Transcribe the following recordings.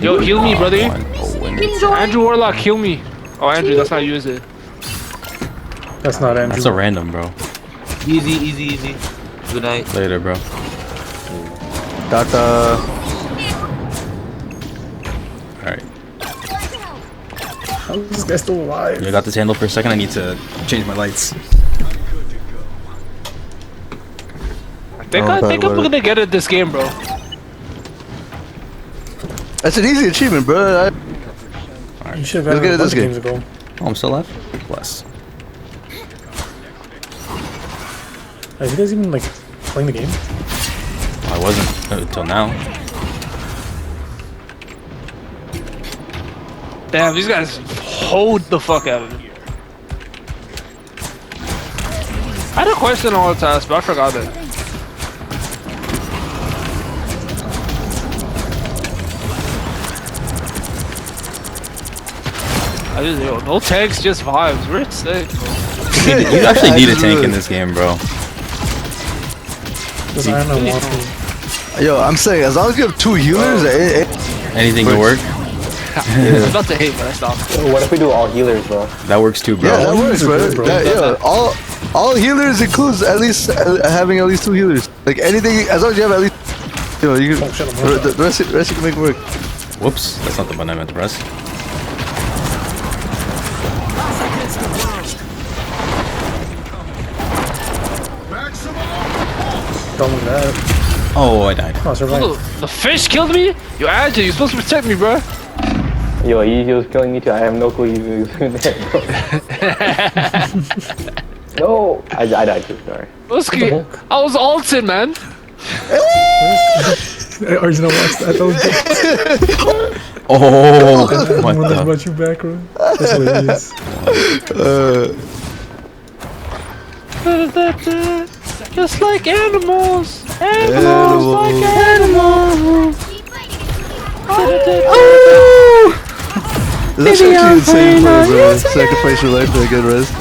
Yo, heal me, brother. Oh, Andrew Warlock, heal me. Oh, Andrew, that's not you, is it? That's not Andrew. that's a random, bro. Easy, easy, easy. Good night. Later, bro. Tata. Alright. How is this guy still alive? I got this handle for a second. I need to change my lights. I think I'm gonna get it this game, bro. That's an easy achievement, bro. You should have got it this games ago. Oh, I'm still alive? Bless. Are you guys even like playing the game? I wasn't until now. Damn, these guys hold the fuck out of him. I had a question I wanted to ask, but I forgot it. Yo, no tanks, just vibes. We're sick. You actually need a tank in this game, bro. Because I don't want to. Yo, I'm saying, as long as you have 2 healers, Anything to work? I was about to hate, but I stopped. What if we do all healers, bro? That works too, bro. yeah, that works, bro. Yeah, all healers includes at least having at least 2 healers. Like anything, as long as you have at least, you know, you can, the rest you can make work. Whoops, that's not the button I meant to press. Done with that. Oh, I died. Oh, I survived. Oh, the fish killed me? Yo, Andrew, you're supposed to protect me, bro. Yo, he was killing me too. I have no clue he was in there, bro. No! I died too, sorry. I was ulted, man. Are you gonna watch that? That was Oh, what When the? they brought you back, bro. That's hilarious. Just like animals. Animals like animals. That's actually insane play, bro. Sacrifice your life for a good rest.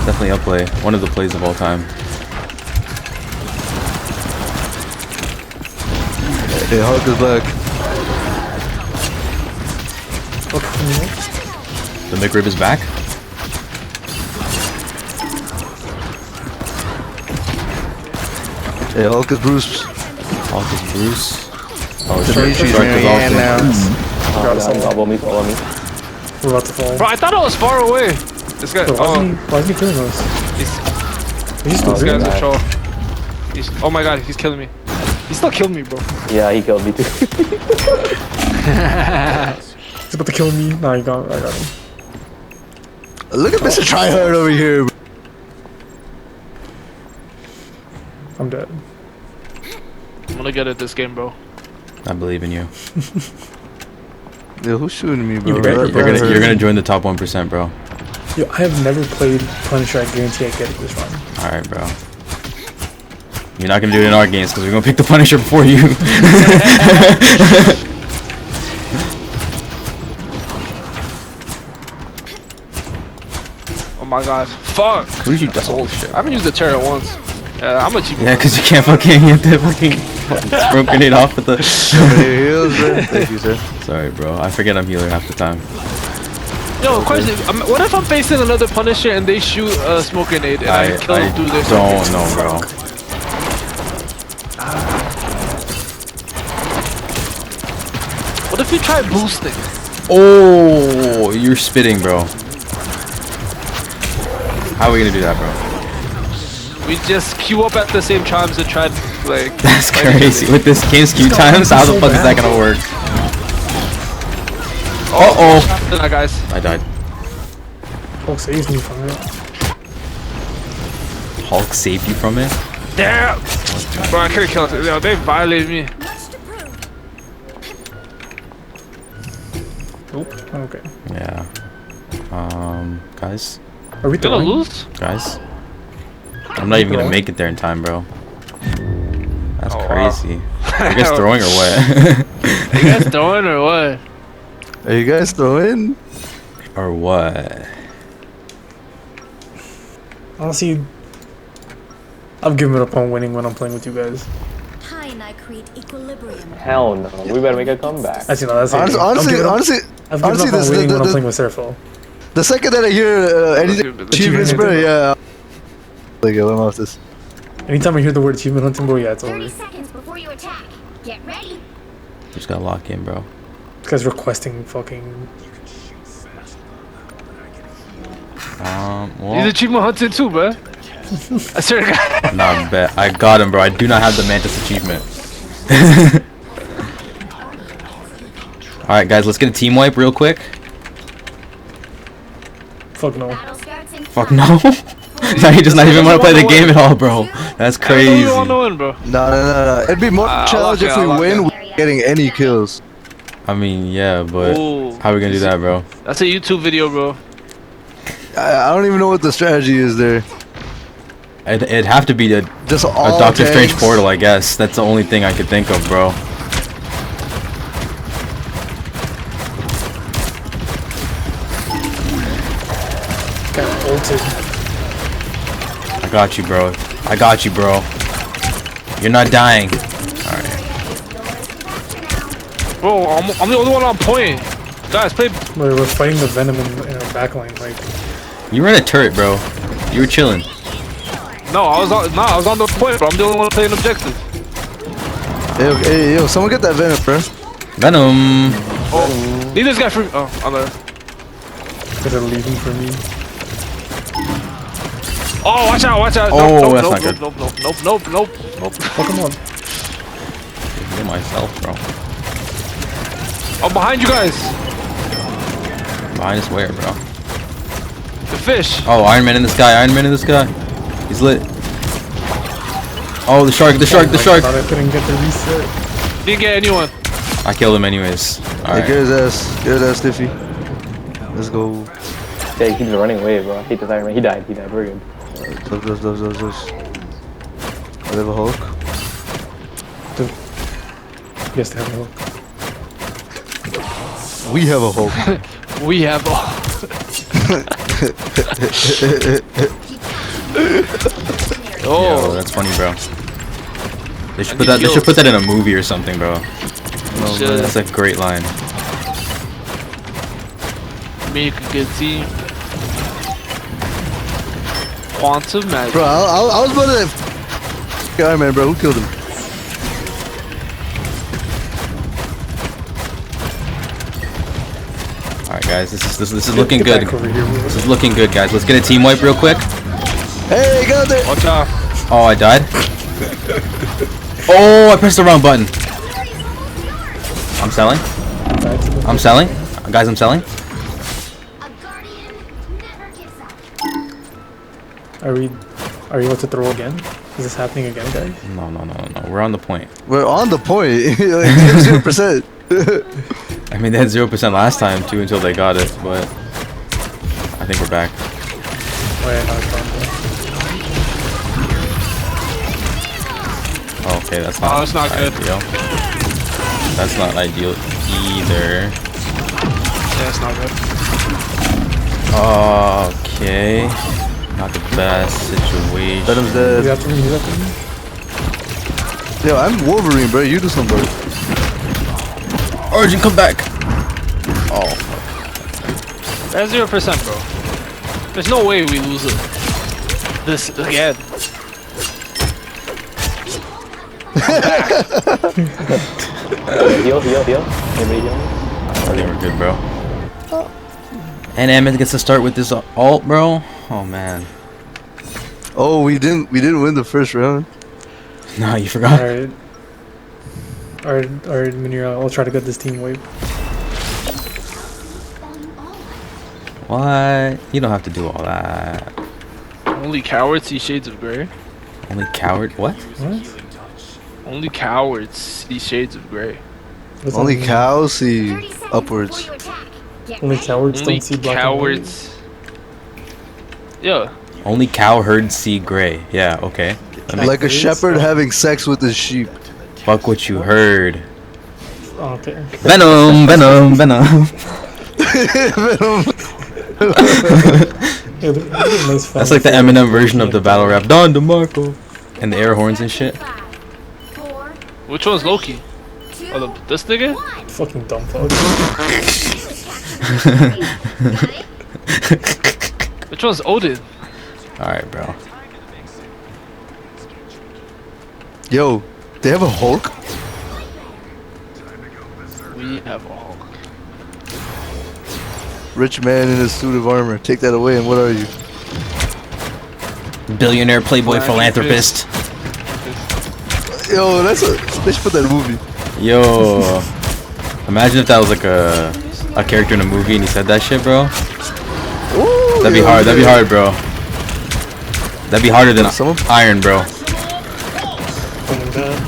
Definitely a play. One of the plays of all time. Hey, Hulk is back. The McRib is back. Hey, Hulk is Bruce. Hulk is Bruce. Oh, The Shark Matrix is man also. now. Follow me, follow me. We're about to fall. Bro, I thought I was far away. This guy. Bro, Oh, why is he killing us? he's, He's still this doing guy's that. a troll. Oh my god, he's killing me. He still killed me, bro. Yeah, he killed me too. He's about to kill me. Nah, I got him. Look at Mr. Tryhard over here. Bro. I'm dead. I'm gonna get it this game, bro. I believe in you. Yo, who's shooting me, bro? You're gonna join the top 1%, bro. Yo, I have never played Punisher. I guarantee I get it this run. All right, bro. You're not gonna do it in our games because we're gonna pick the Punisher before you. Oh my god. Fuck. Who did you double shit? I haven't used the turret once. I'm a cheap. Yeah, because you can't fucking hit the fucking throw grenade off with the. Heals, bro. Thank you, sir. Sorry, bro. I forget I'm healer half the time. Yo, question. What if I'm facing another Punisher and they shoot a smoke grenade and I kill them through their don't know, bro. What if you try boosting? Oh, you're spitting, bro. How are we gonna do that, bro? We just queue up at the same times and try like. That's crazy. With this game's queue times, how the fuck is that gonna work? Uh-oh. Nah, guys. I died. Hulk saves me from it. Hulk saved you from it? Damn! Bro, I could've killed it. Yo, they violated me. Nope. Okay. Yeah. Guys? Are we Gonna throwing? lose? Guys? I'm not even gonna make it there in time, bro. That's crazy. Are you guys throwing or what? You guys throwing or what? Are you guys throwing? Or what? Honestly, I've given up on winning when I'm playing with you guys. stimuli create equilibrium. Hell no. We better make a comeback. Actually, no, that's it. Honestly, I've given up on winning when I'm playing with Serfo. the second that I hear anything achievements, bro, yeah. Like, what am I with this? Anytime I hear the word achievement hunting, bro, yeah, it's over. 30 seconds before you attack. Get ready. Just gotta lock in, bro. This guy's requesting fucking. Well, He's achievement hunting too, bro. I swear to God. nah, bet. I got him, bro. I do not have the Mantis achievement. Alright, guys, let's get a team wipe real quick. Fuck no. Battle starts in Fuck no. Now you just not even want to play the game at all, bro. That's crazy. I don't win, bro. No. It'd be more challenge if we win without getting any kills. I mean, yeah, but Ooh. how are we gonna do that, bro? That's a YouTube video, bro. I don't even know what the strategy is there. It'd have to be a Just all Doctor Strange tanks. portal, I guess. That's the only thing I could think of, bro. Got ulted. I got you, bro. I got you, bro. You're not dying. Alright. Bro, I'm the only one on point. Guys, play. We're fighting the Venom in our backline. Like, You were in a turret, bro. You were chilling. No, I was on the point, bro. I'm the only one playing objective. Hey, yo, someone get that Venom, bro. Venom. Oh, leave this guy free. Oh, I'm there. because they're leaving for me. Oh, watch out, watch out. Oh, nope, that's nope, not good. Nope. Fuck him up. Kill myself, bro. Oh, behind you guys. Behind us where, bro? The fish. Oh, Iron Man in the sky. Iron Man in the sky. He's lit. Oh, the shark. I thought I couldn't get the reset. Didn't get anyone. I killed him anyways. Hey, Alright. get his ass, Stiffy. Let's go. Yeah, he keeps running away, bro. I hate this Iron Man. He died. We're good. Those. I have a Hulk. Yes, they have a hook. We have a Hulk. We have. Yo, Oh, that's funny, bro. They should put that. They should put that in a movie or something, bro. shit. That's a great line. Make a good team. Quantum magic. Bro, I was about to. Iron Man, bro. Who killed him? Alright, guys, this is looking good. Back over here, bro. This is looking good, guys. Let's get a team wipe real quick. Hey, get out there. Watch out. Oh, I died. Oh, I pressed the wrong button. I'm selling. I'm selling. Guys, I'm selling. A guardian never gives up. Are we about to throw again? Is this happening again, guys? No. We're on the point. We're on the point. 0%. I mean, they had 0% last time too until they got it, but I think we're back. Oh yeah, no, it's fine. Oh, okay, that's not. Oh, that's not good. Ideal. That's not ideal either. Yeah, it's not good. Okay, not the best situation. Venom's He's dead. after me, he's after me. Yo, I'm Wolverine, bro. You do something, bro. Origin, come back! Oh, That's 0%, bro. There's no way we lose it. This again. Heal. Anybody heal? I think we're good, bro. And Emmett gets to start with this ult, bro. Oh man. Oh, we didn't win the first round. No, you forgot. Alright, Manira, I'll try to get this team wave. What? You don't have to do all that. Only cowards see shades of gray. Only coward. What? What? Only cowards see shades of gray. What's Only that mean? cows see 30 seconds upwards. before you attack. Get Only ready. cowards Only don't see black cowards. Yeah. Only cow herds see gray. Yeah, okay. Like a shepherd having sex with his sheep. Fuck what you heard. and white. Oh, okay. Venom. Yeah, they're nice That's like the Eminem version of the battle rap. Don DeMarco. And the air horns and shit. 5, 4, Which one's Loki? Oh, this nigga? Fucking dumb fuck. Which one's Odin? Alright, bro. Yo, they have a Hulk? We have a Hulk. Rich man in a suit of armor. Take that away, and what are you? Billionaire playboy philanthropist. Yo, that's a. They should put that in a movie. Yo. Imagine if that was like a character in a movie and he said that shit, bro. Ooh, That'd be hard. That'd be hard, bro. That'd be harder than Someone- Iron, bro. Oh my god.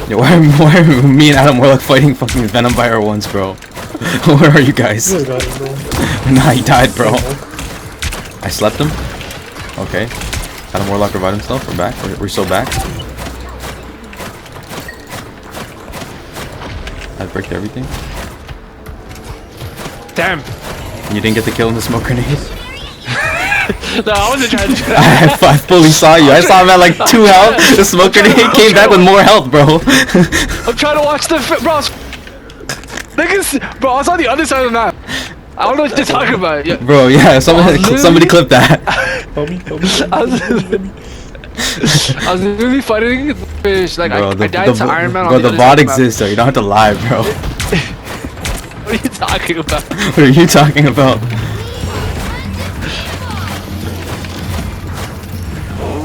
Yo, why are me and Adam Warlock fighting fucking Venom Buyer once, bro? Where are you guys? You guys got it, bro. Nah, he died, bro. I slept him. Okay. Adam Warlock revived himself. We're back. We're still back. I bricked everything. Damn. You didn't get the kill in the smoke grenade. No, I wasn't trying to do that. I fully saw you. I saw him at like 2 health. The smoke grenade came back with more health, bro. I'm trying to watch the bro. Niggas, bro, I was on the other side of the map. I don't know what you're talking about. Yeah. Bro, yeah, somebody clip that. Help me, help me. I was literally fighting the fish. Like Bro, I died to Iron Man. Bro, on the other bot side of map. exists, so you don't have to lie, bro. What are you talking about? What are you talking about?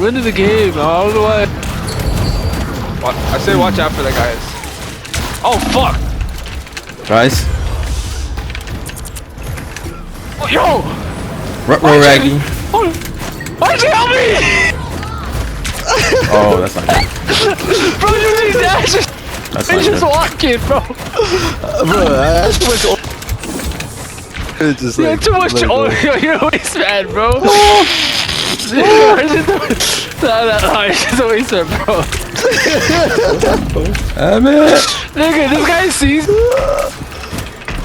We're into the game. I don't know why. I say watch out for the guys. Oh fuck! Guys? Oh, yo! Raggy. Why'd you help me? Oh, that's not good. Bro, you need dashes. That's They not just good. walking, bro. Bro, that's too much. It's just You like. have too much let it go. oil. You're a waste man, bro. No, it's just a waste man, bro. Man. Nigga, this guy sees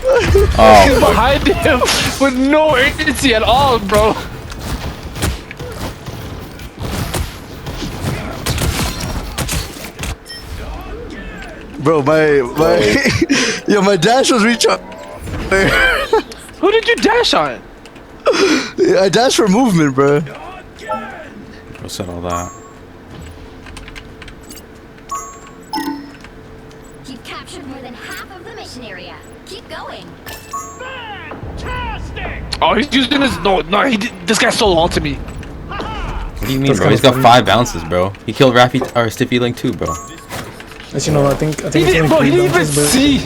Oh, fuck. behind him with no urgency at all, bro. Bro, yo, my dash was recharged. Who did you dash on? I dashed for movement, bro. Who said all that? You've captured more than half of the mission area. Keep going. Oh, he's using his no. He did, this guy's so long to me. What do you mean, That's bro? He's kinda got 5 bounces, bro. He killed Raffy or Stiffy Link too, bro. As you know, I think He it's didn't, only bro. He 3 didn't even bounces, but see.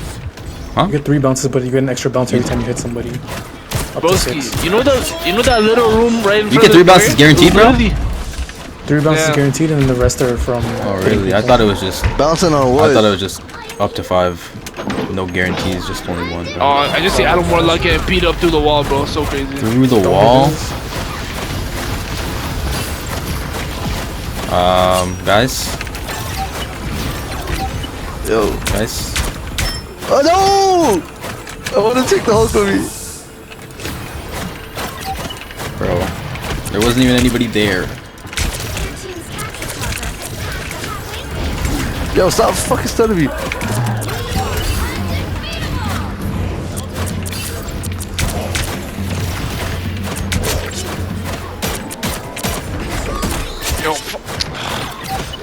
you get 3 bounces, but you get an extra bounce every time you hit somebody. Up to Broski, 6. you know that little room right in You front get of 3 the bounces door? guaranteed, bro? Literally- 3 bounces Yeah. guaranteed, and then the rest are from. Oh, really? I thought it was just. Bouncing on what? I thought it was just up to 5. No guarantees, just only 1. Bro. Oh, I just see Adam Warlock getting beat up through the wall, bro. So crazy. Through the wall. Guys. Yo. Guys. Oh no! I want to take the Hulk with me. Bro. There wasn't even anybody there. Yo, stop fucking stunning me. Yo,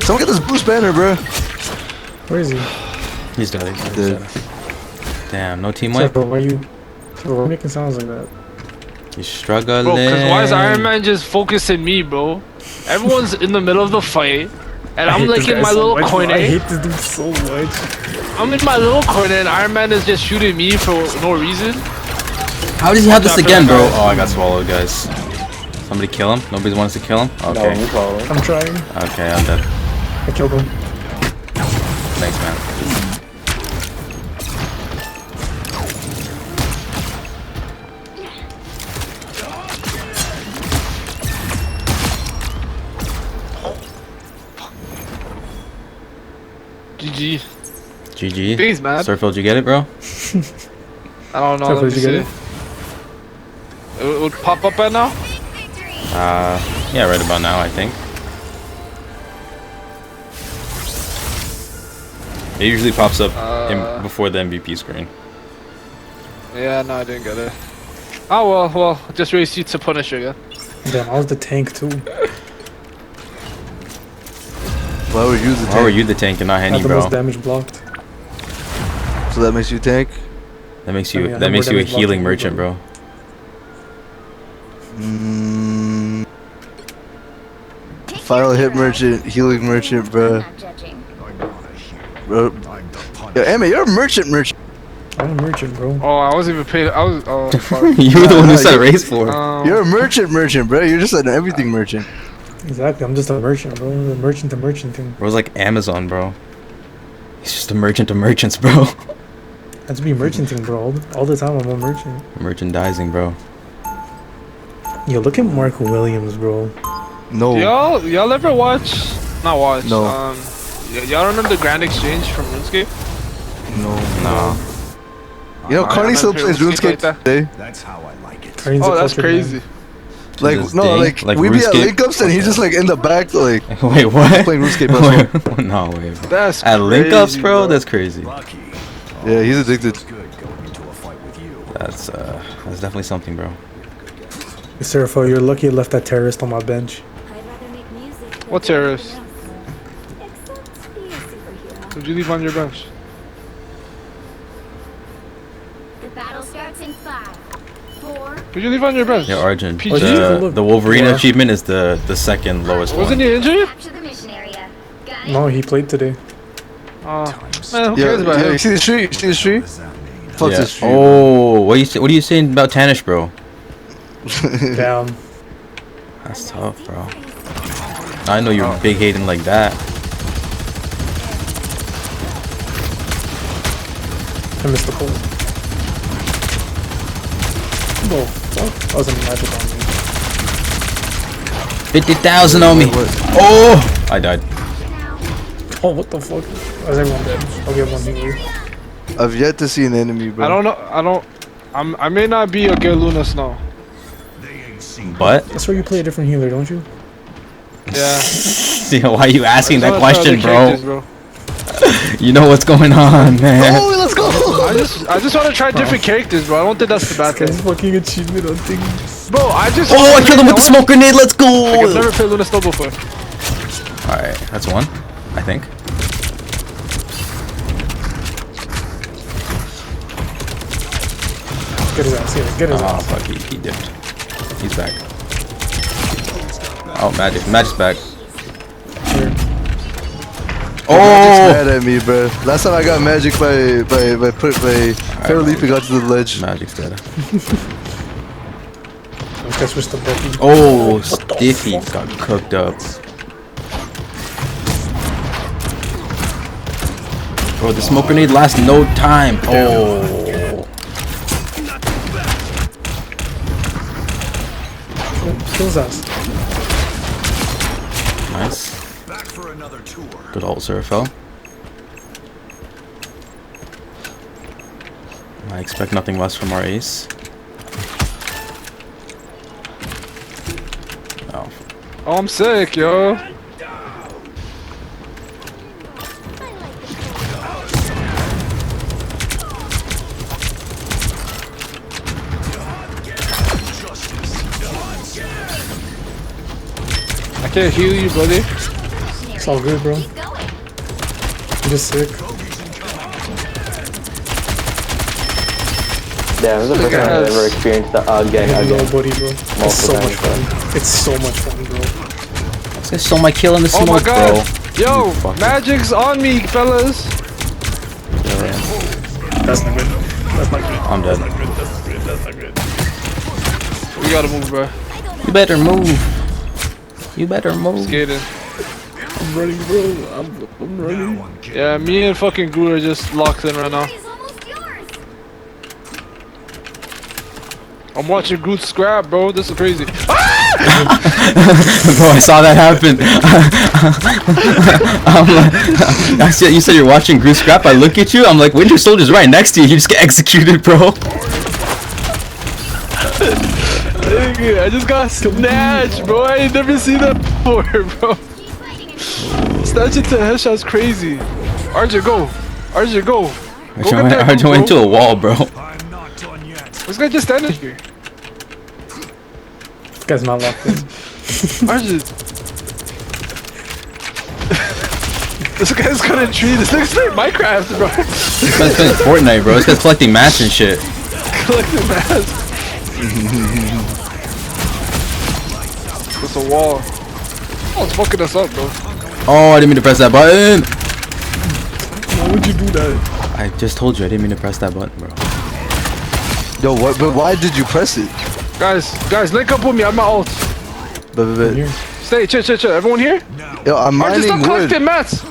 Someone get this boost banner, bro. Where is he? He's dead. He's Dead. dead. Damn, no team Sorry, wipe? bro, why are you making sounds like that? He's struggling. bro, because why is Iron Man just focusing me, bro? Everyone's in the middle of the fight, and I'm like in my little corner. I hate this dude so much. I'm in my little corner, and Iron Man is just shooting me for no reason. How does he have this Watch out for again, that bro? guy. Oh, I got swallowed, guys. Somebody kill him? Nobody wants to kill him? No, Okay. you follow. I'm trying. Okay, I'm dead. I killed him. Thanks, man. GG. GG. Thanks, man. Surfield, did you get it, bro? I don't know. So, Let me did you get see. It would pop up right now. Yeah, right about now, I think. It usually pops up before the MVP screen. Yeah, no, I didn't get it. Oh well, just race you to Punisher again. Damn, I was the tank too. Why were you the tank? Why were you the tank and not I Henny, had the bro? most damage blocked. So that makes you tank? That makes I you mean, I that have makes more you a damage blocked healing than you, merchant, bro. bro. Final hit merchant, healing merchant, bro. Not judging. Bro. Yo, Emma, you're a merchant. I'm a merchant, bro. Oh, I wasn't even paid. Oh, fuck. You were the one who no, said you- race for. You're a merchant, bro. You're just an everything merchant. Exactly, I'm just a merchant, bro. The merchant to merchant thing. Bro's like Amazon, bro. He's just a merchant of merchants, bro. I have to be merchanting, bro. All the time I'm a merchant. Merchandising, bro. Yo, look at Mark Williams, bro. No. Y'all ever watch? Not watch. No. Y'all remember the Grand Exchange from RuneScape? No. Nah. You know, Carney still plays RuneScape like that. today. Carney's Oh, a that's cultured man. crazy. Like, this no, day? like, Like we be at RuneScape? link ups and he's just like in the back, like Wait, what? playing RuneScape. Wait, no way, bro. That's At link ups, crazy, bro? That's crazy. Yeah, he's addicted. That's definitely something, bro. Serapho, you're lucky I left that terrorist on my bench. I'd rather make music. than What terrorist? anything else. Except be a superhero. Who'd you leave on your bench? The battle starts in 5, 4. Who'd you leave on your bench? Yeah, Arjun. PG? The Wolverine Yeah. achievement is the second lowest Wasn't one. he injured? Capture the mission area. Got it? No, he played today. Oh, man, who Yeah, cares about yeah, him? you see the street? You see the street? Fuck Yeah. this street. Oh, what are you saying about Tanish, bro? Down. That's tough, bro. I know you're big hating like that. I missed the pull. Whoa, fuck. That wasn't magic on me. 50,000 on me. Oh, I died. Oh, what the fuck? Why is everyone dead? I'll get one healer. I've yet to see an enemy, bro. I don't know. I may not be a good Luna Snow. But That's where you play a different healer, don't you? Yeah. see, why are you asking that Just wanna try question, other bro? characters, You know what's going on, man. Oh, let's go! I just want to try different characters, bro. I don't think that's the bad thing. This fucking achievement on thing. Bro, I just. Oh, I killed him with the smoke grenade. Let's I've go. never played Luna Snow before. All right, that's one, I think. Get his ass here. Get his Oh ass. fuck, he dipped. He's back. Oh, magic's back. Here. Magic's Oh, mad at me, bro. Last time I got magic by Farrell got to the ledge. magic's dead. I guess we're still broken. Oh, Stiffy got cooked up. Bro, the smoke grenade lasts no time. Oh. Kill his ass. Nice. Good ult, Serapho. I expect nothing less from our ace. Oh, Oh, I'm sick, yo. I can't heal you, buddy. It's all good, bro. Keep going. I'm just sick. Damn, this is the first time I've ever experienced the gang Yo, again. buddy, bro. It's so much fun. It's so much fun, bro. this guy stole my kill in the Oh my smoke, god. bro. Yo, fucker. magic's on me, fellas. That's not good. That's not good. I'm dead. That's not good. We gotta move, bro. You better move. You better move. Skating. I'm running, bro. I'm running. Yeah, me and fucking Guru are just locked in right now. It's almost yours. Oh, I'm watching Groot scrap, bro. This is crazy. Bro, I saw that happen. I'm like, you said you're watching Groot scrap. I look at you. I'm like, Winter Soldier's right next to you. You just get executed, bro. Nigga, I just got snatched, bro. I ain't never seen that before, bro. Keep fighting it. Snatching to headshot's crazy. RJ, go. RJ, go. I went into a wall, bro. This guy just standing here. This guy's not locked in. RJ. This guy's cutting trees. This looks like Minecraft, bro. This guy's playing Fortnite, bro. This guy's collecting mats and shit. Collecting mats. It's a wall. Oh, it's fucking us up, bro. Oh, I didn't mean to press that button. Why would you do that? I just told you I didn't mean to press that button, bro. Yo, what? But why did you press it? Guys, link up with me. I'm my ult. But Stay, chill. Everyone here? yo, I'm RJ, stop mining wood. collecting mats.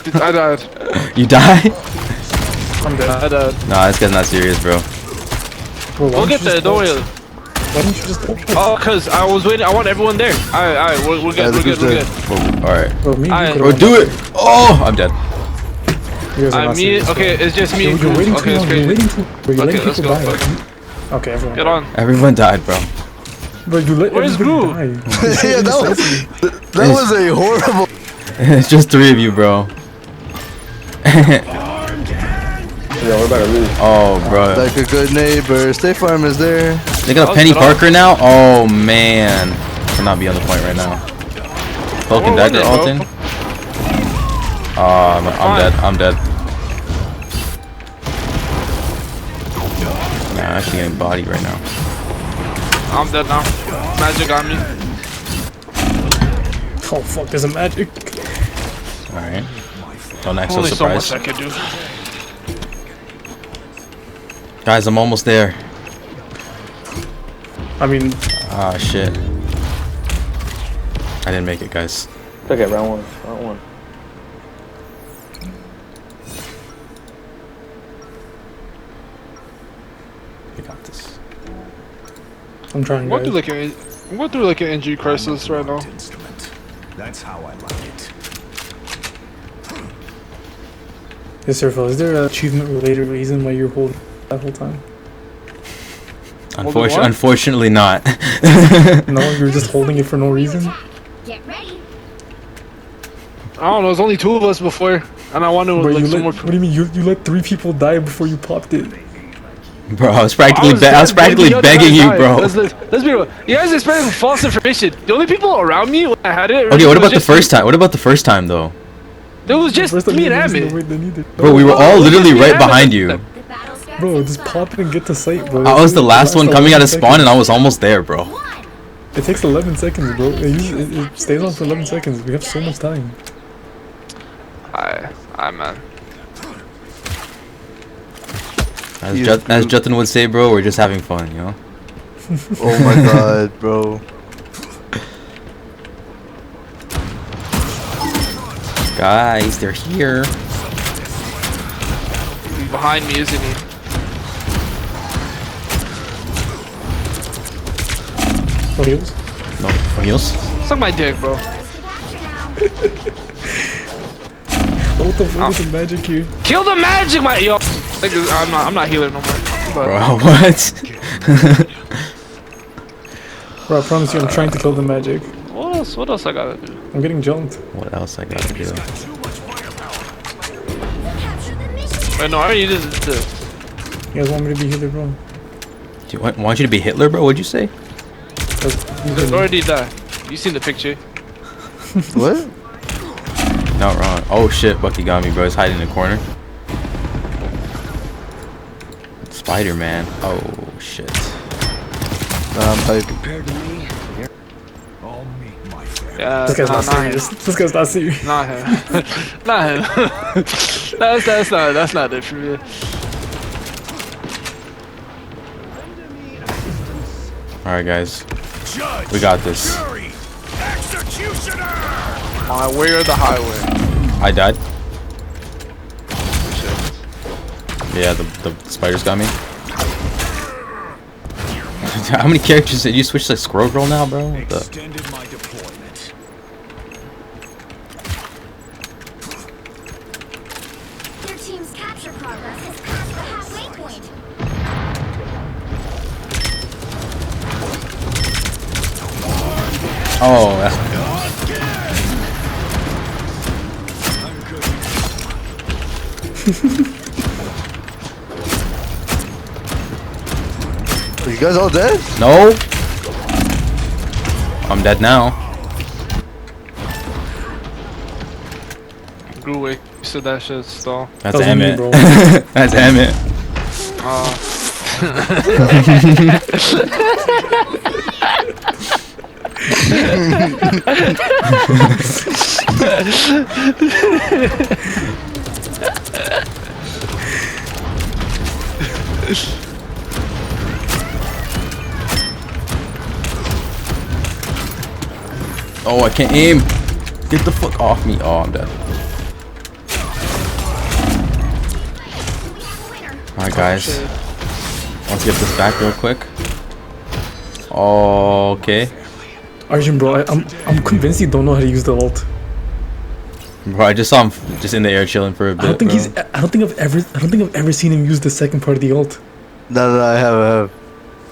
Dude, I died. You die? I'm dead. I died. Nah, this guy's not serious, bro. Bro, We'll get there. Don't worry. Why didn't you just Oh, cause I was waiting. I want everyone there. Alright, we're good. We're good. Alright. Bro, me and you Bro, could've do it! Oh, I'm dead. won. You guys are not serious, Okay, it's just me bro. and You're waiting okay, too it's long. You're crazy. waiting too. Bro, you're Okay, letting let's people go. die. Okay, everyone. Get on. Everyone died, bro. Bro, you let Where's everybody Gru? die. Yeah, that was a horrible. It's just 3 of you, bro. Yeah, we're about to lose. Oh, bro. Like a good neighbor. State Farm is there. They got a Penny Parker now? Oh, man. Cannot be on the point right now. Cloak and Dagger ulting. I'm dead. Nah, I'm actually getting bodied right now. I'm dead now. Magic on me. Oh fuck, there's a magic. Alright. Don't act so Only so much surprised. I can do. Guys, I'm almost there. I mean, Ah, shit. I didn't make it, guys. It's okay, round one. Round one. We got this. I'm trying, I'm going guys. through like an injury crisis right now. That's how I like it. Yes, sir, Phil. Is there an achievement-related reason why you're holding that whole time? what? Unfortunately not. No, you're just holding it for no reason? Get ready. I don't know. There's only 2 of us before, and I want to Bro, like you some let, more. what do you mean? You let 3 people die before you popped it? Bro, I was practically Yo, begging you, guys, bro. Let's be real. You guys are spreading false information. The only people around me when I had it. Okay, what was about the just- first time? What about the first time, though? It was just First time me you and used the Amit. word they needed. Bro, we were all literally me right and behind Amit. you. The battle starts Bro, in just 5, pop it and get to sight, bro. I was the last one coming out of 11 spawn, and I seconds. was almost there, bro. 1. It takes 11 seconds, bro. It stays on for 11 seconds. We have so much time. Aye, man. As Justin would say, bro, we're just having fun, you know? Oh my god, bro. Guys, they're here. He's behind me, isn't he? What heals? No, heals? Suck my dick, bro. What the fuck is the magic here? Kill the magic, my yo. I'm not healing no more. But Bro, what? Bro, I promise you, I'm trying to kill the magic. what else? What else I gotta do? I'm getting jumped. What else I gotta do? Capture the mission. Wait, no, I already did this. You guys want me to be healer, bro? Do you want you to be Hitler, bro? What'd you say? I already died. You seen the picture? What? Not wrong. Oh shit, Bucky got me, bro. He's hiding in the corner. Spider-Man. Oh shit. I'm hyped. Compared to me, I'll meet my friend. Yeah, This guy's not him. serious. This guy's not serious. Not him. Not him. that's not it for me. Alright, guys. We got this. Jury, executioner! My way or the highway. I died. Yeah, the spiders got me. How many characters did you switch to Squirrel Girl now, bro? What the? Extended my deployment. Their team's capture progress has passed the halfway point. Oh, Are you guys all dead? No. I'm dead now. Grew wasted that shit stall. That's That was me, Emmett. bro. That's Emmett. Oh, I can't aim. Get the fuck off me. Oh, I'm dead. Alright, guys. Let's get this back real quick. Okay. Arjun, bro, I'm convinced you don't know how to use the ult. Bro, I just saw him just in the air chilling for a bit. I don't think bro. I don't think I've ever seen him use the second part of the ult. No, I have.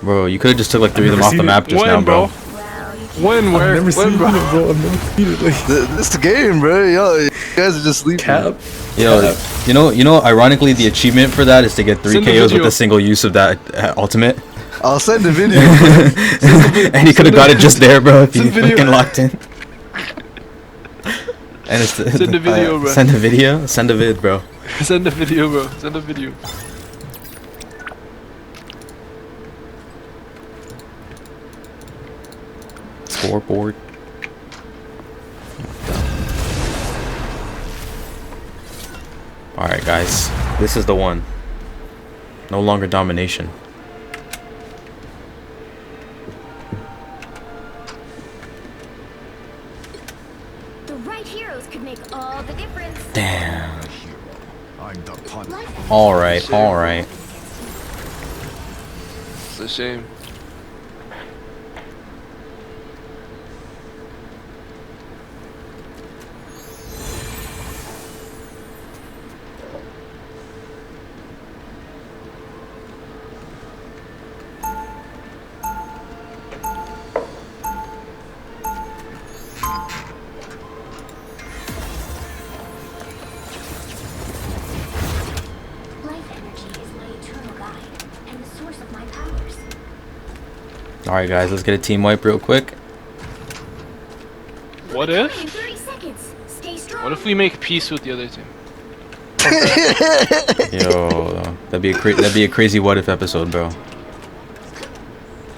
Bro, you could have just took like 3 of them never off the seen map just now, bro. When, where? I've never seen When, it, bro? bro. I've never seen it. Like, This the game, bro. Yo, you guys are just sleeping. cap. Yo, you know, ironically, the achievement for that is to get 3 Send the KOs with video. a single use of that ultimate. I'll send the video. And he could have got it just there, bro, if he Send the video. fucking locked in. And it's Send the video, bro. Send a video? Send a vid, bro. Send the video, bro. Send the video. Scoreboard. Alright, guys. This is the one. No longer domination. The right heroes could make all the difference. Damn. I'm the pun. Alright, alright. It's a shame. Life energy is my eternal guide and the source of my powers. Alright, guys, let's get a team wipe real quick. What if? In 30 seconds. Stay strong. What if we make peace with the other team? Yo, that'd be a crazy what if episode, bro.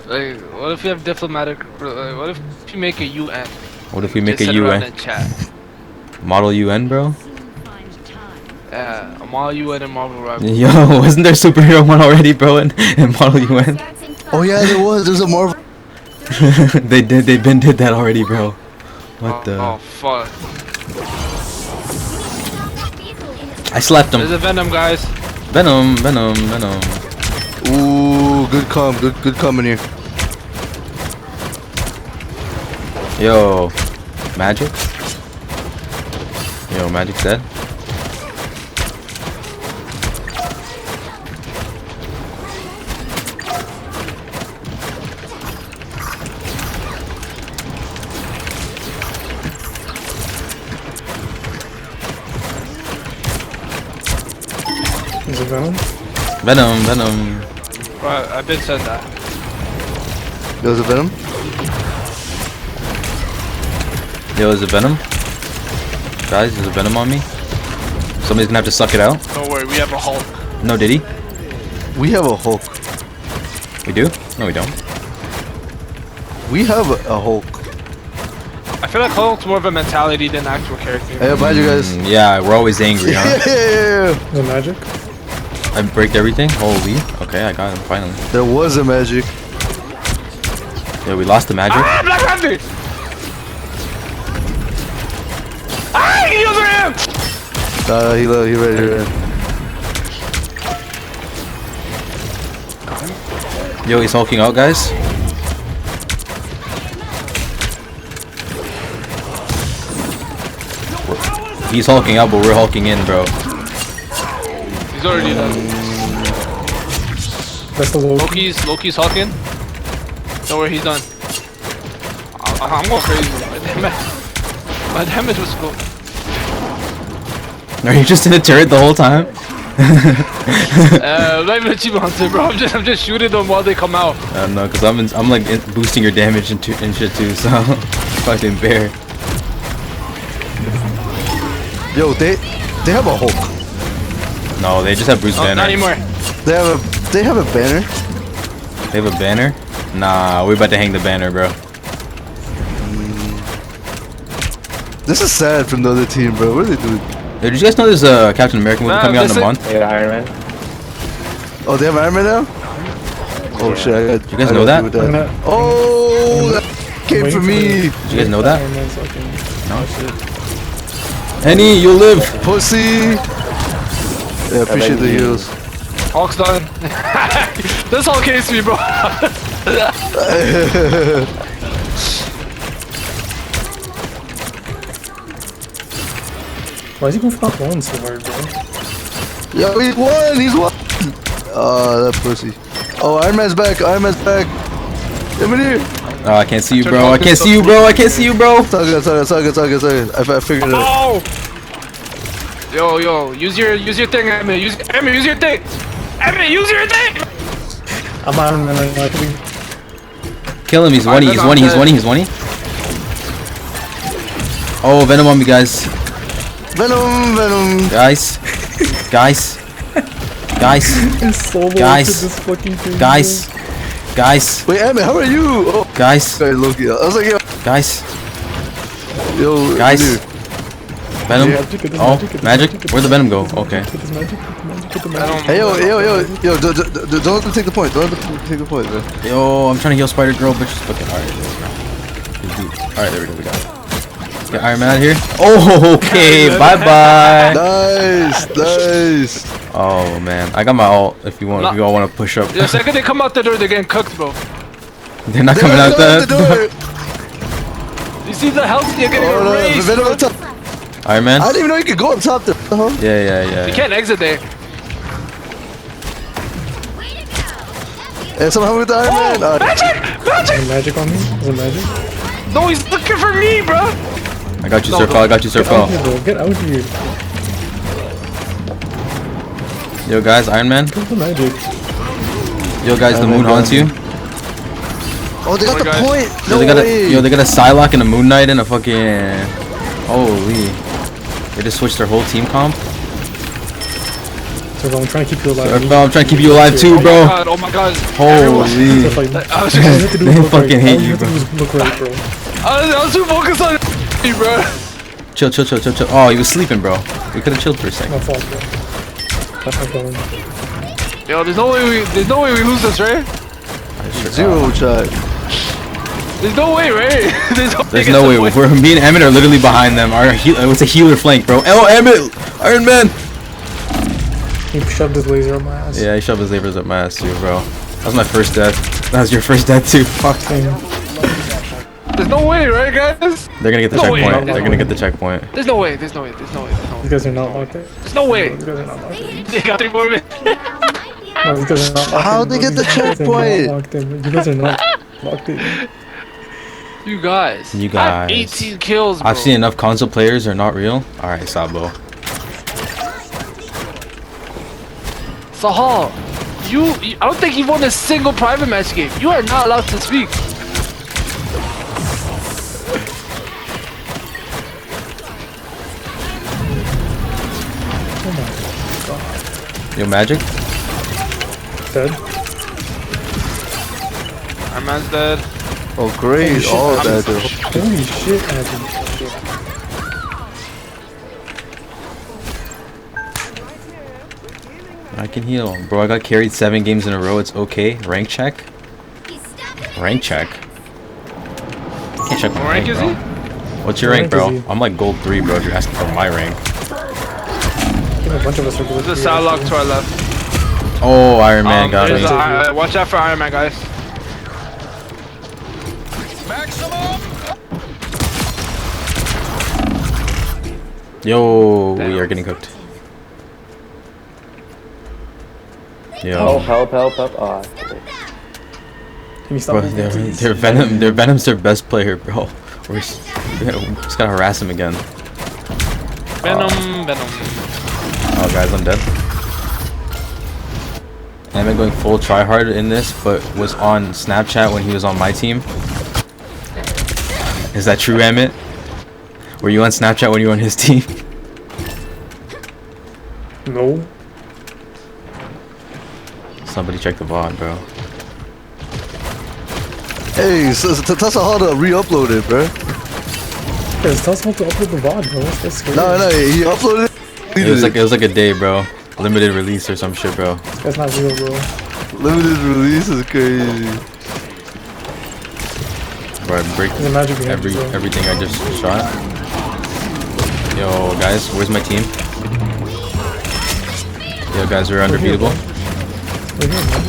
Like, what if we have diplomatic? Like, what if you make a UN? What if we make Just a sit around UN? and chat. Model UN, bro? Yeah, a model UN and Marvel Rival. Yo, wasn't there superhero one already, bro, in Model UN? Oh yeah, there's a Marvel. they been did that already, bro. What the? Oh fuck! I slapped There's him. a Venom, guys. Venom. Ooh, good com in here. Yo, Magic? Yo, Magic's dead? Is it Venom? Venom. Right, I've been said that. There's a Venom. Yo, is it Venom? Guys, is it Venom on me? Somebody's gonna have to suck it out. Don't worry, we have a Hulk. No, did he? We have a Hulk. We do? No, we don't. We have a Hulk. I feel like Hulk's more of a mentality than actual character. Hey, bye, you guys. Yeah, we're always angry, huh? Yeah. The magic? I break everything? Holy. Okay, I got him, finally. There was a magic. Yeah, we lost the magic. Ah, Black Panther! Ah, he over him! He ready. Yo, he's hulking out, guys. He's hulking out, but we're hulking in, bro. He's already done. That's the Loki. Loki's hulking. Don't worry, he's done. I'm going crazy. My damage was cool. Are you just in the turret the whole time? I'm not even achievement hunter, bro. I'm just shooting them while they come out. I don't know, cause I'm like boosting your damage and shit too. So fucking bear. Yo, they have a Hulk. No, they just have Bruce Banner. Not anymore. They have a banner. They have a banner? Nah, we're about to hang the banner, bro. This is sad from the other team, bro. What are they doing? Hey, did you guys know there's a Captain America movie coming out in a month? Yeah, Iron Man. Oh, they have Iron Man now? Oh shit, I got. You guys know that? Oh, that came for me. Did you guys know that? Iron Man's fucking- No shit. Henny, you'll live. Pussy. Yeah, appreciate the heals. Hulk's done. This all case me, bro. Why is he going for that one so hard, bro? Yo, he's won. He's won. Oh, that pussy. Oh, Iron Man's back. Iron Man's back. Come in here. Oh, I can't see you, bro. I can't see you, bro. I can't see you, bro. It's all good. It's all good. It's all good. It's all good. I figured it out. Oh! Yo, use your thing, Emma. Use your thing. Emma, use your thing. I'm Iron Man, I can be. Kill him. He's one. He's one. He's one. He's one. Oh, Venom on me, guys. Venom. Guys. Guys. Guys. Wait, Emmett, how are you? Oh, Guys. sorry, Loki. I was like, yo. Guys. Yo, Guys. dude. Venom. Oh, magic. Where'd the Venom go? Okay. Hey, yo. Don't let them take the point. Don't let them take the point, man. Yo, I'm trying to heal Spider Girl, but she's fucking alright. Alright, there we go. We got it. Let's get Iron Man out of here. Oh, okay. Bye bye. Nice. Oh man, I got my ult. If you want, if you all want to push up. The second they come out the door, they're getting cooked, bro. They're not coming out that. You see the health? You're getting erased. Venom on top. Iron Man. I didn't even know you could go up top there. Yeah. You can't exit there. Hey, someone with the Iron Man. Magic! Magic on me? Is it magic? No, he's looking for me, bro. I got you, Circle. I got you, Get out Circle. here, bro. Get out here. Yo, guys, Iron Man. Go for magic. Yo, guys, the moon haunts you. Oh, they got the point. Yo, they got a Psylocke and a Moon Knight and a fucking. Holy. They just switched their whole team comp. So I'm trying to keep you alive. Circle, I'm trying to keep you alive too, bro. Oh my god. Holy. So, like, I was all you have to do is They look fucking right. hate All you, have to do is look right, bro. I was too focused on you, bro. Chill. Oh, he was sleeping, bro. We could have chilled for a My second. fault, bro. That's my problem. Yo, there's no way we lose this, right? Zero shot. There's no way, right? There's no way. Me and Emmett are literally behind them. It's a healer flank, bro. Oh, Emmett! Iron Man! He shoved his laser up my ass. Yeah, he shoved his lasers up my ass too, bro. That was my first death. That was your first death too. Fuck. There's no way, right, guys? They're gonna get the No way. checkpoint. They're gonna get the checkpoint. There's no way. There's no way. These guys are not locked in. There's no way. These guys are not locked in. They got 3 more minutes. No, these guys are not locked in. How'd they get the checkpoint? You guys are not locked in. You guys. You I have guys. 18 kills, bro. I've seen enough console players are not real. Alright, Sabo. Sahal, I don't think you've won a single private match game. You are not allowed to speak. Yo, Magic? Dead. Our man's dead. Oh, great. All of that, though. Holy shit, Adam. I can heal. Bro, I got carried 7 games in a row. It's okay. Rank check? Rank check? Can't check my What rank is bro. he? What's your What rank, rank bro? is he? I'm like gold 3, bro, if you're asking for my rank. I think a bunch of us are good. There's a Psylocke to our left. Oh, Iron Man got there's me. watch out for Iron Man, guys. Yo, we are getting cooked. Yo. Help. Ah, Can you stop Bro, moving, please? their Venom's their best player, bro. We just gotta harass him again. Venom. Oh, guys, I'm dead. I've been going full tryhard in this, but was on Snapchat when he was on my team. Is that true, Emmett? Were you on Snapchat when you were on his team? No. Somebody check the VOD, bro. Hey, so tell us how to re-upload it, bro. Guys, tell us how to upload the VOD, bro. That's scary. No, he uploaded it. It was like a day, bro. Limited release or some shit, bro. That's not real, bro. Limited release is crazy. Bro, I break There's a magic behind it, bro. everything I just shot. Yo, guys, where's my team? Yo, guys, we're undefeatable. We're here, man.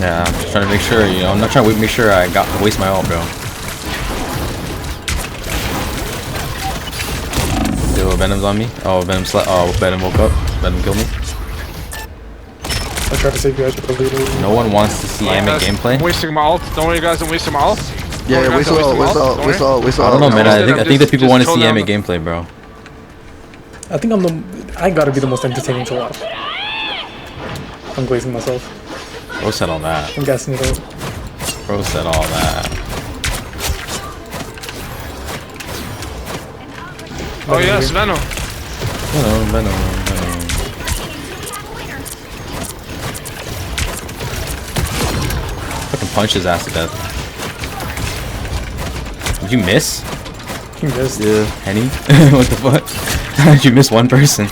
Yeah, I'm just trying to make sure, you know, I'm not trying to make sure I waste my ult, bro. Yo, Venom's on me. Oh, Venom woke up. Venom killed me. I tried to save you guys, but No one wants to see Amit gameplay. I'm wasting my ult. Don't worry, guys. I'm wasting my ult. Yeah, waste all. I don't know, man. I think that people want to see Amit gameplay, bro. I think I gotta be the most entertaining to watch. I'm glazing myself. Bro said all that. I'm gassing it out. Bro said all that. Oh yes, Venom. Venom. Fucking punch his ass to death. Did you miss? He missed. Yeah. Henny? What the fuck? How did you miss one person?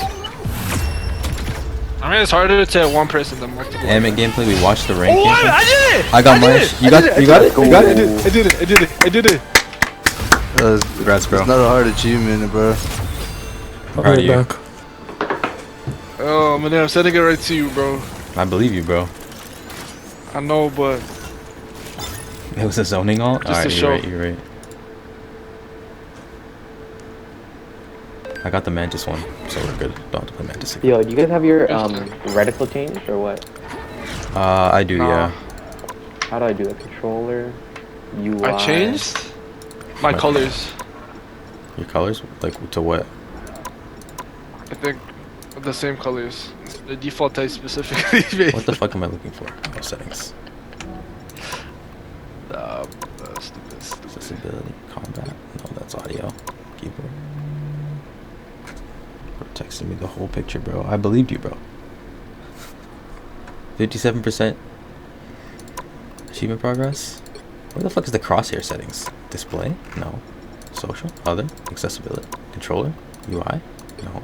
I mean, it's harder to hit one person than multiple. Amit gameplay, we watched the rank. Oh, gameplay. I did it! I got mine. You got it? You got it? I did it. Congrats, bro. It's not a hard achievement, bro. I'll Proud be of right you. back. Oh man, I'm sending it right to you, bro. I believe you, bro. I know, but It was a zoning ult? Just to Alright, show. you're right. I got the Mantis one, so we're good. Don't have to play Mantis again. Yo, do you guys have your reticle changed or what? I do, Nah. yeah. How do I do it? Controller, UI. I changed my Right. colors. Your colors? Like, to what? I think the same colors. The default type specifically. What the fuck am I looking for? Oh, settings. Stupid. Accessibility, combat. No, that's audio. Keyboard. Bro, texting me the whole picture, bro. I believed you, bro. 57% achievement progress. Where the fuck is the crosshair settings? Display? No. Social? Other? Accessibility? Controller? UI? No.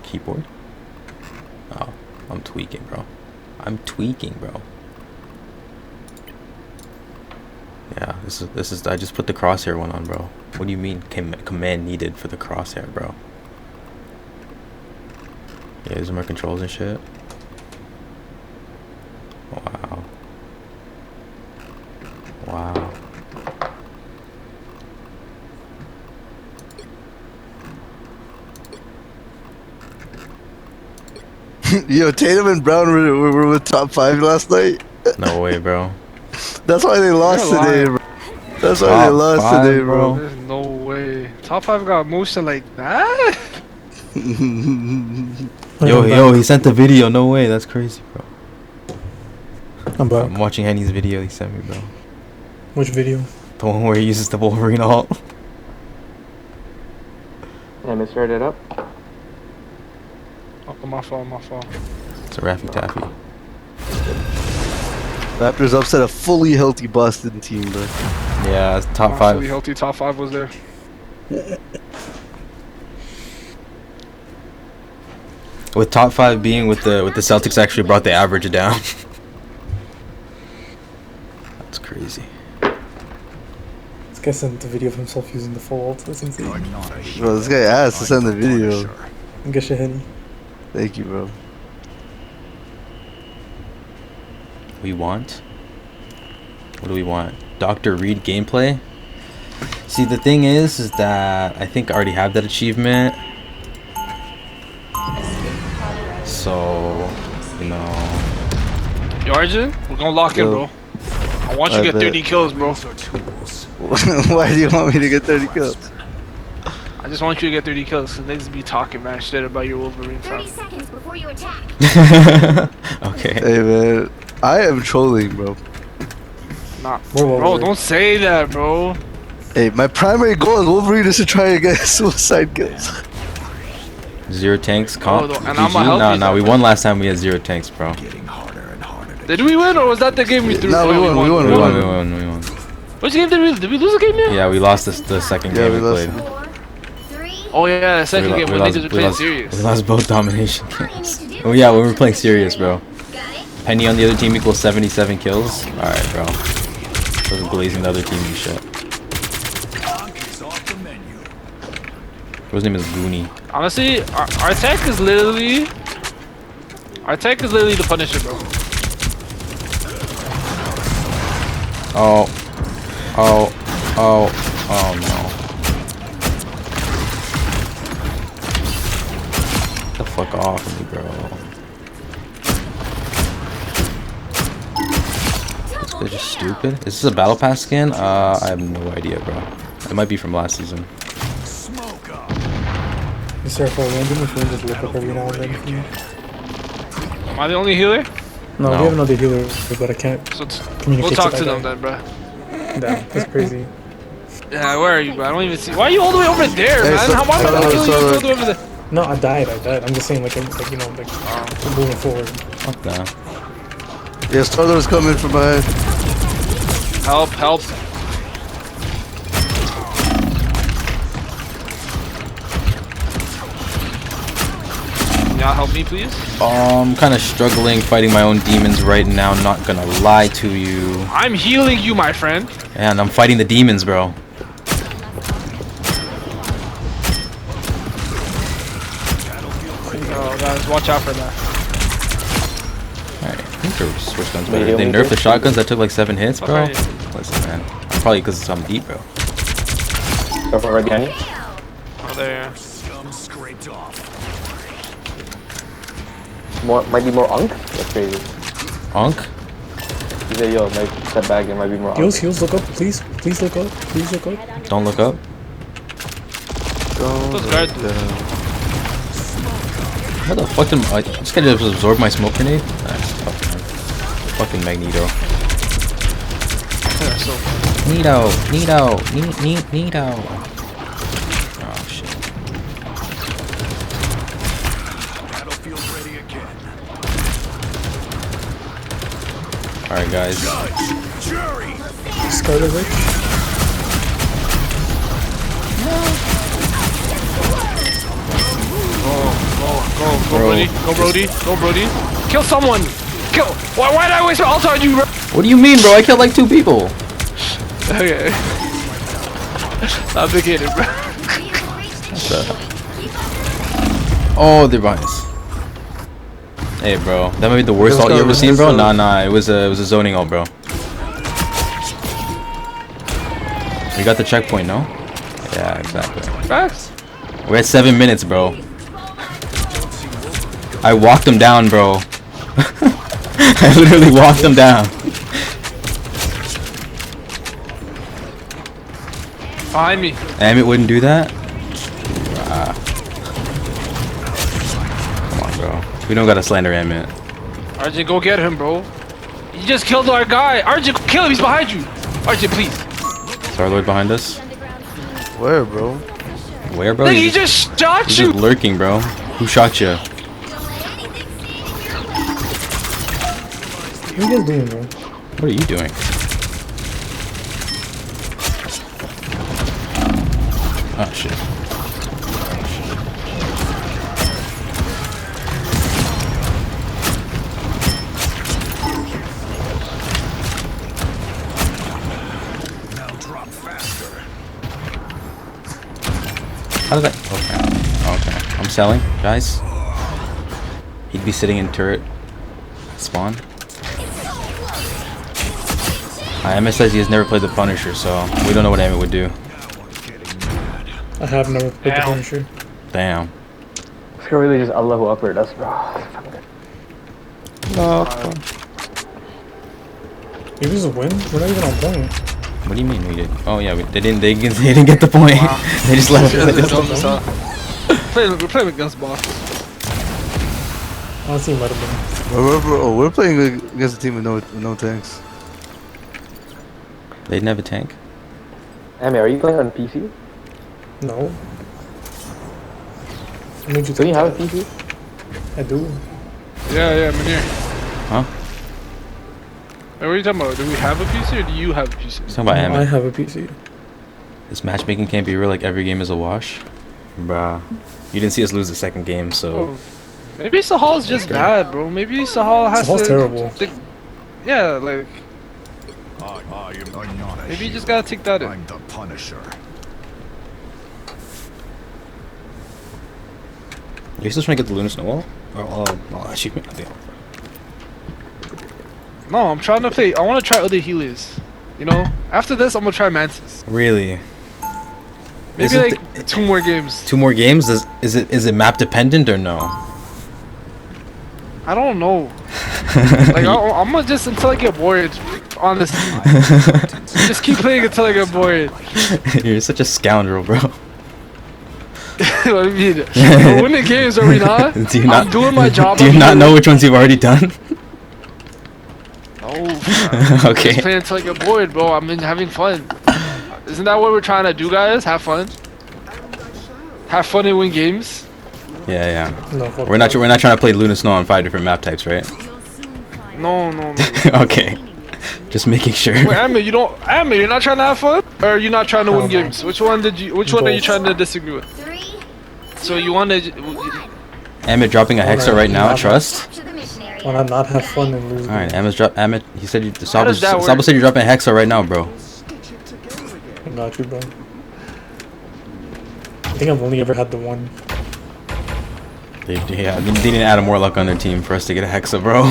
Keyboard? Oh, I'm tweaking, bro. I'm tweaking, bro. Yeah, this is. I just put the crosshair one on, bro. What do you mean command needed for the crosshair, bro? Yeah, these are my controls and shit. Wow. Wow. Yo, Tatum and Brown were with top 5 last night. No way, bro. That's why they lost You're today, lying. bro. That's why Top they lost 5, today, bro. There's no way. Top 5 got motion like that? Yo, he sent the video. No way, that's crazy, bro. I'm back. I'm watching Henny's video he sent me, bro. Which video? The one where he uses the Wolverine ult. Let me start it up. Oh, my fault. It's a Raffy Taffy. Raptors upset a fully healthy Boston team, bro. Yeah, it's top Fully 5. healthy top 5 was there. With top 5 being with the Celtics actually brought the average down. That's crazy. This guy sent the video of himself using the full ult. That's insane. Bro, this guy asked to send the video. Get your Henny. Thank you, bro. We want? What do we want? Dr. Reed gameplay? See, the thing is that I think I already have that achievement. So, you know. Yo, Arjun, we're gonna lock in, bro. I want you to I get bet. 30 kills, bro. Why do you want me to get 30 kills? I just want you to get 30 kills, cause niggas be talking mad shit about your Wolverine 30 fam. seconds before you attack. Okay. Hey man, I am trolling, bro. Nah, Whoa, bro, whoa. don't say that, bro. Hey, my primary goal as Wolverine is to try and get suicide kills. 0 tanks, comp. Oh, and GG? I'ma help Nah, you, nah, we bro. won last time we had 0 tanks, bro. Getting harder and harder to Did we win, or was that the game we threw? No, we Oh, won, we won, We we won, won. we won. Which game did we lose a game yet? Yeah, we lost the second Yeah, game we we lost. played. 4, 3. Oh yeah, the second game when niggas were playing we serious. lost both domination games. Oh yeah, when we were playing serious, bro. Got it? Penny on the other team equals 77 kills. Alright, bro. Wasn't blazing the other team and shit. is off the menu. His name is Goonie. Honestly, our tech is literally the Punisher, bro. Oh. Oh. Oh. Oh no. Get the fuck off of me, bro. This guy's just stupid. Is this a battle pass skin? I have no idea, bro. It might be from last season. Smoke up. Is there for random if we just look up every now and then? Am I the only healer? No, No. we have another healer, but I can't So communicate we'll talk to to that them guy. then, bro. Damn, that's crazy. Yeah, where are you, bro? I don't even see. Why are you all the way over there, Hey, man? so- Why am I gonna kill you all the way over there? No, I died. I'm just saying, like you know, like moving forward. Fuck that. Yeah, Starlord's coming from behind. Help, help. Can y'all help me, please? I'm kind of struggling fighting my own demons right now, not gonna lie to you. I'm healing you, my friend. And I'm fighting the demons, bro. Oh, guys, watch out for that. Alright, I think they're switch guns Me better. too, They me nerfed too. the shotguns that took like 7 hits, bro. Okay. Listen, man. Probably because I'm deep, bro. Go for right behind you. Oh, there. Scum scraped off. Might be more unk. That's crazy. Onk? You say, yo, might step back. It might be more Heals, unk. heals, look up, please. Please look up. Please look up. Don't look up. Those guards do. What the fuck did I just gotta just absorb my smoke grenade? That's tough, man. Fucking Magneto. Yeah, so Neato. Oh shit. Battlefield ready again. Alright guys. Judge, jury. Scarlet Witch. go, Brody. Go, Brody. Go, Brody. Kill someone. Kill. Why did I waste my ult on you, bro? What do you mean, bro? I killed like 2 people. Okay. I'm vacated, bro. Oh, they're behind us. Hey, bro. That might be the worst Let's ult you go, ever seen, let's bro? go. Nah. It was a zoning ult, bro. We got the checkpoint, no? Yeah, exactly. Facts. We're at 7 minutes, bro. I walked him down, bro. I literally walked him down. Behind me. Amit wouldn't do that? Ah. Come on, bro. We don't gotta slander Amit. RJ, go get him, bro. You just killed our guy. RJ, go kill him. He's behind you. RJ, please. Star-Lord behind us. Where, bro? Where, bro? Nigga, he He's just shot he's you. just lurking, bro. Who shot you? What are you guys doing, bro? What are you doing? Oh, shit. Now drop faster. How did I... Okay. I'm selling, guys. He'd be sitting in turret. Spawn. Emmett says he has never played the Punisher, so we don't know what Emmett would do. I have never played the Ow. Punisher. Damn. It's really just Allahu Akbar. That's bro. Maybe this is a win. We're not even on point. What do you mean we did? Oh yeah, they didn't get the point. They just left. Yeah, they dumped us out. We're playing against boss. Honestly, might have been. We're playing against a team with no tanks. They didn't have a tank. Amy, are you playing on PC? No. I made you Do you take have a that. PC? I do. Yeah, Munir. Huh? Hey, what are you talking about? Do we have a PC or do you have a PC? Talking about I Hammond. have a PC. This matchmaking can't be real. Like every game is a wash. Bruh. You didn't see us lose the second game, so. Oh, maybe Sahal's just bad, bro. Maybe Sahal has Sahal's to. terrible. Yeah, like I am not a maybe you just hero. gotta take that in. I'm the Punisher. Are you still trying to get the Lunar Snowball? Oh, achievement? I think. No, I'm trying to play. I want to try other healers. You know, after this, I'm gonna try Mantis. Really? Maybe Isn't like 2 more games. 2 more games? Is it map dependent or no? I don't know. Like I'm gonna just until I get bored. Honestly, just keep playing until I get bored. You're such a scoundrel, bro. What do you mean? We're winning games, are we not? Do you not I'm doing my job. Do you not know which ones you've already done? No. Okay. Just playing until I get bored, bro. I'm having fun. Isn't that what we're trying to do, guys? Have fun. Have fun and win games. Yeah. No, fuck We're not that. trying to play Luna Snow on 5 different map types, right? No. Okay. Just making sure. Wait, Amir, you're not trying to have fun, or are you not trying to win games? Which one are you Both. trying to disagree with? 3, So you want to? 1. Amit dropping a Hexa right now. Not- Trust. Capture the mission area. Why not have fun and lose? All right, Amit. He said you. How does that Sabo work? said you're dropping a Hexa right now, bro. I got you, bro. I think I've only ever had the one. They didn't add a Morlock on their team for us to get a Hexa, bro.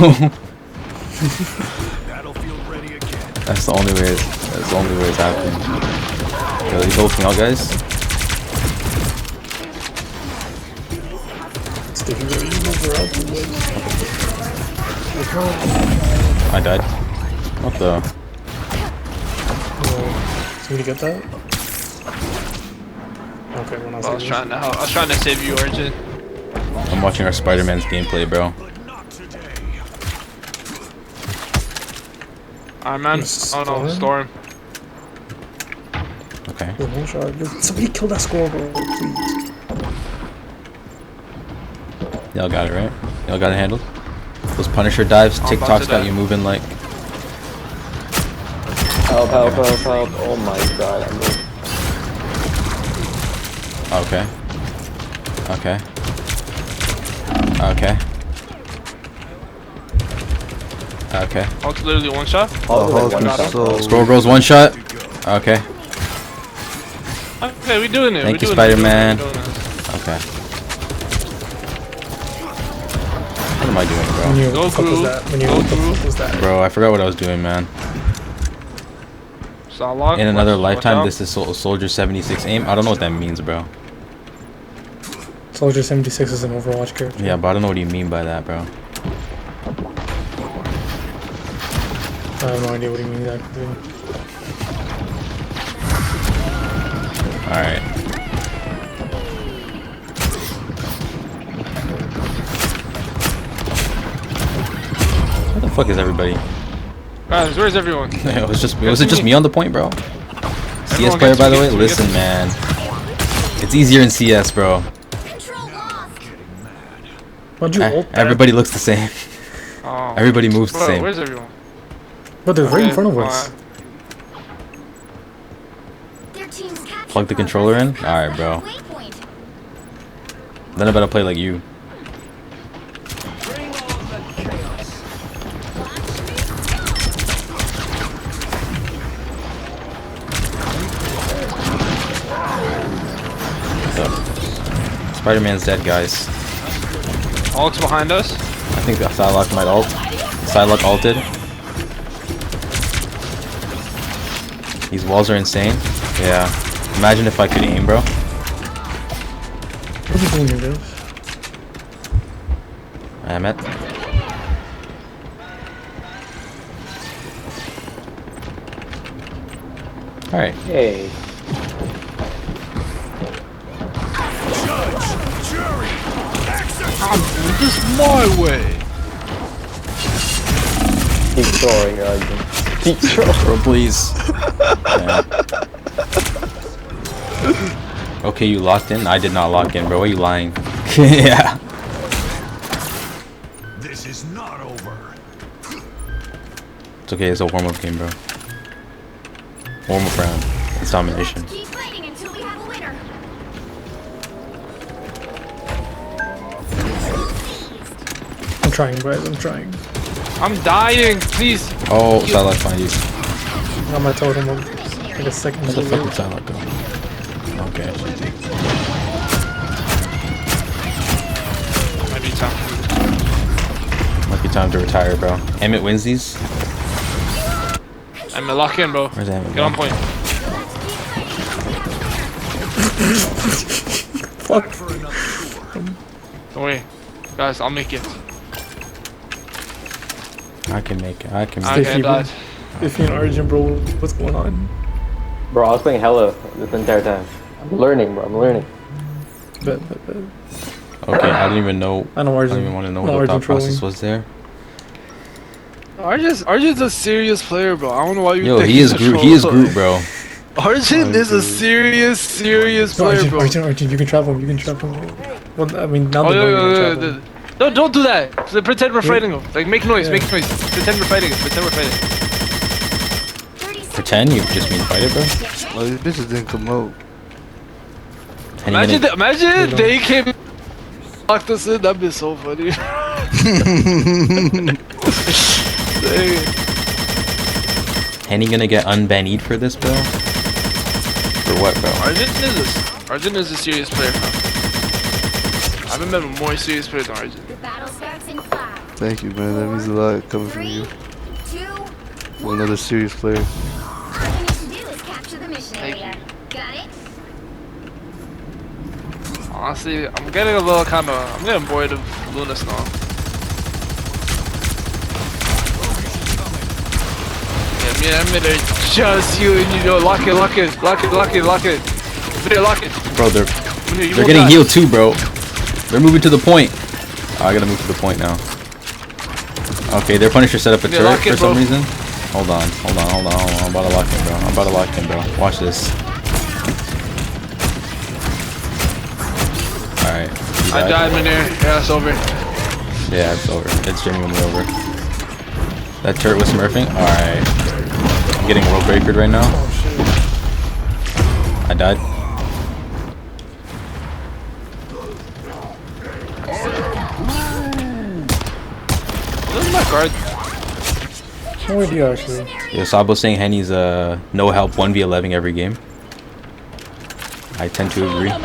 Battlefield ready again. That's the only way. That's the only way it's happening. Yo, these ulting out, guys. Sticky really over out the way. I died. What the? Somebody get that? Okay, we're not I was saving. trying to save you, Origin. I'm watching our Spider-Man's gameplay, bro. But not today. Alright, man. Oh no, Storm. Okay. Yo, one shot. Yo, somebody kill that squirrel, bro, please. Y'all got it, right? Y'all got it handled? Those Punisher dives, I'm about TikToks to got die. you moving like... Help. Oh my god, I'm moving. Okay. Okay. Okay. Okay. Oh, it's literally one shot. Also, Hulk like, is one shot. so- Scroll Girls one shot. Okay. Okay, we doing it. Thank we you, doing Spider-Man. It. We're doing it. Okay. What am I doing, When bro? you, what Go the fuck was Groove. that? When you, Go what the Groove. fuck was that? Bro, I forgot what I was doing, man. Salak, In another watch lifetime, out. this is Soldier 76 aim. I don't know what that means, bro. Soldier 76 is an Overwatch character. Yeah, but I don't know what you mean by that, bro. I have no idea what he means actually. Alright. Where the fuck is everybody? Guys, where's everyone? Was it just me on the point, bro? CS Everyone player, gets- by the way. we get- Listen, man. It's easier in CS, bro. Control lost. Why'd you ult that? Everybody looks the same. Oh. Everybody moves the Bro, same. where's everyone? But they're right in Okay, front of us. Their team's capture Plug the controller in? progress Alright, is bro. past the waypoint. Then I better play like you. Spider-Man's dead, guys. Ult's behind us. I think that Psylocke might ult. Psylocke ulted. These walls are insane. Yeah. Imagine if I could aim, bro. What are you doing here, guys? I am at. Alright. Hey. I'm doing this my way. Keep throwing, Keep throwing. Bro, please. Yeah. Okay, you locked in? I did not lock in, bro. Why are you lying? Yeah. This is not over. It's okay, it's a warm-up game, bro. Warm-up round. It's domination. Keep fighting until we have a winner. I'm trying, guys. I'm trying. I'm dying, please. Oh, Psylocke find you. I got my totem of like a second. Where the fuck did Psylocke go? Okay. Might be time. Might be time to retire, bro. Emmett wins these. I'm lock in, bro. Where's Emmett? Get on point. Fuck. Don't worry. Guys, I'll make it. I can make it. I can Stay make Okay, I it. feeble. died. If you're in Origin, bro, what's going on? Bro, I was playing hella this entire time. I'm learning, bro. I'm learning. Bet. Okay, I don't even know. I know I Origin. don't even want to know No, what the Origin thought process trolling. was there. Arjun's a serious player, bro. I don't know why you Yo, think he is he's a Groot. He is troll. Groot, bro. Arjun is a serious No, player, bro. Origin, you can trap him. You can trap him. Well, I mean, now Oh, they know you can trap yeah. him. No, don't do that. So pretend we're fighting him. Like, make noise, make noise. Pretend we're fighting him. Pretend we're fighting him. 30 seconds. Pretend you just mean fight it, bro. Oh, these bitches didn't come out. And you're gonna- Imagine if they came locked us in. That'd be so funny. Dang. Henny gonna get unbanned for this, bro? For what, bro? Arjun is a serious player, bro. I haven't met a more serious player than Arjun. The battle starts in 5, Thank you, man. That means a lot coming from 3, you. 2. Well, another serious player. All you need to do is capture the mission area. Got it? Honestly, I'm getting a little I'm getting bored of Lunas now. Yeah, me and Emmett are just you and you know, lock it. Video, lock it. Bro, they're You they're will getting die. healed too, bro. They're moving to the point. Oh, I gotta move to the point now. Okay, their Punisher set up a Yeah, turret lock it, for some bro. reason. Hold on. I'm about to lock in, bro. Watch this. Alright. I died, man. Yeah, it's over. Yeah, it's over. It's genuinely over. That turret was smurfing? Alright. I'm getting world breakered right now. I died. This is my card. No idea, actually. Yeah, Sabo saying Henny's no help 1v11 every game. I tend to agree. Guys,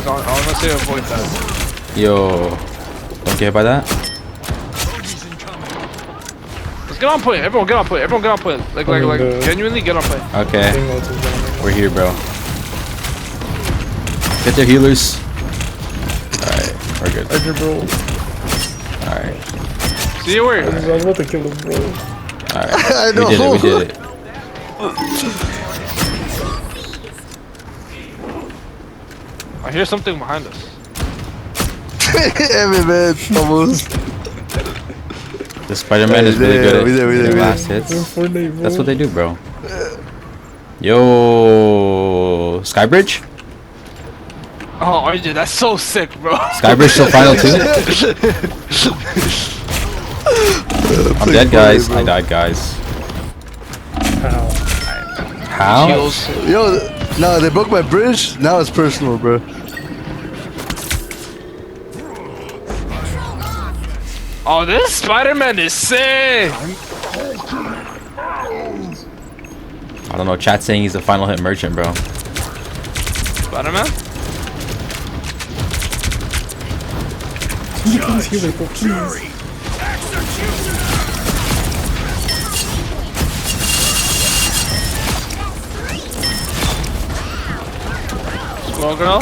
I want to say avoid that. Yo, don't get hit by that. Let's get on point. Everyone get on point. Like, genuinely get on point. Okay, Thing else is going on. we're here, bro. Get their healers. Alright, we're good. Origin, bro. Alright, See you where? I was about to kill him, bro. alright. I know. We did it. I hear something behind us. Emmett, man. Almost. The Spider-Man is really good at we there. hitting last hits. Fortnite, bro. That's what they do, bro. Yo, Skybridge? Oh, RJ, that's so sick, bro. Skybridge till final 2? I'm dead, guys. I died, guys. Ow. How? Heals. Yo, no, they broke my bridge. Now it's personal, bro. Oh, this Spider-Man is sick. I don't know. Chat saying he's a final hit merchant, bro. Spider-Man? Please heal me, bro, please. Squirrel girl?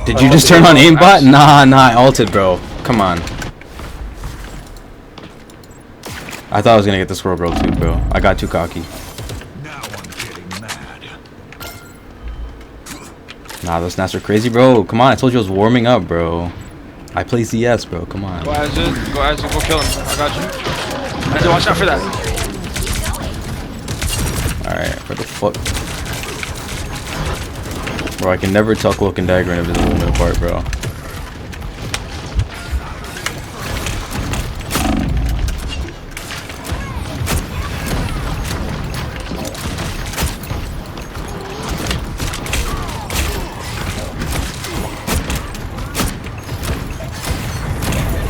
Did you just turn on aimbot? Nah, I ulted, bro. Come on. I thought I was gonna get the squirrel girl too, bro. I got too cocky. Now I'm getting mad. Nah, those snaps are crazy, bro. Come on, I told you I was warming up, bro. I play CS, bro. Come on. Go Azure, go kill him. I got you. Azure, watch out for that. Alright, what the fuck? Bro, I can never tell Cloak and Dagger and Invisible Woman apart, bro.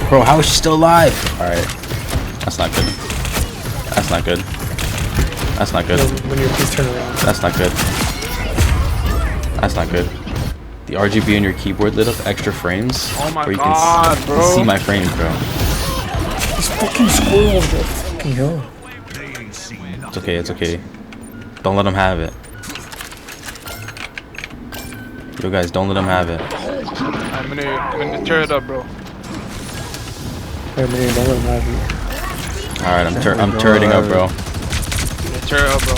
Bro, how is she still alive? Alright. That's not good. That's not good. That's not good. When your keys turn around. That's not good. That's not good. The RGB on your keyboard lit up extra frames. Oh my where you god, can bro. see my frames, bro. These fucking squirrels, bro. Fucking hell. They ain't seen It's nothing. okay, it's okay. Don't let them have it. Yo guys, don't let them have it. I'm gonna tear it up, bro. Hey, man, don't let him have you. Alright, I'm turreting up, bro. Yeah, tear it up, bro.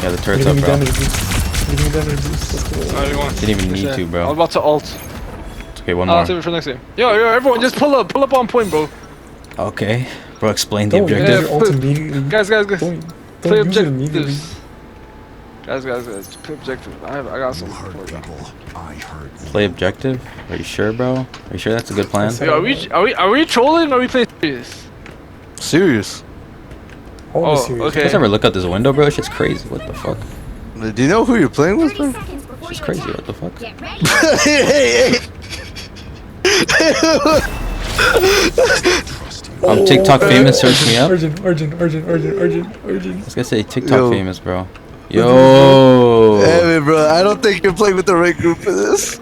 Yeah, the turret's Give up, me bro. damage boost. Give me damage boost. Let's go. Oh, you want? Didn't even need to, I was bro. about to ult. It's okay, one I'll more. save it for next game. Yo, everyone, just pull up on point, bro. Okay. Bro, explain the Don't use objective. your ult immediately. Guys. Don't Play use it immediately. objectives. Guys, play objective. I got some. Hurt people. I hurt. Play objective? Are you sure, bro? Are you sure that's a good plan? Yo, are we trolling or are we playing serious? Serious. Hold Oh, this serious. okay. You guys ever look out this window, bro? Shit's crazy. What the fuck? Do you know who you're playing with, 30 bro? seconds before Shit's your crazy. attack. What the fuck? Get ready. TikTok famous. Search me up. Urgent. I was gonna say TikTok Yo. famous, bro. Yo. Hey, bro, I don't think you're playing with the right group for this.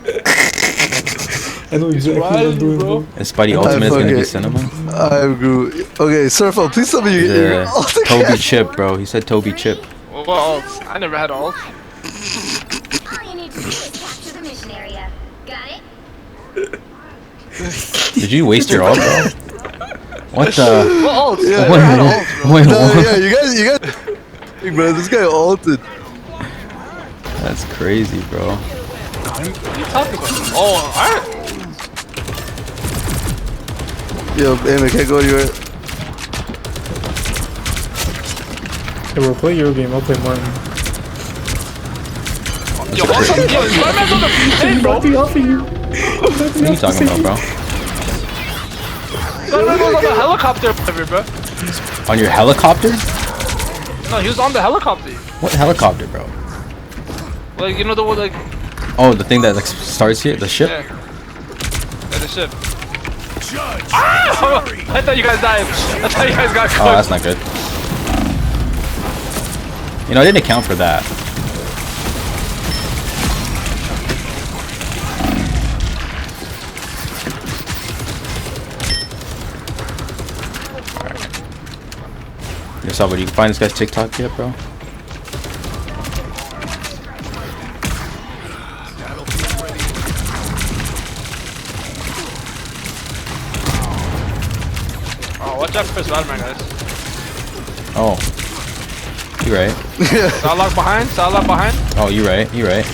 I know exactly what I'm doing, bro. Is Spidey Ultimate is gonna be fucking- cinema? I agree. Okay, Surfo, please tell me He's you're Toby Chip, bro. He said Toby Chip. What ult? I never had ult. All you need to do is capture the mission area. Got it? Did you waste your ult, bro? What the? What ult? Yeah. I never had ult, bro. Wait, No, what? yeah, you guys, hey, bro, this guy ulted. That's crazy, bro. What are you talking about? Oh, alright. Yo, hey, man, can't go anywhere. Hey, bro, play your game. I'll play mine. Yo, what's up? Yo, Spider-Man's on the plane, bro. Be off of you. What are you talking about, bro? Spider-Man was on the helicopter, bro. On your helicopter? No, he was on the helicopter. What helicopter, bro? Like, you know the one, like, Oh, the thing that like starts here, the ship. yeah. Yeah, the ship. Ah! I thought you guys died. I thought you guys got cooked. Oh, that's not good. You know, I didn't account for that. Alright. Yo, Salvador, you can find this guy's TikTok yet, bro? Oh, watch out for Spider-Man, guys. Oh. You right. Salak behind. Salak behind. Oh, you right. You right.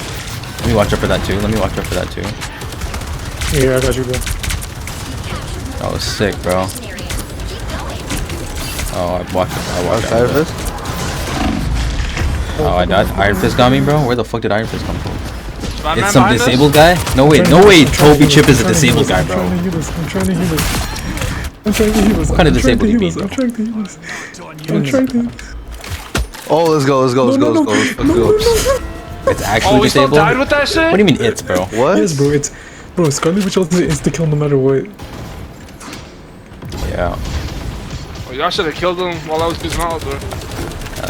Let me watch out for that too. Yeah, I got you, bro. That was sick, bro. Oh, I watched Iron out. Fist? Oh, I died. Iron Fist got me, bro. Where the fuck did Iron Fist come from? Spider-Man It's some behind us. disabled guy? No wait, Toby Chip is a disabled guy, bro. I'm trying to heal us. What kind of disabled you mean, bro? I'm trying to heal us. I'm trying to heal us. Oh, let's go. Let's go. It's actually Oh, we still disabled? died with that shit? What do you mean it's, bro? What? Yes, bro. Bro, Scarlet Witch ult is insta kill no matter what. Yeah. Oh, y'all should have killed him while I was using out, bro.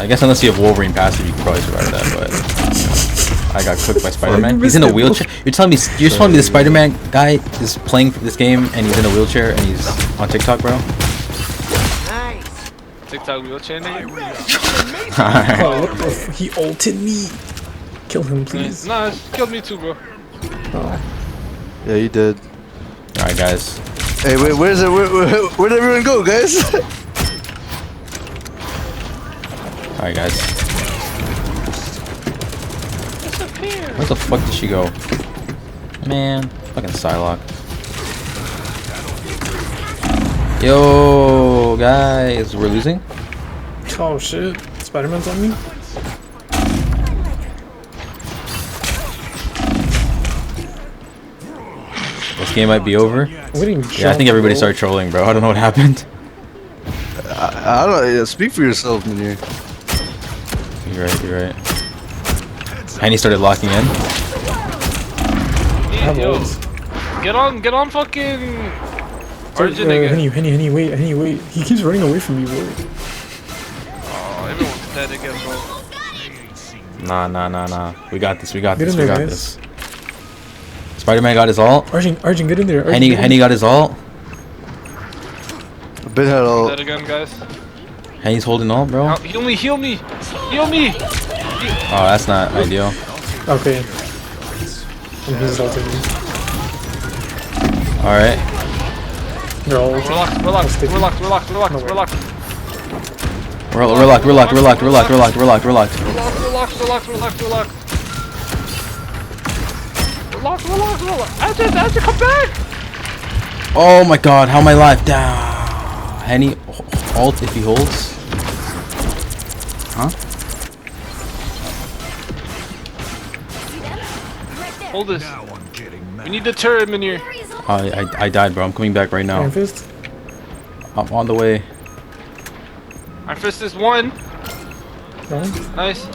I guess unless you have Wolverine passive, you can probably survive that, but... I got cooked by Spider-Man. you He's in a missed it, wheelchair. You're telling me the Spider-Man guy is playing this game and he's in a wheelchair and he's on TikTok, bro? TikTok wheelchair nigga. Alright. Oh, what the f- he ulted me. Kill him, please. Nah, it killed me too, bro. Oh. Yeah, you did. Alright, guys. Hey, wait, where'd everyone go, guys? Alright, guys. Where the fuck did she go? Man, fucking Psylocke. Yo, guys, we're losing? Oh shit. Spider-Man's on me? This game might be over. Yeah, I think everybody started trolling, bro. I don't know what happened. I don't. Yeah, speak for yourself, Manir. You're right, you're right. Henny started locking in. Yo, get on fucking Origin again. Henny, wait. He keeps running away from me, bro. Oh, everyone's dead again, bro. Nah. We got this, Get in there, guys. Spider-Man got his ult. Arjun, get in there. Henny got his ult. Bit had all. Dead again, guys. Henny's holding ult, bro. Oh, heal me. Oh, that's not ideal. Okay. And he's ulting me. Alright. They're all We're locked. We're locked. We're locked. We're locked. Ajay, come back! Oh my god, how am I alive? Down. Henny ult if he holds. Huh? Hold this. We need the turret in here. I died, bro. I'm coming back right now. Iron Fist? I'm on the way. Iron Fist is one. No? Nice.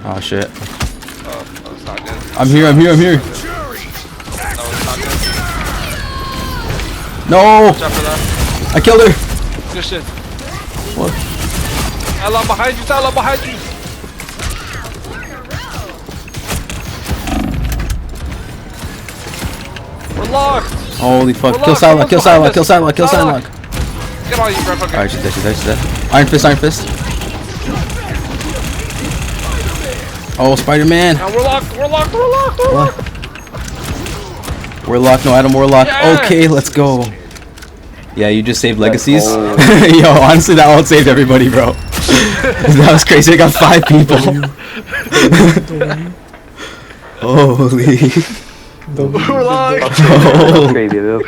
Oh shit. Oh, that's not good. I'm here. No, it's not good. No! Watch out for that. I killed her! Good shit. What? Allah behind you, Allah behind you. We're locked. Holy fuck. We're Kill locked. Psylocke. Someone's Kill behind us. Psylocke. Get on you, motherfucker. Alright, she's dead. Iron Fist. Oh, Spider-Man. Now we're locked. We're locked, no Adam Warlock. Yeah. Okay, let's go. Yeah, you just saved legacies. Yo, honestly, that ult saved everybody, bro. That was crazy. I got 5 people. Holy. We're locked. That's crazy, dude.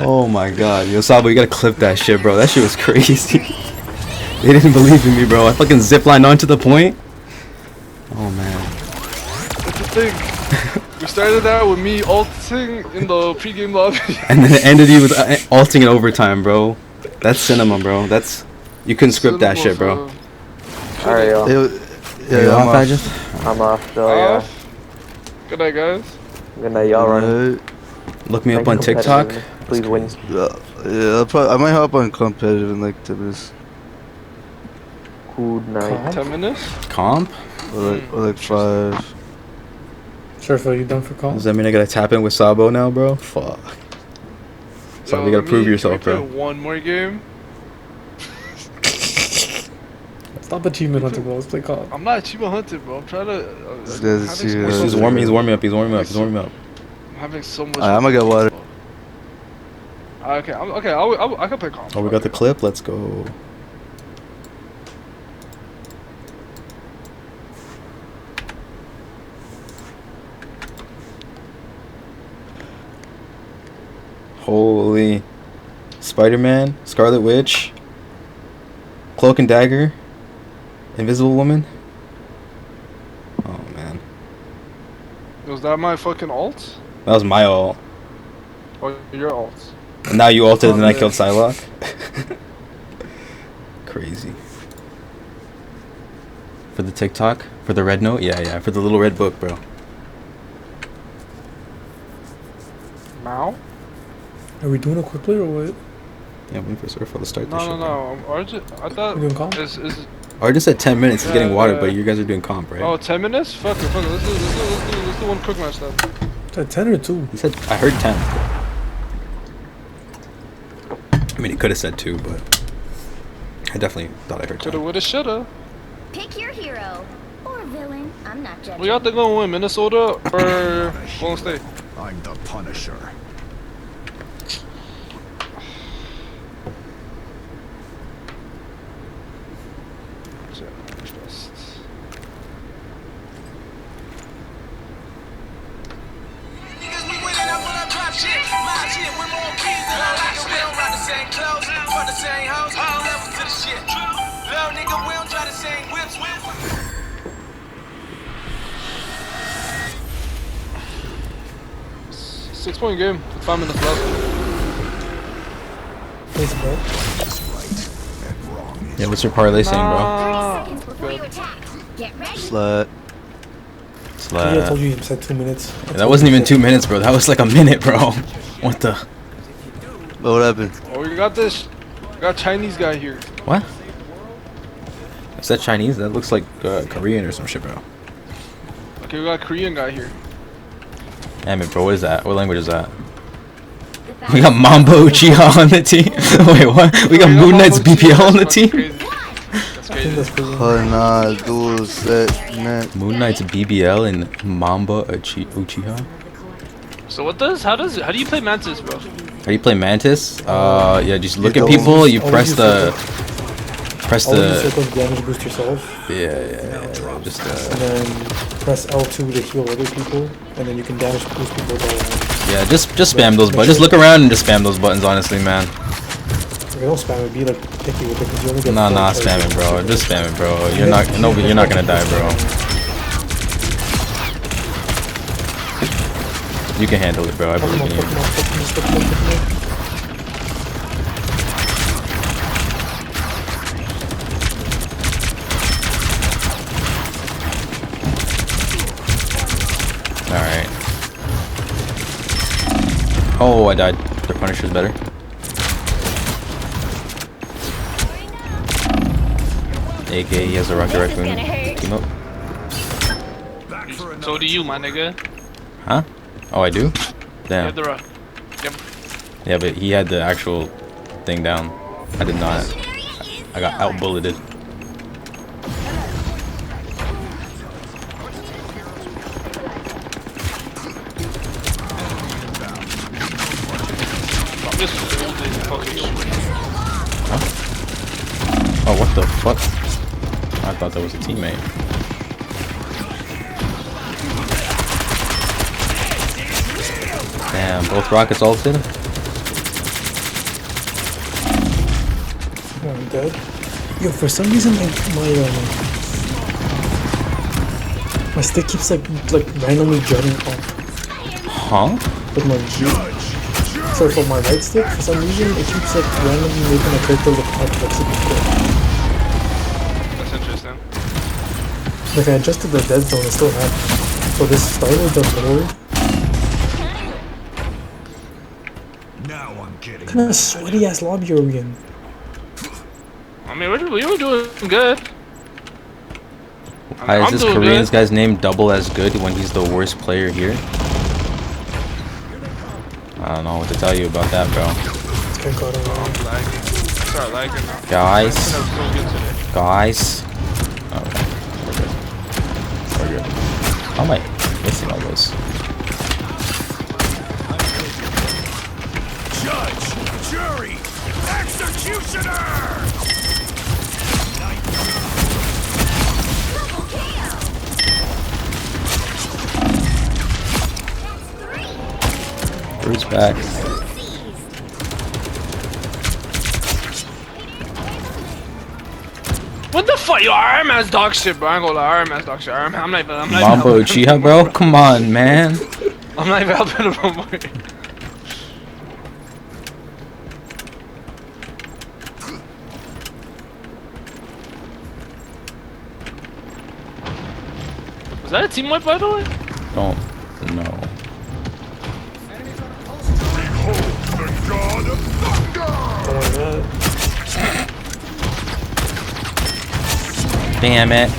Oh my god. Yo, Sabo, you gotta clip that shit, bro. That shit was crazy. They didn't believe in me, bro. I fucking ziplined onto the point. Oh man. That's the thing. We started out with me ulting in the pregame lobby. And then it ended you with ulting in overtime, bro. That's cinema, bro. That's... You couldn't script that shit, bro. Alright, yo. Yeah, I'm off. I'm off, so yeah. Good night, guys. Good night, y'all run. Look me up on TikTok. Please win. Yeah, I might hop on competitive in like 10 minutes. Good night. 10 minutes? Comp? Or like 5. Sure, Phil, you done for call? Does that mean I gotta tap in with Sabo now, bro? Fuck. Sabo, you gotta prove yourself, bro. One more game. Stop achievement hunting, bro. Let's play call. I'm not achievement hunting, bro. I'm trying to. He's warming up. I'm having so much. I'm gonna get water. Okay, I can play calm. Oh, we got the clip? Let's go. Holy. Spider-Man, Scarlet Witch, Cloak and Dagger, Invisible Woman. Oh man. Was that my fucking ult? That was my ult. Or your ult? And now you ulted and then I killed Psylocke. Crazy. For the TikTok? For the red note? Yeah, for the little red book, bro. Now? Are we doing a quick play or what? Yeah, I'm waiting for Surfer to start this shit. No. Arjun, I thought. We doing comp? Arjun said 10 minutes. He's getting water, yeah. but you guys are doing comp, right? Oh, 10 minutes? Fuck it. Let's do one quick match then. Is that 10 or 2? He said, I heard 10. I mean, he could have said 2, but I definitely thought I heard 10. Coulda, woulda, shoulda. Pick your hero or villain. I'm not judging. We got to go win Minnesota or Golden State. I'm the Punisher. clothes. Fuck the same hoes, all levels to the shit. Little nigga, we don't try the same whips. 6-point game. 5 minutes left. Thanks, bro. Yeah, what's your parlay saying, bro? 30 seconds before you attack. Get ready. Slut. Yeah, I told you said 2 minutes. Yeah, that wasn't even 2 minutes, bro. That was like a minute, bro. What the? What happened? Oh, we got this. We got Chinese guy here. What? Is that Chinese? That looks like Korean or some shit, bro. Okay, we got Korean guy here. Damn it, bro. What is that? What language is that? We got Mambo Uchiha on the team. Wait, what? We got Moon Knight's BPL on the team. That's crazy. Oh nah, dude, set, man. Moon Knight's BBL and Mamba Uchiha. So what does? How do you play Mantis, bro? How do you play Mantis? Yeah, just look at don't- people. You Always press use the Always use circle to damage boost yourself, yeah. Just and then press L2 to heal other people, and then you can damage boost people by yeah. Just spam those buttons. Just look around and just spam those buttons. Honestly, man. If you don't spam it, be like picky with it because you only get Nah, 4 spam charges. it, bro. Just spam it, bro. You're not gonna die, bro. You can handle it, bro. I believe in you. Alright. Oh, I died. Their Punisher's better. AK, he has a rocket raccoon. Team up. So do you, my nigga. Huh? Oh, I do? You Damn. have the rock. Yep. Yeah, but he had the actual thing down. I did not. I got out-bulleted. I'm just holding fucking shit. Oh, what the fuck? I thought that was a teammate. Damn, both rockets ulted? Oh, I'm dead. Yo, for some reason, like my stick keeps like randomly jutting up Huh? with my G. So for my right stick, for some reason, it keeps like randomly making my character look up like super quick. That's interesting. Like I adjusted the dead zone, it still happened. So this started the lower. Now I'm getting What kind of sweaty ass lobby are we in? I mean, we were doing good. Why is this doing Korean good. guy's name double as good when he's the worst player here? I don't know what to tell you about that, bro. It's kind of caught on. Lagging. Start lagging now. Guys. That was so good today. Guys. Oh, okay. We're good. We're good. How am I missing all those? judge, jury, executioner! Bruce back. What the fuck? Yo, Iron Man's dog shit, bro. I ain't gonna lie. Iron Man's dog shit. I'm not even. Mambo Uchiha, bro? Come on, man. I'm not even helping him no more. Was that a team wipe, by the way? Don't know. The god of thunder! Don't worry about it. Damn it.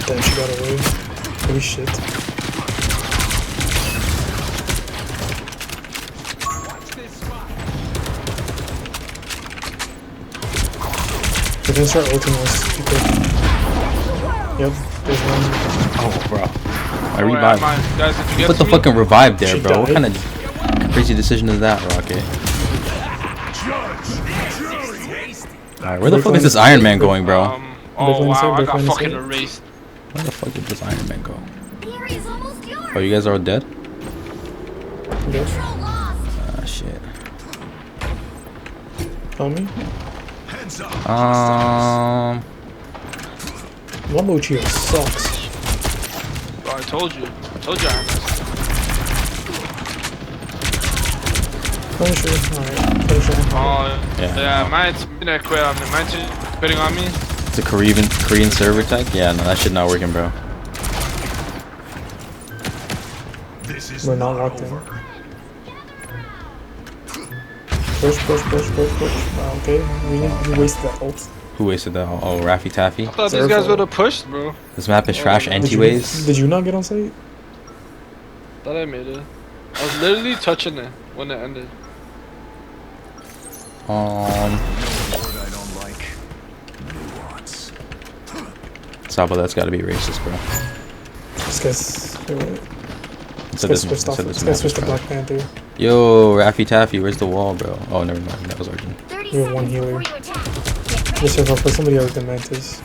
Damn, she got away. Holy shit. They're gonna start ulting us. Keep it. Yep, there's one. Oh, bro. I Don't worry, revived. mine. Guys, if you get Put the to me, fucking revive there, She bro. What died. kind of crazy decision is that, Rocket? Judge, jury, Alright, where the fuck is this Iron Man going, bro? Oh wow, I Brooklyn got is fucking it? erased. Where the fuck did this Iron Man go? The area's almost yours. Oh, you guys are all dead? Yes. Control lost. Ah, shit. Tell me. Heads up. Wombo Chio sucks. Bro, I told you. I told you I had this. Punisher. Alright. Punisher. Oh, Yeah. yeah, mine's gonna quit on me. Mine's quitting on me. It's a Korean server tech? Yeah, no, that shit not working, bro. This is We're not locked in. over. Push. Okay. We wasted that ult. Who wasted that? Oh, Raffy Taffy. I thought these Zerfo. guys would have pushed, bro. This map is trash Did anti-ways. Did you not get on site? Thought I made it. I was literally touching it when it ended. Word I don't like. Nuance. Sabo, that's gotta be racist, bro. This guy's. So This guy switched off. This guy switched to Black Panther. Yo, Raffy Taffy, where's the wall, bro? Oh, never mind. That was Arjun. 30 We have one seconds healer. before you attack. Get ready. Just for somebody else than Mantis.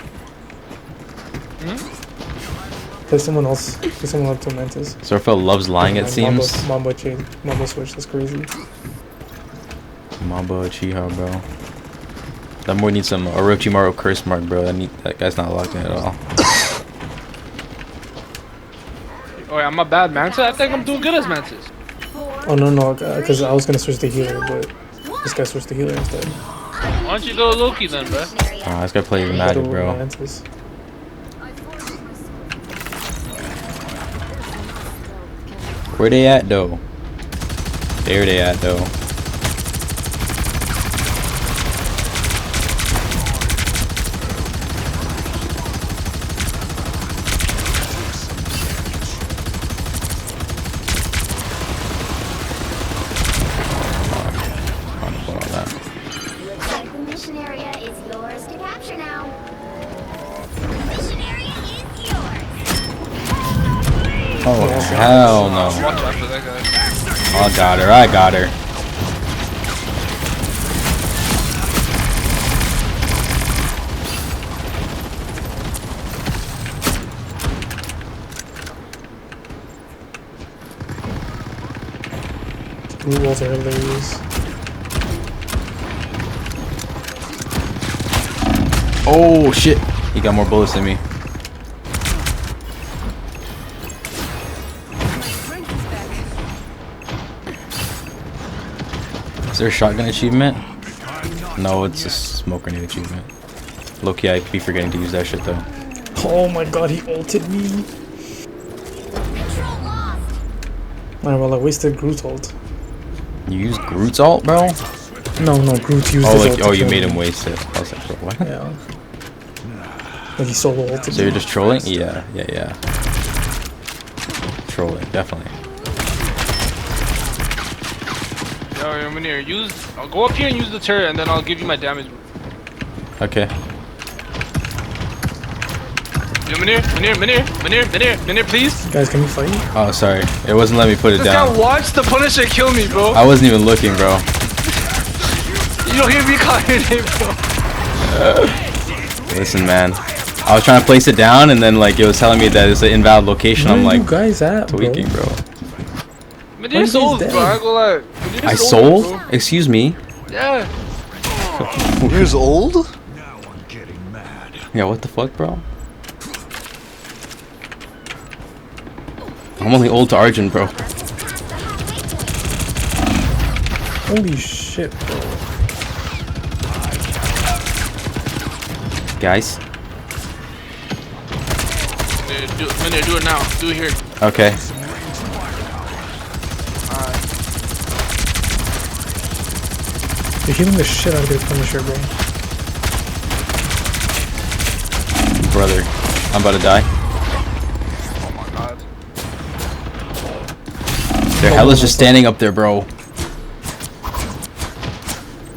Play someone else. Play someone else to Mantis. Surfel loves lying, it seems. Mambo switch. That's crazy. Mamba Uchiha, bro. That boy needs some Orochimaru curse mark, bro. That guy's not locked in at all. Oh, yeah, I'm a bad Mantis? I think I'm doing good as Mantis. Oh no, because I was gonna switch to healer, but this guy switched to healer instead. Why don't you go Loki then, bro? This guy plays magic, Go bro. Mantis. Where they at, though? There they at, though. The mission area is yours to capture now. The mission area is yours. Oh, hell no. Watch out for that guy. I got her. Blue walls are hilarious. Oh, shit. He got more bullets than me. Is there a shotgun achievement? No, it's a smoke grenade achievement. Low-key, I be forgetting to use that shit, though. Oh my god, he ulted me. Control lost. Alright, well I wasted Groot ult. You used Groot's ult, bro? No, Groot used Oh, his like, ult. oh, to you kill made me. him waste it. I was like, bro, what? Yeah. Like he solo ulted So you're me. just trolling? Yeah. Trolling, definitely. Yo, Munir, I'll go up here and use the turret, and then I'll give you my damage. Okay. Yo, Munir, please. Guys, can we fight? Oh, sorry. It wasn't letting me put it This guy down. wants the Punisher kill me, bro. I wasn't even looking, bro. You don't hear me calling your name, bro. Listen, man. I was trying to place it down, and then like it was telling me that it's an invalid location. I'm Where you like guys at, bro? tweaking, bro. Munir sold, bro. I go like. Munir I sold, sold? bro. Excuse me. Yeah. Years old? Now I'm getting mad. Yeah, what the fuck, bro? I'm only old to Arjun, bro. Holy shit, bro. Guys. Munir, do it now. Do it here. Okay. You're healing the shit out of your Punisher, bro. Brother, I'm about to die. Oh my god. Their hell is just standing up there, bro.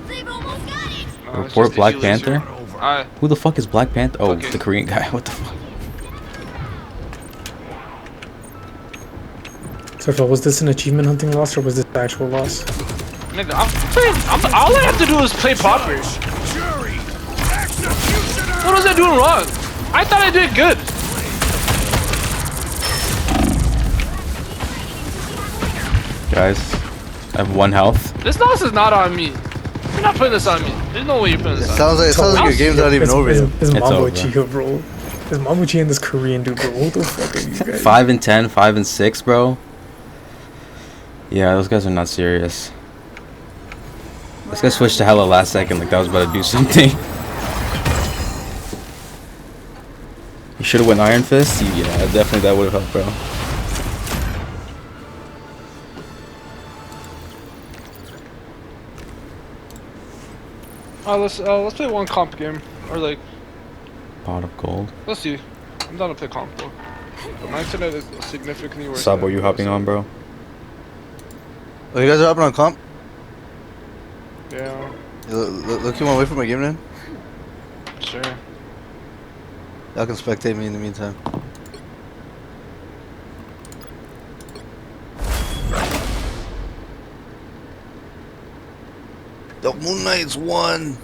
They've almost got it. It's Report just Black the healers. Panther? Alright. Who the fuck is Black Panther? Oh, Okay. the Korean guy. What the fuck? So, was this an achievement hunting loss or was this the actual loss? Nigga, all I have to do is play Popper. What was I doing wrong? I thought I did good. Guys, I have 1 health. This loss is not on me. You're not putting this on me. There's no way you're putting this It on me. sounds like your game's not even over yet. It's Mambo over. Chia, bro. It's Mambo Chia and this Korean dude, bro. What the fuck are these guys? 5 and 10, 5 and 6, bro. Yeah, those guys are not serious. This guy switched to hella last second, like that was about to do something. You should have went Iron Fist. Yeah, definitely that would have helped, bro. Let's play one comp game, or like, Pot of gold. let's see. I'm down to play comp though. But my internet is significantly worse. Sub, than are you hopping on, bro? Oh, you guys are hopping on comp? Yeah, Look, you want to wait for my game then? sure. Y'all can spectate me in the meantime. The Moon Knight's won.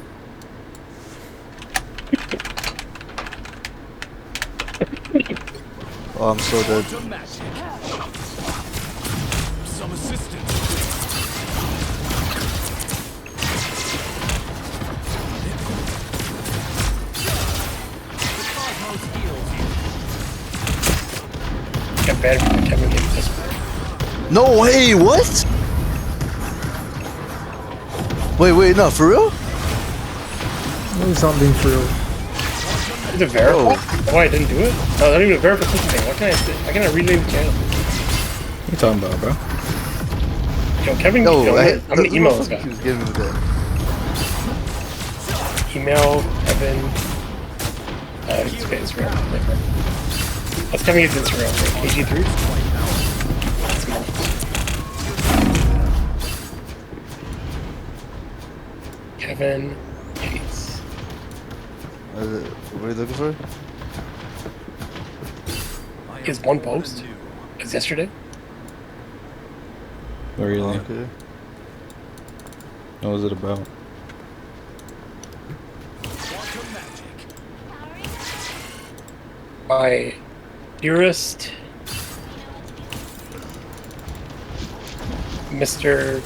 Oh, I'm so dead. Some assistance. Get better from the Kevin game this way. No way, what? Wait, no, for real? No, it's not being for real. Is it verified? Oh, I didn't do it? No, not even a verification thing. Why can't I rename the channel? What you talking about, bro? Yo, Kevin, No, I'm gonna email this guy. He was giving me that. Email Kevin. It's Instagram. Let's Kevin his Instagram. KG3. Kevin Yates. What are you looking for? Is one post? Is yesterday? Really? Okay. What was it about? My dearest Mr.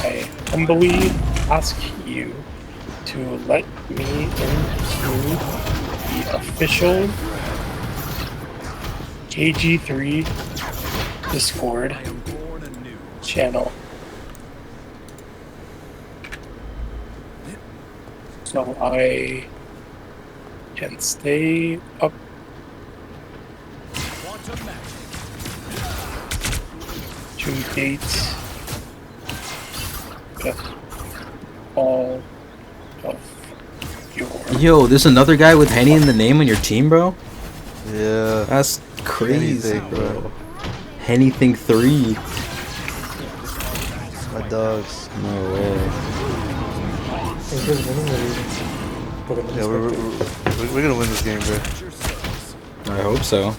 I humbly ask you to let me into the official KG3 Discord channel. So I can stay up to date with all of your Yo, there's another guy with Henny in the name on your team, bro? Yeah. That's crazy, Anything, bro. Hennything 3. My dogs. No way. Yeah, we're gonna win this game, bro. I hope so.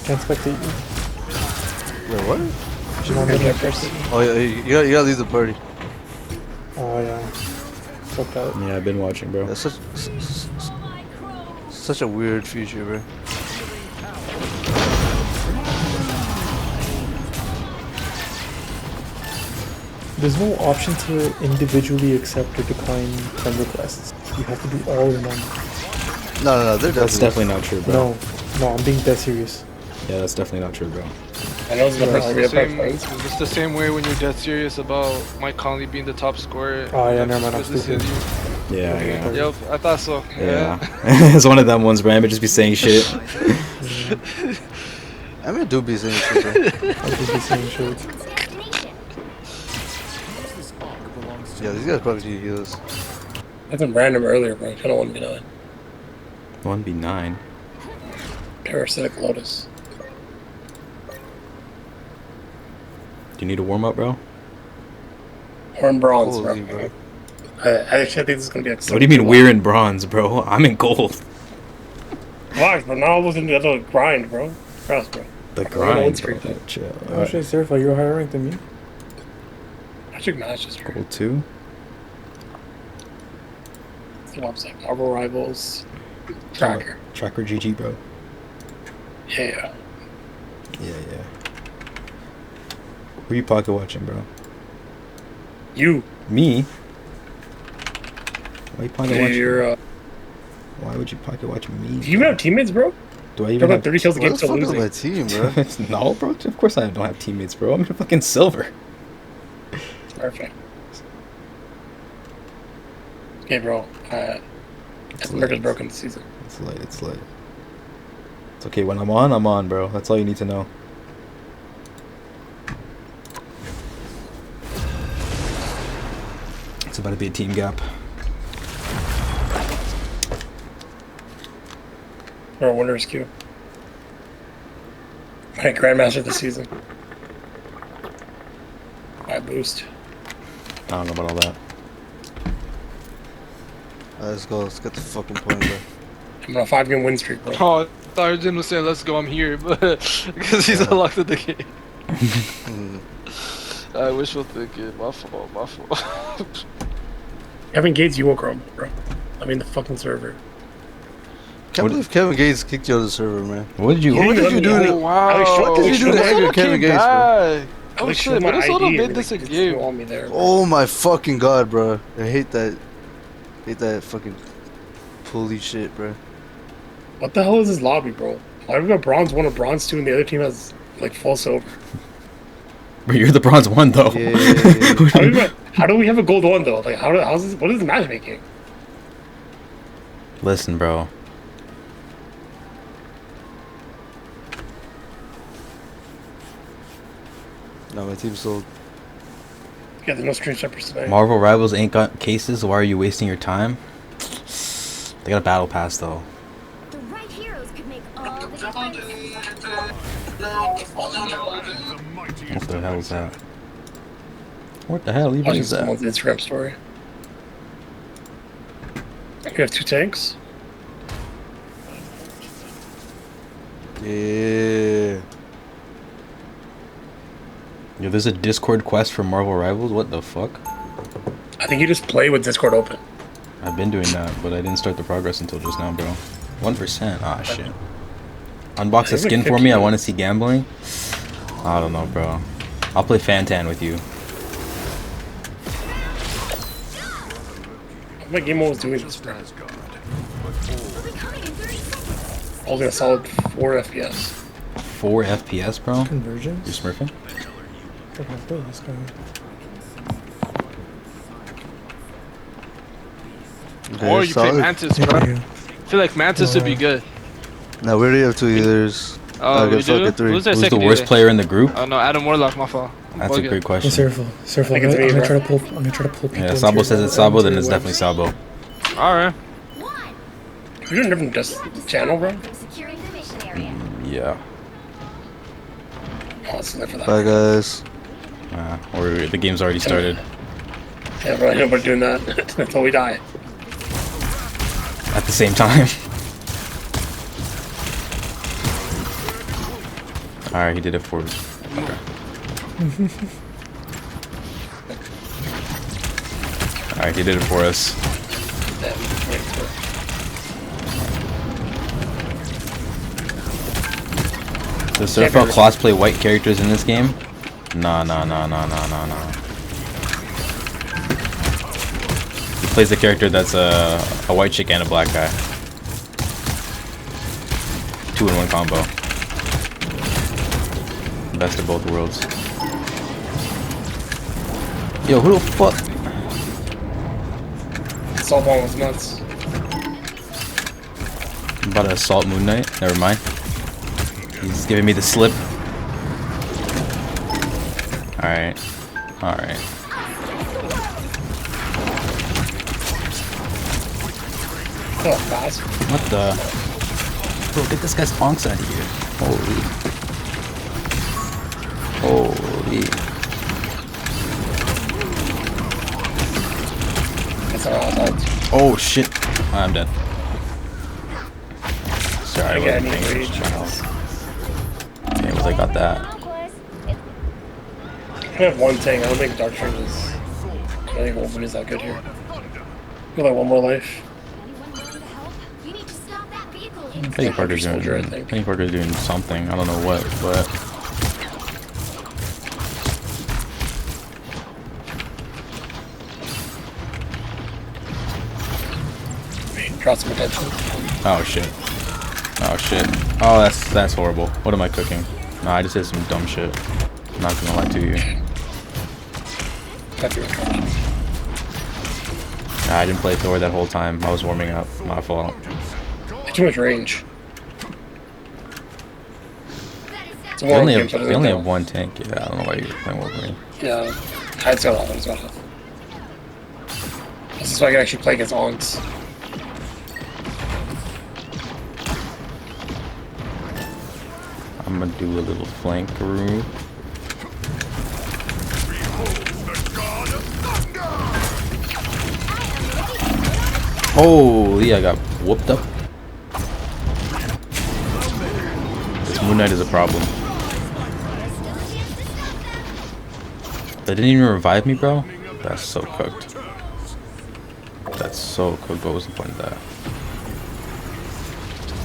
Can't spectate you. Wait, what? Person. Oh yeah, you gotta leave the party. Oh yeah. Fuck that. Yeah, I've been watching, bro. That's such a weird future, bro. There's no option to individually accept or decline friend requests. You have to do all in one. No, That's definitely not true, bro. No, I'm being dead serious. Yeah, that's definitely not true, bro. I know it's It's the same way when you're dead serious about Mike Conley being the top scorer. Oh yeah, never mind. I'm This stupid. is you. Yeah. Yep, I thought so. Yeah. It's one of them ones, bro. I would just be saying shit. I mean, do be saying shit, bro. I'll just be saying shit. Yeah, these guys probably need heals. That's a random earlier, bro. Kind of 1v9. 1v9. Parasitic Lotus. Do you need a warm up, bro? Horn bronze, Holy, bro. bro. I actually think this is gonna be like. What do you mean we're in bronze, bro? I'm in gold. Relax, bro. Now I was in the other grind, bro. Trust, bro. The I'm on grind, streak, bro. though. Chill. How should I certify? You're higher ranked than me. Magic matches, bro. Gold 2. The website, Marvel Rivals, Tracker. Tracker GG, bro. Yeah. Yeah. Who you pocket watching, bro? You. Me? Why you pocket watching? You're, Why would you pocket watch me? do you even have teammates, bro? Do I You're even about have... 30 kills a Where game the still fuck is losing. my team, bro? No, bro. Of course I don't have teammates, bro. I'm in fucking silver. Perfect. Okay, bro. It's America's broken this season. It's light. It's okay. When I'm on, bro. That's all you need to know. It's about to be a team gap. Or a winner's queue. Alright, Grandmaster this season. I boost. I don't know about all that. Let's go. Let's get the fucking point, bro. I'm on a 5-game win streak, bro. Oh, I thought Jin was saying, let's go, I'm here, but because he's unlocked the game. I wishful thinking, my fault. Kevin Gates, you will Chrome, bro. I mean, the fucking server. Can't believe Kevin Gates kicked you out of the server, man. What did you? What did you do? Oh, wow. What did you do to anger Kevin Gates, bro? Oh shit, but this little bit this a game. On me there, bro. Oh my fucking god, bro. I hate that. Hate that fucking pulley shit, bro. What the hell is this lobby, bro? Why do we got bronze 1 or bronze 2 and the other team has like full silver? But you're the bronze 1 though. Yeah. How do we have a gold 1 though? Like how's this, what is the matchmaking? Listen, bro. No, my team's sold. Yeah, there's no stream strippers today. Marvel Rivals ain't got cases. Why are you wasting your time? They got a battle pass though. The right heroes could make all the difference. What the hell is that? What the hell even Watching is that? someone's Instagram story. We have 2 tanks. Yeah. Yo, there's a Discord quest for Marvel Rivals. What the fuck? I think you just play with Discord open. I've been doing that, but I didn't start the progress until just now, bro. 1%. Ah, shit. Unbox a It's like skin for me. I 15. want to see gambling. I don't know, bro. I'll play Fantan with you. My game mode was doing this, bro. We'll be coming in 30 seconds. Holding a solid 4 FPS. 4 FPS, bro. Conversions? You're smurfing? Okay, Or you play solid. Mantis, bro. I feel like Mantis would be good. Now we already have 2 healers. Oh, we guess I'll do? get 3. Who's their Who's the second worst healer? player in the group? Oh no, Adam Warlock, my fault. That's a great question. Surfle. I I'm think it's me, gonna bro. try to pull. I'm gonna try to pull people. Yeah, into Sabo your- says it's Sabo, then into it's your definitely webs. Sabo. Alright. You're doing a different channel, bro? From securing the mission area. Yeah. Oh, let's live for that. Bye, guys. Or the game's already started. Yeah, bro, I know we're doing that until we die. At the same time. Alright, he did it for us. Alright, he did it for us. Does Surfel cosplay white characters in this game? Nah. He plays a character that's a white chick and a black guy. 2-in-1 combo. Best of both worlds. Yo, who the fuck? Saltball was nuts. I'm about to assault Moon Knight. Never mind. He's giving me the slip. Alright. Alright. Oh, fast. What the? Bro, get this guy's bonks out of here. Holy. Holy. That's all out. Oh shit. I'm dead. Sorry, I I got wasn't any paying rage. attention. Okay, well, I got that. I have one tank. I don't think Dark String is. I think Wolverine is that good here. Got like one more life. Anyone willing to help? We need to stop that vehicle. I think Parker's Soldier, I doing. think. I think Parker's doing something. I don't know what, but. Draw some attention. Oh shit. Oh shit. Oh, that's horrible. What am I cooking? No, I just did some dumb shit. I'm not gonna lie to you. Nah, I didn't play Thor that whole time. I was warming up. My fault. Too much range. It's a We warm only game, have, so it we doesn't only count. have one tank. Yeah, I don't know why you're playing Wolverine. Yeah, it's got off. It's got off. This is why I can actually play against Onks. I'm gonna do a little flankaroo. Holy, I got whooped up. This Moon Knight is a problem. They didn't even revive me, bro? That's so cooked. That's so cooked. What was the point of that?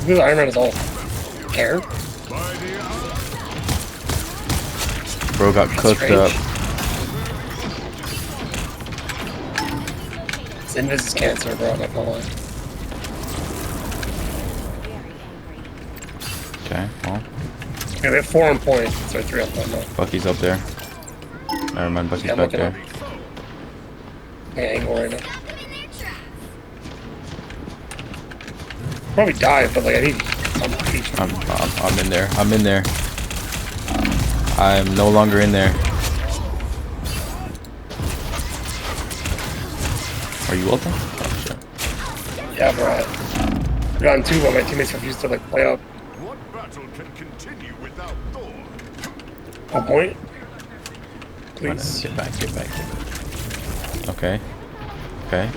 This Iron Man is all air. Bro got cooked up. This Invis is cancer, bro. I'm not gonna lie. Okay, well, Okay, we have 4 on point. Sorry, 3 on point now. Bucky's up there. Never mind, Bucky's Yeah, I'm back looking there. Yeah, angle right now. Probably die, but like I need some feature. I'm in there. I'm in there. I'm no longer in there. Are you ulting? Oh shit. Yeah, bro. I've gotten 2, but my teammates refuse to like play up. What battle can continue without Thor? On point. Come on, Please. get back, get back, get back. Okay. Okay.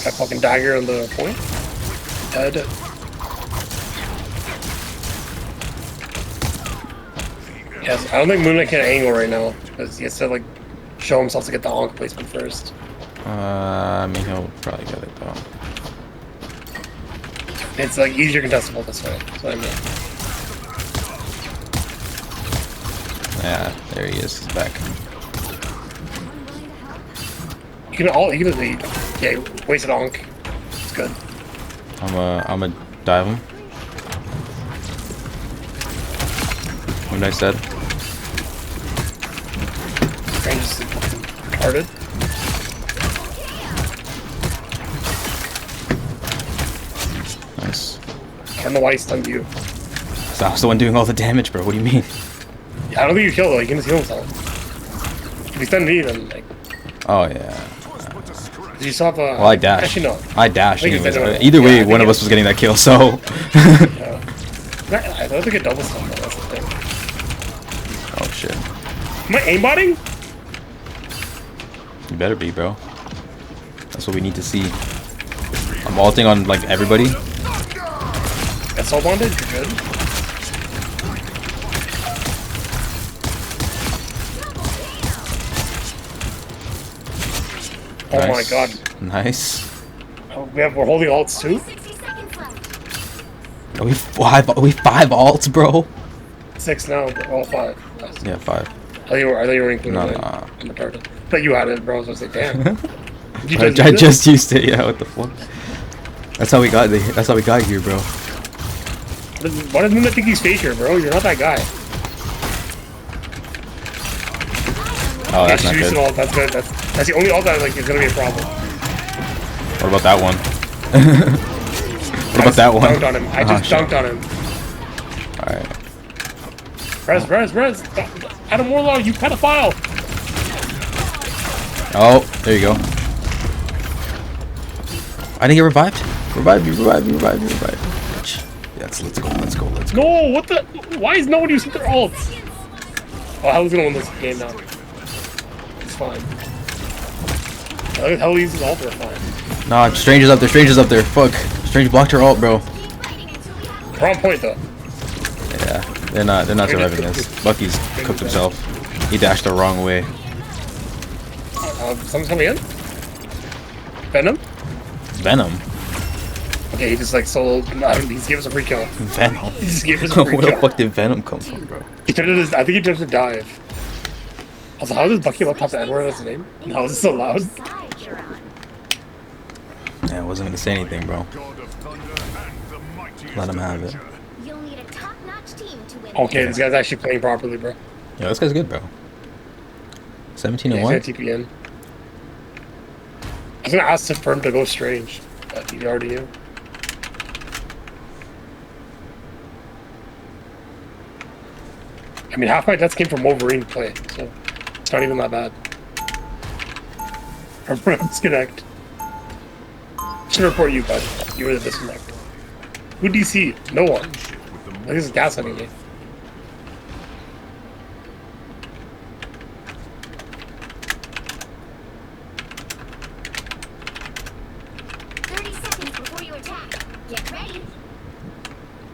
Got fucking dagger on the point. Dead. Yes, I don't think Moon Knight can angle right now because he has to like show himself to get the honk placement first. I mean, he'll probably get it though. It's like easier contestable this way. So I mean, Yeah, there he is. He's back. you can all evenly. Yeah, wasted honk. It's good. I'm a dive him. Moon Knight's dead. Range is retarded. Nice. I don't know why he stunned you. So I was the one doing all the damage, bro. What do you mean? Yeah, I don't think you killed though. He can just heal himself. If he stunned me, then like. Oh yeah. You saw the. Well, I dashed. Actually, no. I dashed. I think it's Anyways. dead. Either Yeah, way, I think one of it- us was getting that kill. So. Yeah. I don't think a double stun though. That's the thing. Oh shit. Am I aimbotting? You better be, bro. That's what we need to see. I'm ulting on like everybody. That's all bonded. You're good. Oh my Nice. god. Nice. Oh, we're holding alts too? 60 seconds left. Are we five alts, bro? 6 now, but all 5. Nice. Yeah, 5. I thought you were including No, mine. no. I'm retarded. But you had it, bro. So I was like, damn. Did you I use it? just used it. Yeah, what the fuck? That's how we got. That's how we got here, bro. Why does Moon Knight think he's faker, bro? You're not that guy. Oh, that's Yeah, not she's using good. ult. That's good. That's the only ult that like is gonna be a problem. What about that one? What about that one? Dunked on him. I just shit. dunked on him. Alright. Res. Adam Warlock, you pedophile. Oh, there you go. I didn't get revived. Revive me. Let's go. No, what the? Why is no one using their ults? Oh, Hell's gonna win this game now. It's fine. Hell uses ult, we're fine. Nah, Strange is up there. Fuck. Strange blocked her ult, bro. We're on point though. Yeah. They're not surviving this. Bucky's cooked himself. He dashed the wrong way. Someone's coming in? Venom? Venom? Okay, he just like solo. No, he just gave us a free kill. Venom? He just gave us a free Where the kill. fuck did Venom come from, bro? He tried to, I think he tried to dive. Also, how does Bucky laptop the N-word as his name? How is it so loud? Yeah, I wasn't gonna say anything, bro. Let him have it. You'll need a top-notch team to win. Okay, this guy's actually playing properly, bro. Yeah, this guy's good, bro. 17 and Yeah, 1. he's gonna TP in. I was gonna ask for him to go strange, but he already knew. I mean, half my deaths came from Wolverine play, so it's not even that bad. Disconnect. Should report you, bud. You were the disconnect. Who DC? No one. Like, this is gaslighting me.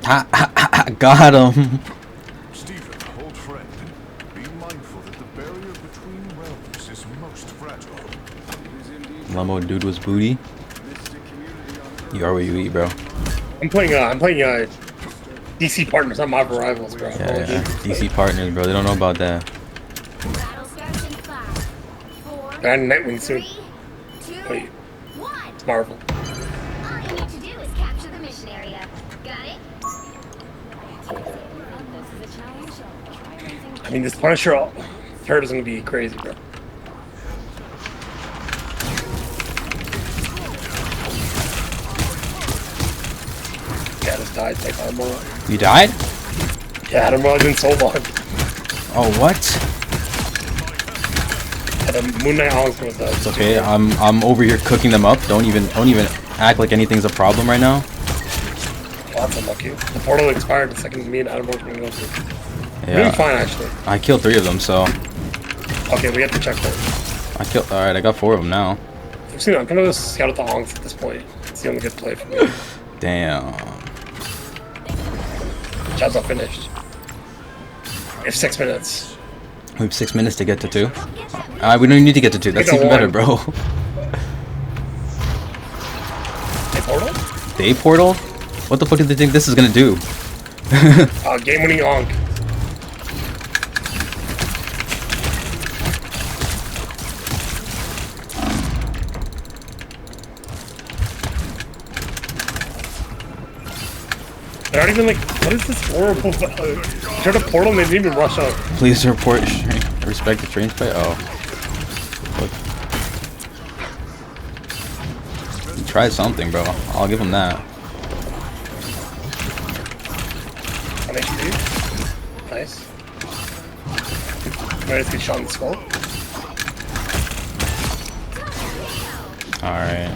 Ha ha ha! Got him. Stephen, old friend, be mindful that the barrier between realms is most fragile. Lumbo dude was booty. You are what you eat, bro. I'm playing DC partners, not Marvel rivals, bro. Yeah, yeah. DC partners, bro. They don't know about that. And Nightwing soon. Wait, it's Marvel. All you need to do is capture the mission area. Got it? I mean, this Punisher turret is gonna be crazy, bro. Yeah, just died. Like Admiral. You died? Yeah, Admiral has been so long. Oh, what? And the Moon Knight also was It's okay. I'm over here cooking them up. Don't even act like anything's a problem right now. Oh, that's unlucky. The portal expired the second me and Admiral can go through. We're Yeah. doing fine, actually. I killed 3 of them, so Okay, we have to check that. I killed. All right, I got 4 of them now. I'm gonna go scout out the Onks at this point. It's the only good play for me. Damn. Job's not finished. We have 6 minutes. We have 6 minutes to get to 2. We don't need to get to 2. That's Get to even better, 1. bro. Hey, portal? Day portal? What the fuck do they think this is gonna do? Game-winning Onk. They're not even like, what is this horrible? Try to portal and they didn't even rush up. Please report. Respect the train play. Oh. Fuck. He tried something, bro. I'll give him that. On HP. Nice. Ready to get shot in the skull. Alright.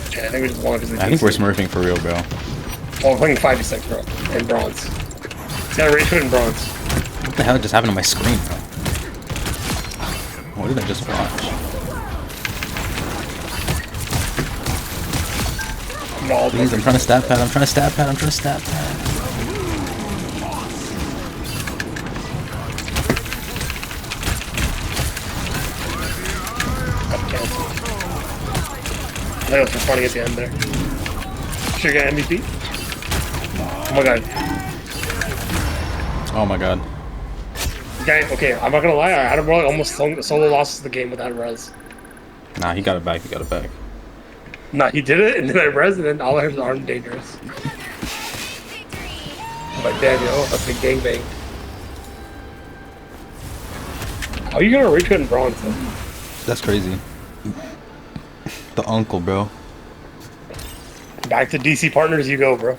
Okay, I think we just won because I think we're smurfing for real, bro. Oh, we're playing 5v6, bro. In bronze. It's got a ratio in bronze. What the hell just happened on my screen, bro? What did I just watch? No, Please, I'm trying to stat pad. I'm trying to stat pad. I'm trying to stat pad. I think it was for funny at the end there. Should get MVP? Oh my god. Oh my god. Okay, I'm not gonna lie, I had him almost solo losses the game without res. Nah, he got it back. He got it back. Nah, he did it, and then I res, and then all I heard was armed dangerous. But Daniel, that's a gangbang. How are you gonna reach it in bronze though? That's crazy. The uncle, bro. Back to DC partners you go, bro.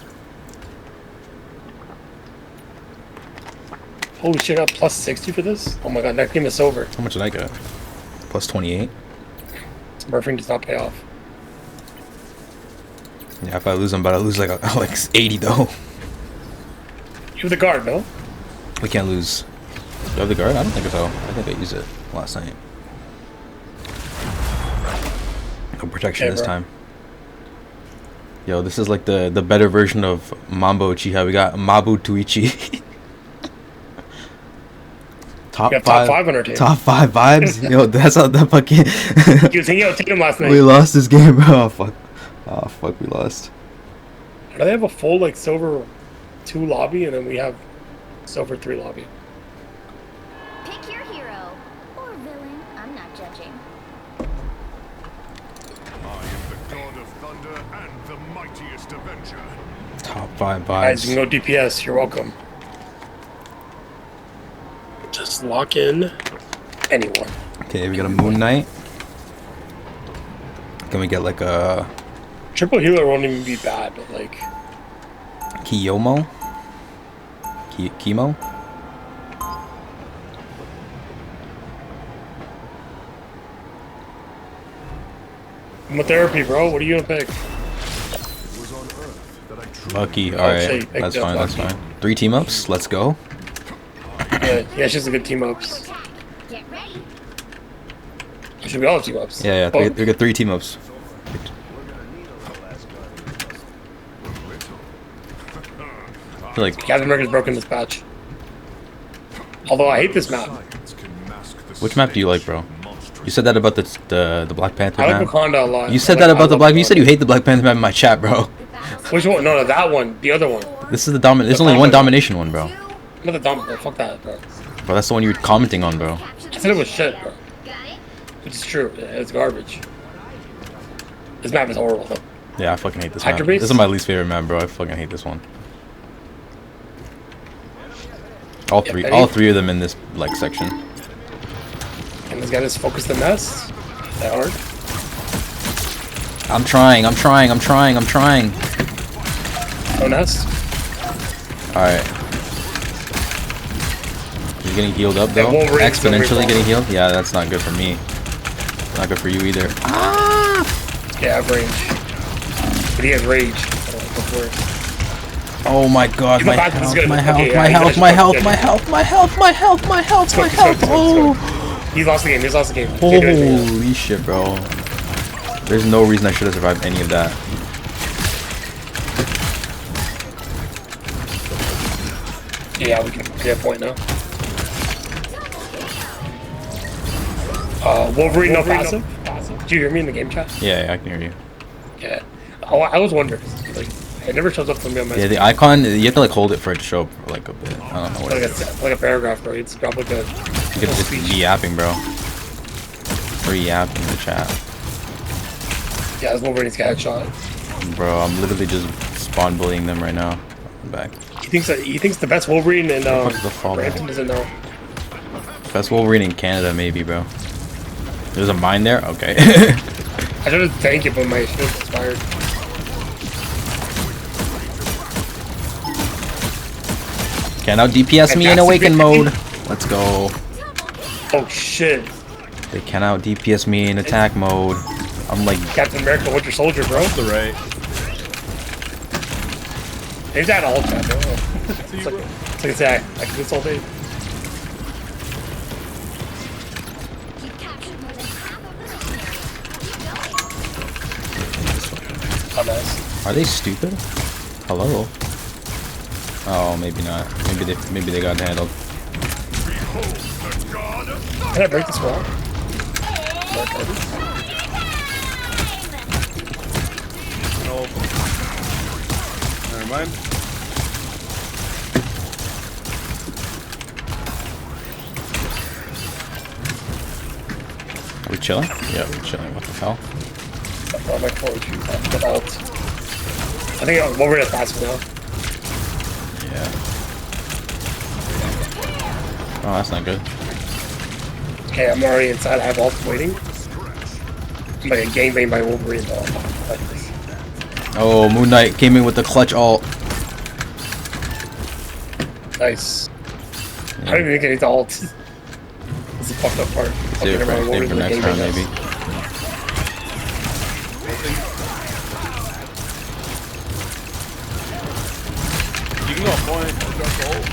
Holy shit, I got plus 60 for this? Oh my god, that game is over. How much did I get? Plus 28. Smurfing does not pay off. Yeah, if I lose, I'm about to lose like 80 though. You have the guard, no? We can't lose. Do I have the guard? I don't think so. I think I used it last night. No protection Okay, this bro. time. Yo, this is like the better version of Mambo Uchiha. We got Mabu Tuichi. Top We have five. top 5 on our team. Top 5 vibes. Yo, that's how the fucking. He was hanging out with him last night. We lost this game, bro. Oh fuck. Oh fuck, we lost. Do they have a full like silver 2 lobby, and then we have silver 3 lobby? Pick your hero or villain. I'm not judging. I am the god of thunder and the mightiest avenger. Top 5 Guys, you vibes. can go DPS. You're welcome. Just lock in anyone. Okay, we got a Moon Knight. Can we get like a Triple healer won't even be bad, but like Kiyomo? Chemo? chemotherapy, bro. What are you gonna pick? It was on Earth that I truly Lucky. shit, Alright, you picked that's up fine, that's Lucky. fine. 3 team ups, let's go. Yeah, it's just a good team ups. Attack. Get ready. Should we all have team ups? Yeah, Oh, we got 3 team ups. I feel like Captain America's broken this patch. Although I hate this map. science can mask the which map do you like, bro? You said that about the Black Panther I like map. Wakanda a lot. You said I that like- about I the love Black. You said you Wakanda. hate the Black Panther map in my chat, bro. Which one? No, the one. The other one. This is the dominant. There's The only one Panther. domination one, bro. Not the dumb. Fuck that, bro. Bro, that's the one you were commenting on, bro. I said it was shit, bro. Got it? Which is true. It's garbage. This map is horrible, though. Yeah, I fucking hate this map. Hyperbase? This is my least favorite map, bro. I fucking hate this one. All Yeah, three, Benny? all 3 of them in this like section. And this guy just focused the mess. That hard. I'm trying. No nest. All right. He's getting healed up though. Wolverine's still Exponentially reborn. getting healed. Yeah, that's not good for me. Not good for you either. Yeah, I have range. But he has rage. I don't know what's worse. Oh my god, He's my not bad, he's health, good. my health, Okay, my yeah, health, he my finished health, good. my health, my health, my health, my health, my Let's go, health. let's go, Oh, let's go. He's lost the game. He's lost the game. He can't do anything now. holy shit, bro. There's no reason I should have survived any of that. Yeah, we can get a point now. Wolverine no passive? Did you hear me in the game chat? Yeah, I can hear you. Yeah. Oh, I was wondering. Like, it never shows up for me on my Yeah, the icon, you have to like hold it for it to show up for like a bit. I don't know what like it is. a paragraph, bro. It's probably good. You could just be yapping, bro. Or yapping in the chat. Yeah, this Wolverine's got headshot. Bro, I'm literally just spawn bullying them right now. I'm back. He thinks the best Wolverine in fuck is the fall Brampton back? doesn't know. Best Wolverine in Canada, maybe, bro. There's a mine there? Okay. I tried to tank it, but my shit expired. Can out DPS me in Fantastic awaken victory. mode. Let's go. Oh shit. They can out DPS me in attack mode. I'm like, Captain America, Winter Soldier, bro. The right. They've had all chat, bro. It's like it's like this all day. You've captured more than half of the mission. Oh, nice. are they stupid? Hello? Oh, maybe not. Maybe they got handled. Can I break this wall? No. Never mind. Are we chilling? Yeah, we're chilling. What the hell? Oh, my forward shoot. The ult. I think Wolverine has passive now. Yeah. Oh, that's not good. Okay, I'm already inside. I have ult waiting. I'm like a gangbang by Wolverine though. Like this. Oh, Moon Knight came in with the clutch ult. Nice. I don't even think I need the ult. This is the fucked up part. Save it for, Fucking save it for Wolverine next round, gangbang maybe. us. You can go point. Drop the ult.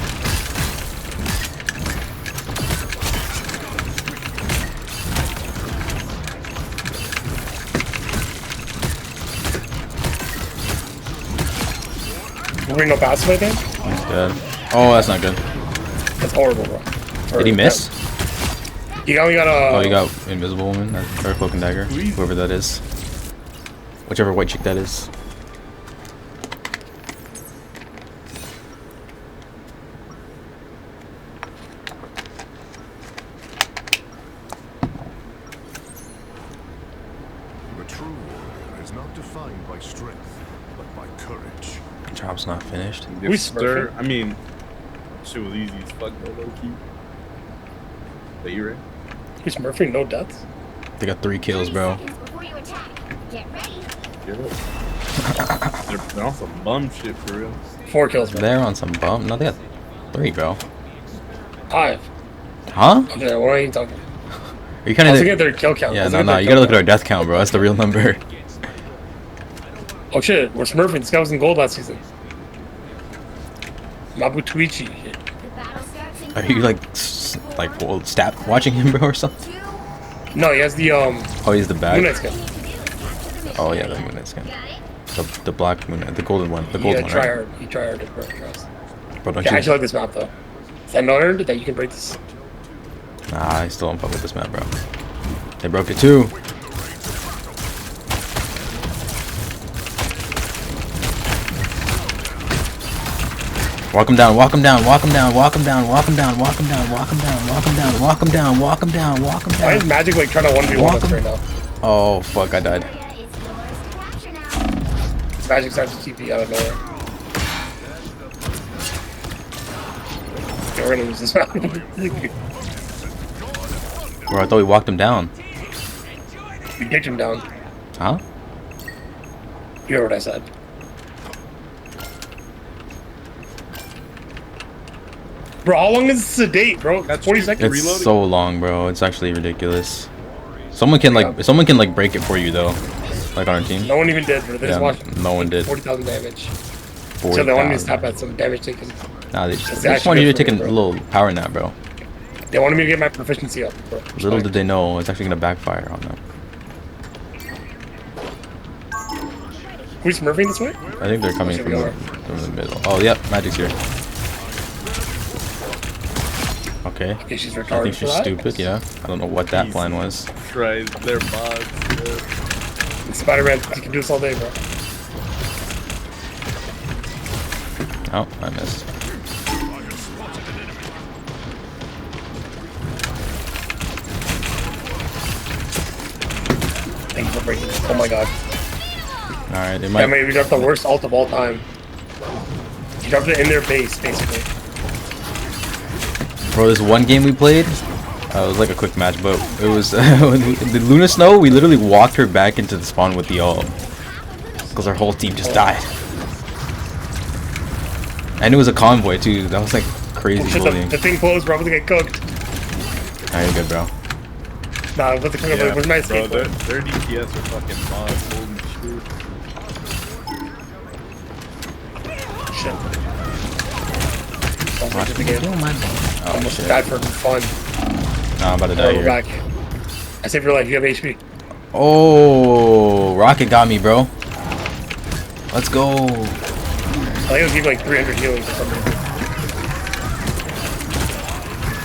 We're no passive, I think. He's dead. Oh, that's not good. That's horrible, bro. Did he miss? He only got a. Oh, you got Invisible Woman or Cloak and Dagger, whoever that is, whichever white chick that is. The true warrior is not defined by strength, but by courage. Job's not finished. We smurfing? I mean, shit was easy as fuck though, low key. But you right? We smurfing, no deaths. They got 3 kills, bro. Before you attack, get ready. They're on some bum shit for real. 4 kills, bro. They're on some bump. No, they got 3, bro. 5. Huh? Okay, what are you talking? Are you kind I of? was looking at their kill count. Yeah, no. You gotta look at our death count, bro. That's the real number. Oh shit, we're smurfing. This guy was in gold last season. Mabutuichi. The battle starts in Are you like stat watching him, bro, or something? No, he has the Oh, he's the bag. Moonlight skin. Oh yeah, the Moonlight skin. The black Moonlight, the golden one, the gold one. try Right? hard. He try hard to break trust. Bro, don't Yeah, I you? actually like this map though. Is that not earned that you can break this? Nah, I still don't fuck with this map, bro. They broke it too. Walk him down, walk him down, walk him down, walk him down, walk him down, walk him down, walk him down, walk him down, walk him down, walk him down, walk him Why is down. Magic like trying to 1v1 us right now? Oh fuck, I died. Magic starts to TP out of nowhere. Yeah, we're gonna lose this map. Bro, I thought we walked him down. We kicked him down. Huh? You heard what I said. Bro, how long is this a date, bro? That's 40 true. seconds. It's so long, bro. It's actually ridiculous. Someone can like break it for you though, like on our team. No one even did, bro. They just Yeah, watched no one did. 40,000 damage. So they wanted me to stop at some damage taken. Nah, they That's just actually wanted you to good take for a me, bro. little power nap, bro. They wanted me to get my proficiency up, bro. Little did they know it's actually gonna backfire on them. We smurfing this way? I think they're coming Here from we the, are. from the middle. Oh, yep, Magic's here. Okay. Okay, she's I retarded think for she's that. stupid, yeah. I don't know what that plan was. Tries their bots. Spider-Man, you can do this all day, bro. Oh, I missed. Thank you for breaking it. Oh my god. Alright, they Yeah, might. man, we dropped the worst ult of all time. You dropped it in their base, basically. Bro, this one game we played, it was like a quick match, but it was the Luna Snow. We literally walked her back into the spawn with the ult because our whole team just died. And it was a convoy too. That was like crazy Oh, shit, bullying. the thing closed, bro. I'm gonna get cooked. Nah, you're good, bro. Nah, I'm about to cook him. Where's my bro, escape? their DPS are fucking mods. Holy shit. Shit. Don't Watch forget me the game. kill my boy. Oh Almost shit. died for fun. Nah, I'm about to die We're here. back. I saved your life. You have HP. Oh, Rocket got me, bro. Let's go. I think it'll give you like 300 healing for some reason.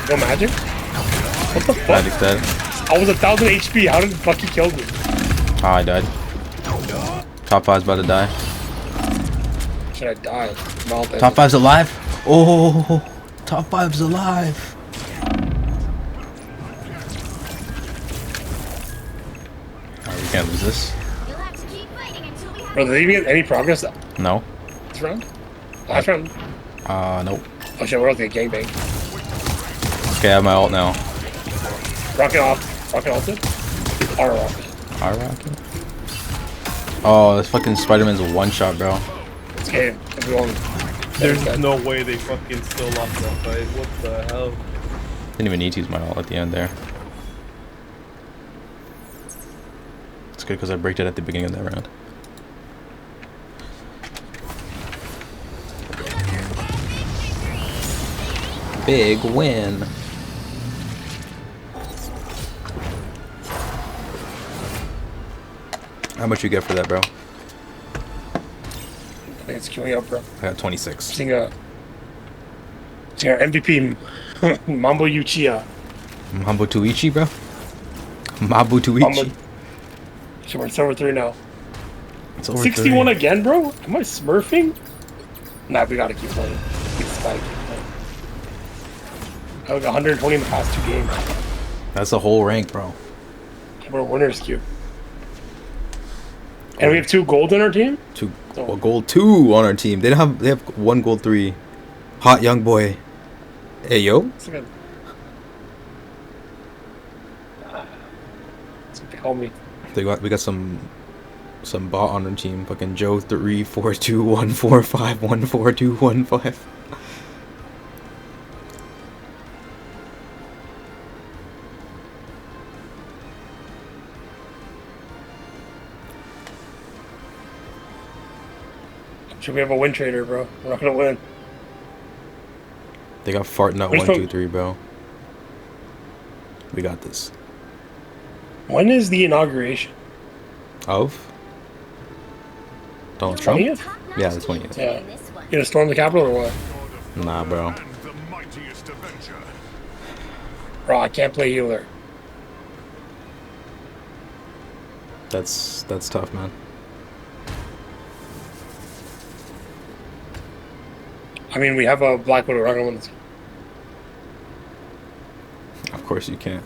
No magic? What the fuck? Magic's dead. I was 1,000 HP. How did Bucky kill me? Oh, I died. Top 5's about to die. Should I die? Top 5's alive. Oh, top 5's alive. Alright, we can't lose this. You'll have to keep fighting until we have Bro, did they even get any progress No. this round? Last round? Nope. Oh shit, we're about to get gangbang. Okay, I have my ult now. Rocket off. Rocket ulted? R rocket. Our rocket. Oh, this fucking Spider-Man's a one-shot, bro. It's game. Everyone. There's no way they fucking still lost that fight. What the hell? Didn't even need to use my ult at the end there. It's good because I braked it at the beginning of that round. Big win. How much you get for that, bro? I think It's queuing up, bro. I got 26. Seeing our MVP, Mambo Uchiha. Mambo Tuichi, bro. Mambo Tuichi. So we're server 3 now. It's over 61 30. again, bro? Am I smurfing? Nah, we gotta keep playing. We just gotta keep playing. I got 120 in the past 2 games. That's the whole rank, bro. We're winners queue. And we have 2 gold on our team? Well, gold 2 on our team. They have 1 gold 3. Hot young boy. Hey yo. It's good. Help me. We got some bot on our team. Fucking Joe 34214514215. Should we have a win trader, bro? We're not gonna win. They got farting out 123, bro. We got this. When is the inauguration? Of Donald Trump? 20th? Yeah, the 20th. Yeah. You gonna storm the Capitol or what? Nah, bro. Bro, I can't play healer. That's tough, man. I mean, we have a Black Widow. We're not gonna win this. Of course you can't.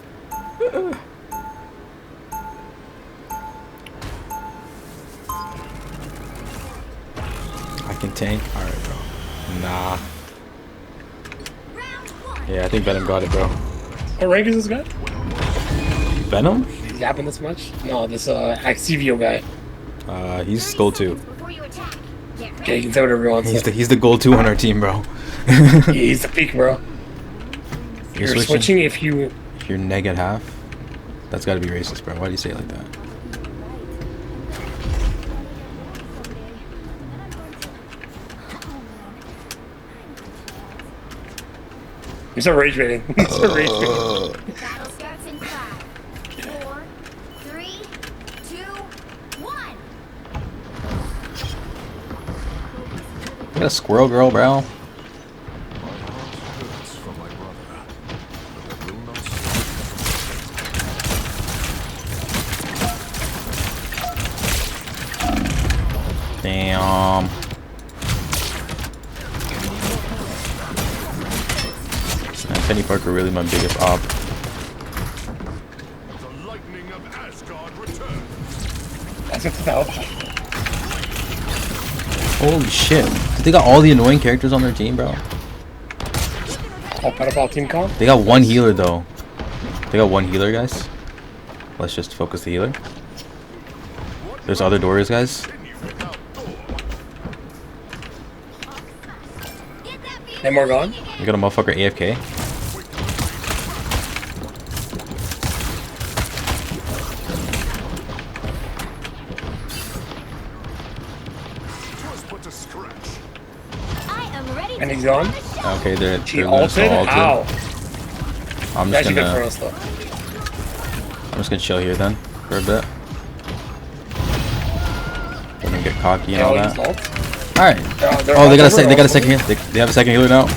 I can tank? Alright, bro. Nah. Yeah, I think Venom got it, bro. What rank is this guy? Venom? He's yapping this much? No, this Axivio guy. He's gold 2. Okay, you can say whatever you want. He's the gold 2 on our team, bro. Yeah, he's the peak, bro. You're switching if you... If you're neg at half? That's gotta be racist, bro. Why do you say it like that? He's a rage baiting. He's a rage baiting. Battle starts in 5, 4, 3, 2, 1. You got a squirrel girl, bro. Damn. Man, Penny Parker really my biggest op. Holy shit. They got all the annoying characters on their team, bro. Oh, pedophile team comp? They got 1 healer, though. They got 1 healer, guys. Let's just focus the healer. There's other doors, guys. Hey, more gone? We got a motherfucker AFK. And he's gone? Okay, they're She all ulted? Ow. I'm That's just good for gonna us, though. I'm just gonna chill here then for a bit. Let them get cocky and all that. Alright. Oh, they got a second healer. They have a second healer now.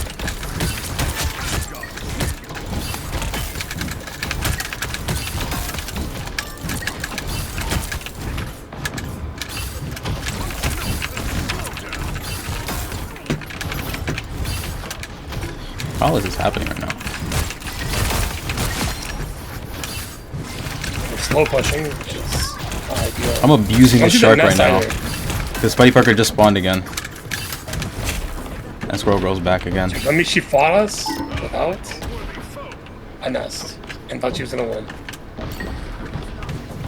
How is this happening right now? We're slow pushing, which is not ideal. I'm abusing the shark right now. Either. Because Spidey Parker just spawned again. And Squirrel Girl's back again. I mean, she fought us without a nest and thought she was gonna win.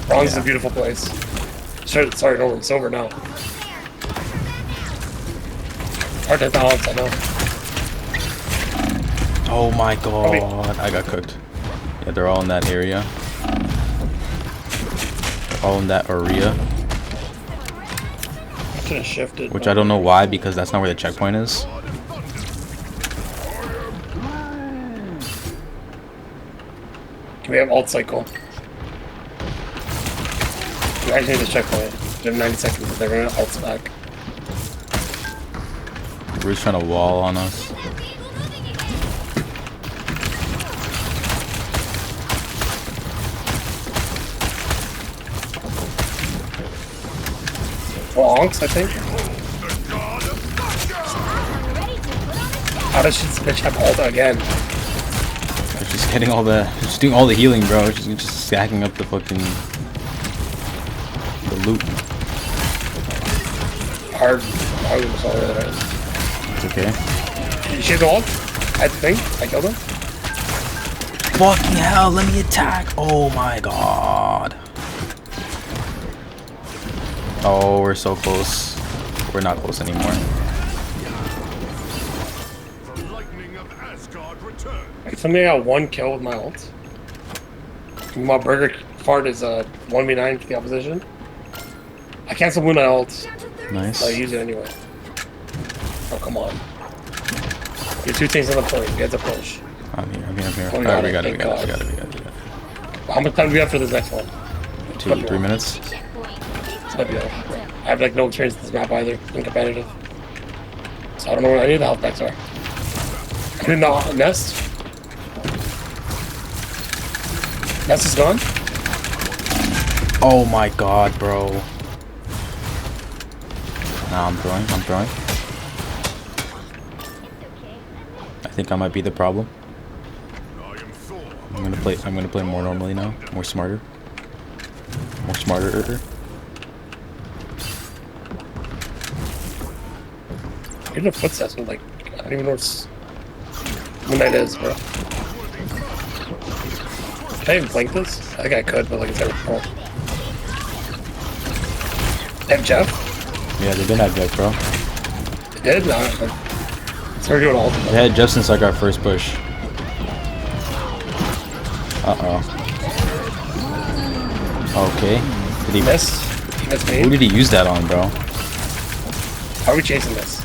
Bronze is a beautiful place. Sorry, no, it's over now. Hard to balance, I know. Oh my god, I got cooked. Yeah, they're all in that area. They're all in that area. I should have shifted. Which I don't know why, because that's not where the checkpoint is. Can we have alt cycle? We actually need to checkpoint. We have 90 seconds, but they're gonna alt back. We're just trying to wall on us. Bonks, I think. How does this bitch have ult again? She's getting all the, she's doing all the healing, bro. She's just stacking up the fucking, the loot. Hard was all that is. It's okay. She has ult? I think I killed him. Fucking hell, let me attack. Oh my god. Oh, we're so close. We're not close anymore. Somebody got 1 kill with my ult. My burger card is 1v9 for the opposition. I cancel Moon my ult. Nice. So I use it anyway. Oh, come on. Get 2 things on the point. Get the push. I'm here. Oh, Alright, we got it. How much time do we have for this next one? 3 minutes. It's might be over. I have like no experience in this map either, in competitive. So I don't know where any of the health packs are. I did not nest. Nest is gone. Oh my god, bro. Nah, I'm throwing. I think I might be the problem. I'm gonna play more normally now. More smarter. I hear the footsteps, but like, I don't even know when that is, bro. Can I even flank this? I think I could, but like it's never cool. They have Jeff? Yeah, they did have Jeff, bro. They did? No. So we're doing all of them. They had Jeff since like our first push. Uh-oh. Okay. Did he miss? He missed me. Who did he use that on, bro? How are we chasing this? I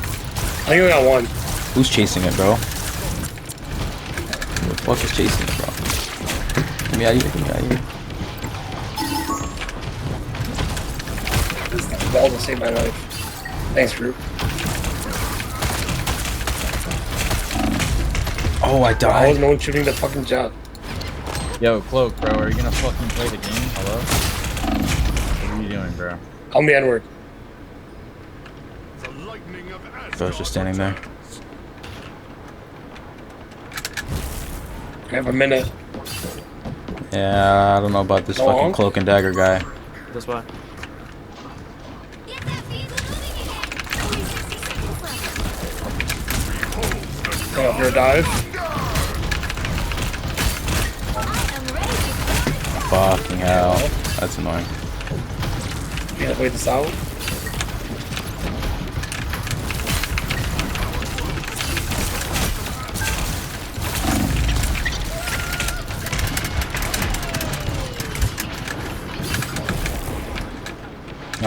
think we got 1. Who's chasing it, bro? Who the fuck is chasing it, bro? Get me out of here. This ball will save my life. Thanks, Root. Oh, I Why died. was no one shooting the fucking job? Yo, Cloak, bro, are you gonna fucking play the game? Hello? What are you doing, bro? Call me N-word. I was just standing there. I have a minute. Yeah, I don't know about this fucking cloak and dagger guy. That's why. Go up your dive. Fucking hell. That's annoying. You gotta wait this out.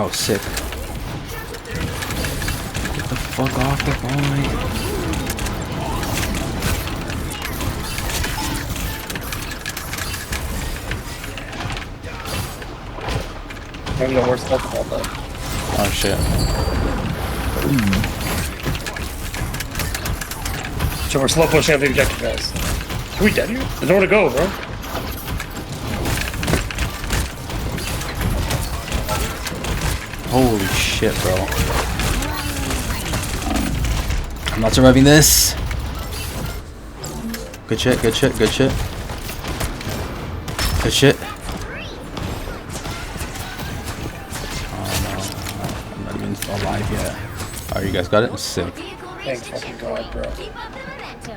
Oh, sick. Get the fuck off the point. Maybe the worst stuff all that. Oh shit. So we're slow pushing up the objective, guys. Are we dead here? There's nowhere to go, bro. Holy shit, bro. I'm not surviving this. Good shit. Good shit. Oh no. I'm not even alive yet. Oh, you guys got it? Sick. Thanks fucking god, bro.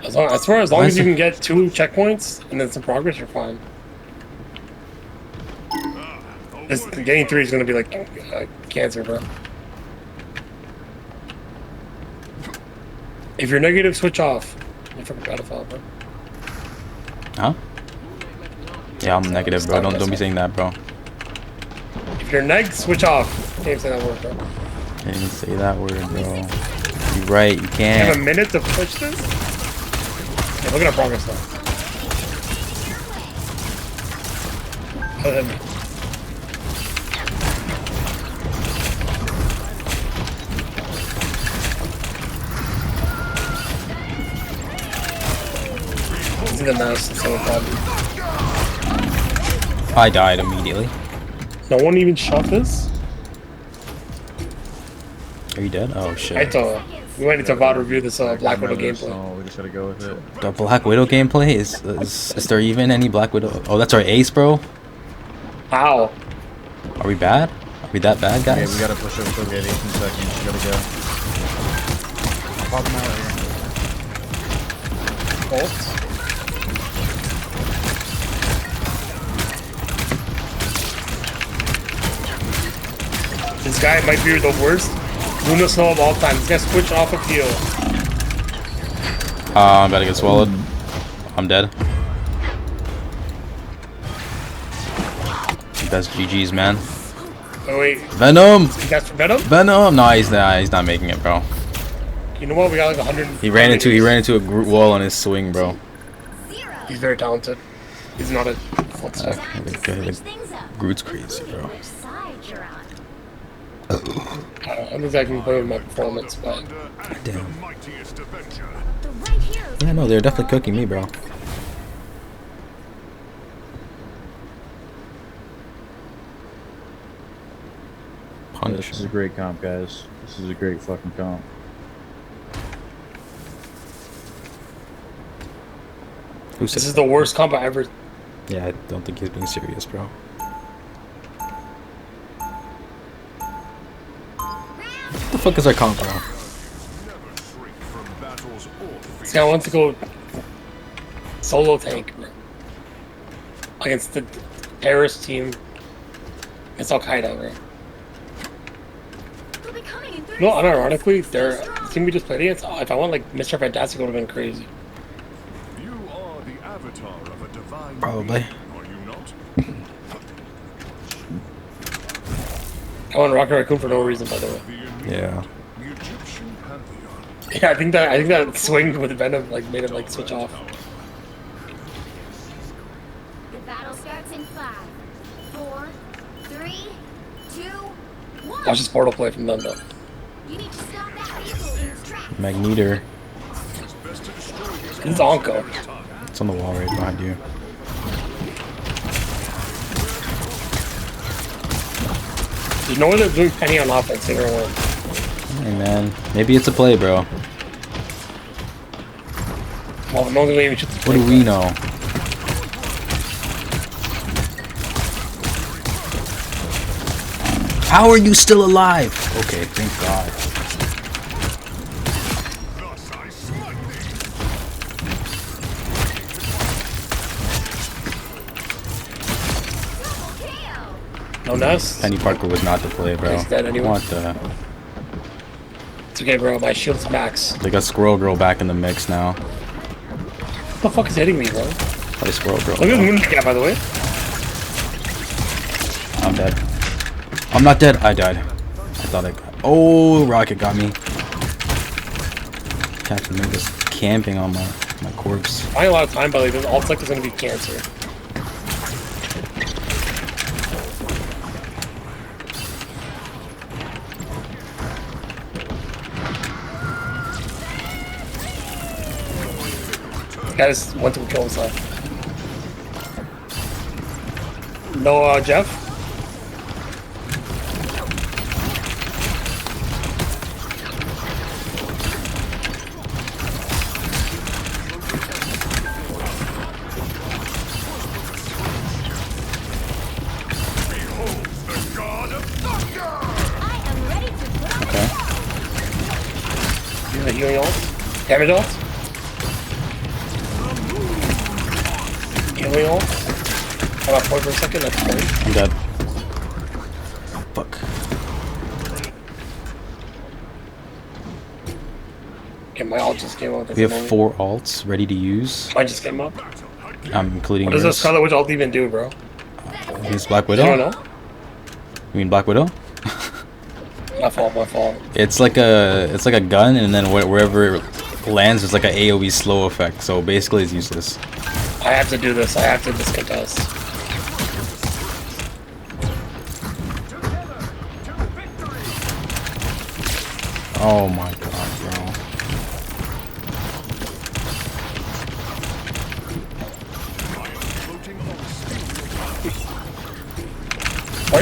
I swear, as long as you can get 2 checkpoints and then some progress, you're fine. Getting 3 is gonna be like cancer, bro. If you're negative, switch off. You fucking Battlefield, bro. Huh? Yeah, I'm negative, bro. Don't be saying that, bro. If you're neg, switch off. Can't even say that word, bro. Can't even say that word, bro. You're right, you You can't. have a minute to push this? Yeah, look at our progress though. using the mouse instead of button. I died immediately. No one even shot this? Are you dead? Oh I shit. thought we went into VOD review this Black Widow gameplay. So we just gotta go with it. The Black Widow gameplay? Is there even any Black Widow? Oh, that's our ace, bro. How? Are we bad? Are we that bad, Okay, guys? we gotta push over to 18 seconds. We gotta go. Pop them out here. Bolts? This guy might be the worst Luna Snow of all time. This guy switched off of heal. I'm about to get swallowed. I'm dead. That's GG's, man. Oh wait, Venom! that's for Venom? Venom! No, he's not making it, bro. You know what? We got like 100. He ran into a wall on his swing, bro. He's very talented. He's not a full stack. Groot's crazy, bro. I don't think I can play with my performance, but Damn. Yeah, no, they're definitely cooking me, bro. Punish. This is a great comp, guys. This is a great fucking comp. Who said this is the worst comp I ever. Yeah, I don't think he's being serious, bro. What the fuck is our comp, bro? This guy wants to go solo tank, bro. Against the terrorist team. It's Al Qaeda, bro. No, unironically, the team we just played against, if I want like Mr. Fantastic, would have been crazy. You are the avatar of a divine Probably. being, are you not? I want Rocket Raccoon for no reason, by the way. Yeah. The Egyptian pantheon. Yeah, I think that swing with Venom like made him like switch off. The battle starts in 5, 4, 3, 2, 1. Watch this portal play from them though. You need to stop that vehicle in its tracks. Magneter. This is Onko. It's on the wall right behind you. You know what they're doing Penny on offense, they're gonna win. Hey, man. Maybe it's a play, bro. Well, no one's gonna even shoot the What do we know? How are you still alive? Okay, thank God. No nest? Penny Parker was not the play, bro. He's dead anyway. What the? It's okay, bro. My shield's max. They got Squirrel Girl back in the mix now. What the fuck is hitting me, bro? Play Squirrel Girl. Look at the bro. moon gap, by the way. I'm dead. I'm not dead. I died. I thought I got. Oh, Rocket got me. Captain Mingus camping on my corpse. I ain't a lot of time, but like this alt select is gonna be cancer. This guy just went to kill himself. No, Jeff? Okay. You the healing ult? Damage ult? Healing ult? I'm at point for a second, that's point. I'm dead. Fuck. Okay, my ult just came out. That's We have annoying. 4 alts ready to use. Mine just came up. I'm including What does this yours. Scarlet Witch ult even do, bro? Use Black I don't Widow? know. You mean Black Widow? My fault, my fault. It's like a gun, and then wherever it lands, it's like an AOE slow effect. So basically, it's useless. I have to do this. I have to discontest. Oh my god, bro.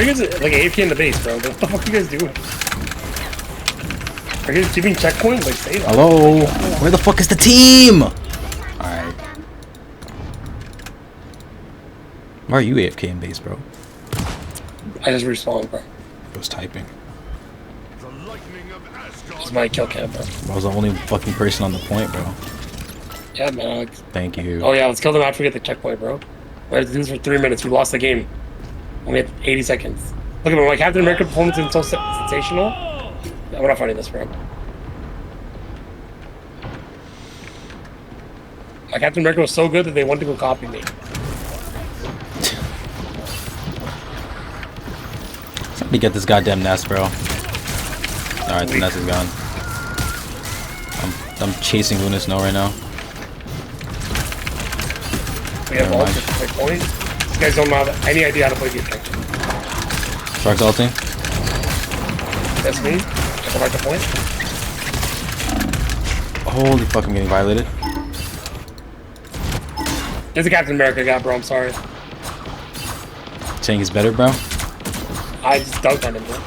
are you guys like AFK in the base, bro? What the fuck are you guys doing? Are you guys keeping checkpoints? Like, save. Hello? Where the fuck is the team? Alright. Why are you AFK in base, bro? I just respawned, bro. I was typing. It's my kill cam, bro. I was the only fucking person on the point, bro. Yeah, man. Alex. Thank you. Oh yeah, let's kill them after we get the checkpoint, bro. We have to do this for 3 minutes. We lost the game. Only had 80 seconds. Look at him, like Captain America performance is so sensational. Yeah, we're not fighting this, bro. My Captain America was so good that they wanted to go copy me. Somebody get this goddamn nest, bro. Alright, the nest is gone. I'm chasing Luna Snow right now. We have all the point. These guys don't have any idea how to play the game. Shark's ulting. That's me. I go back to point. Holy fuck, I'm getting violated. There's a Captain America guy, bro. I'm sorry. Saying he's better, bro? I just dunked on him, bro.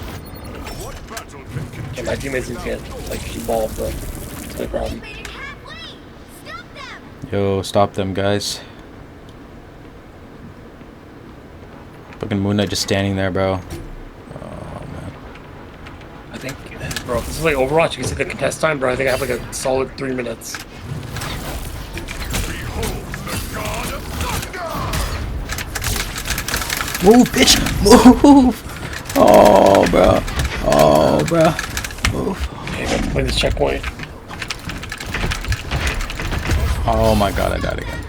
Yeah, my teammates need to get, like, involved, bro. That's the problem. Yo, stop them, guys. Fucking Moon Knight just standing there, bro. Oh, man. I think, bro, if this is like Overwatch, you can see the contest time, bro. I think I have like a solid 3 minutes. Move, bitch! Move! Oh, bro. Oh, bro. Move. Okay, let's play this checkpoint. Oh my god, I died again.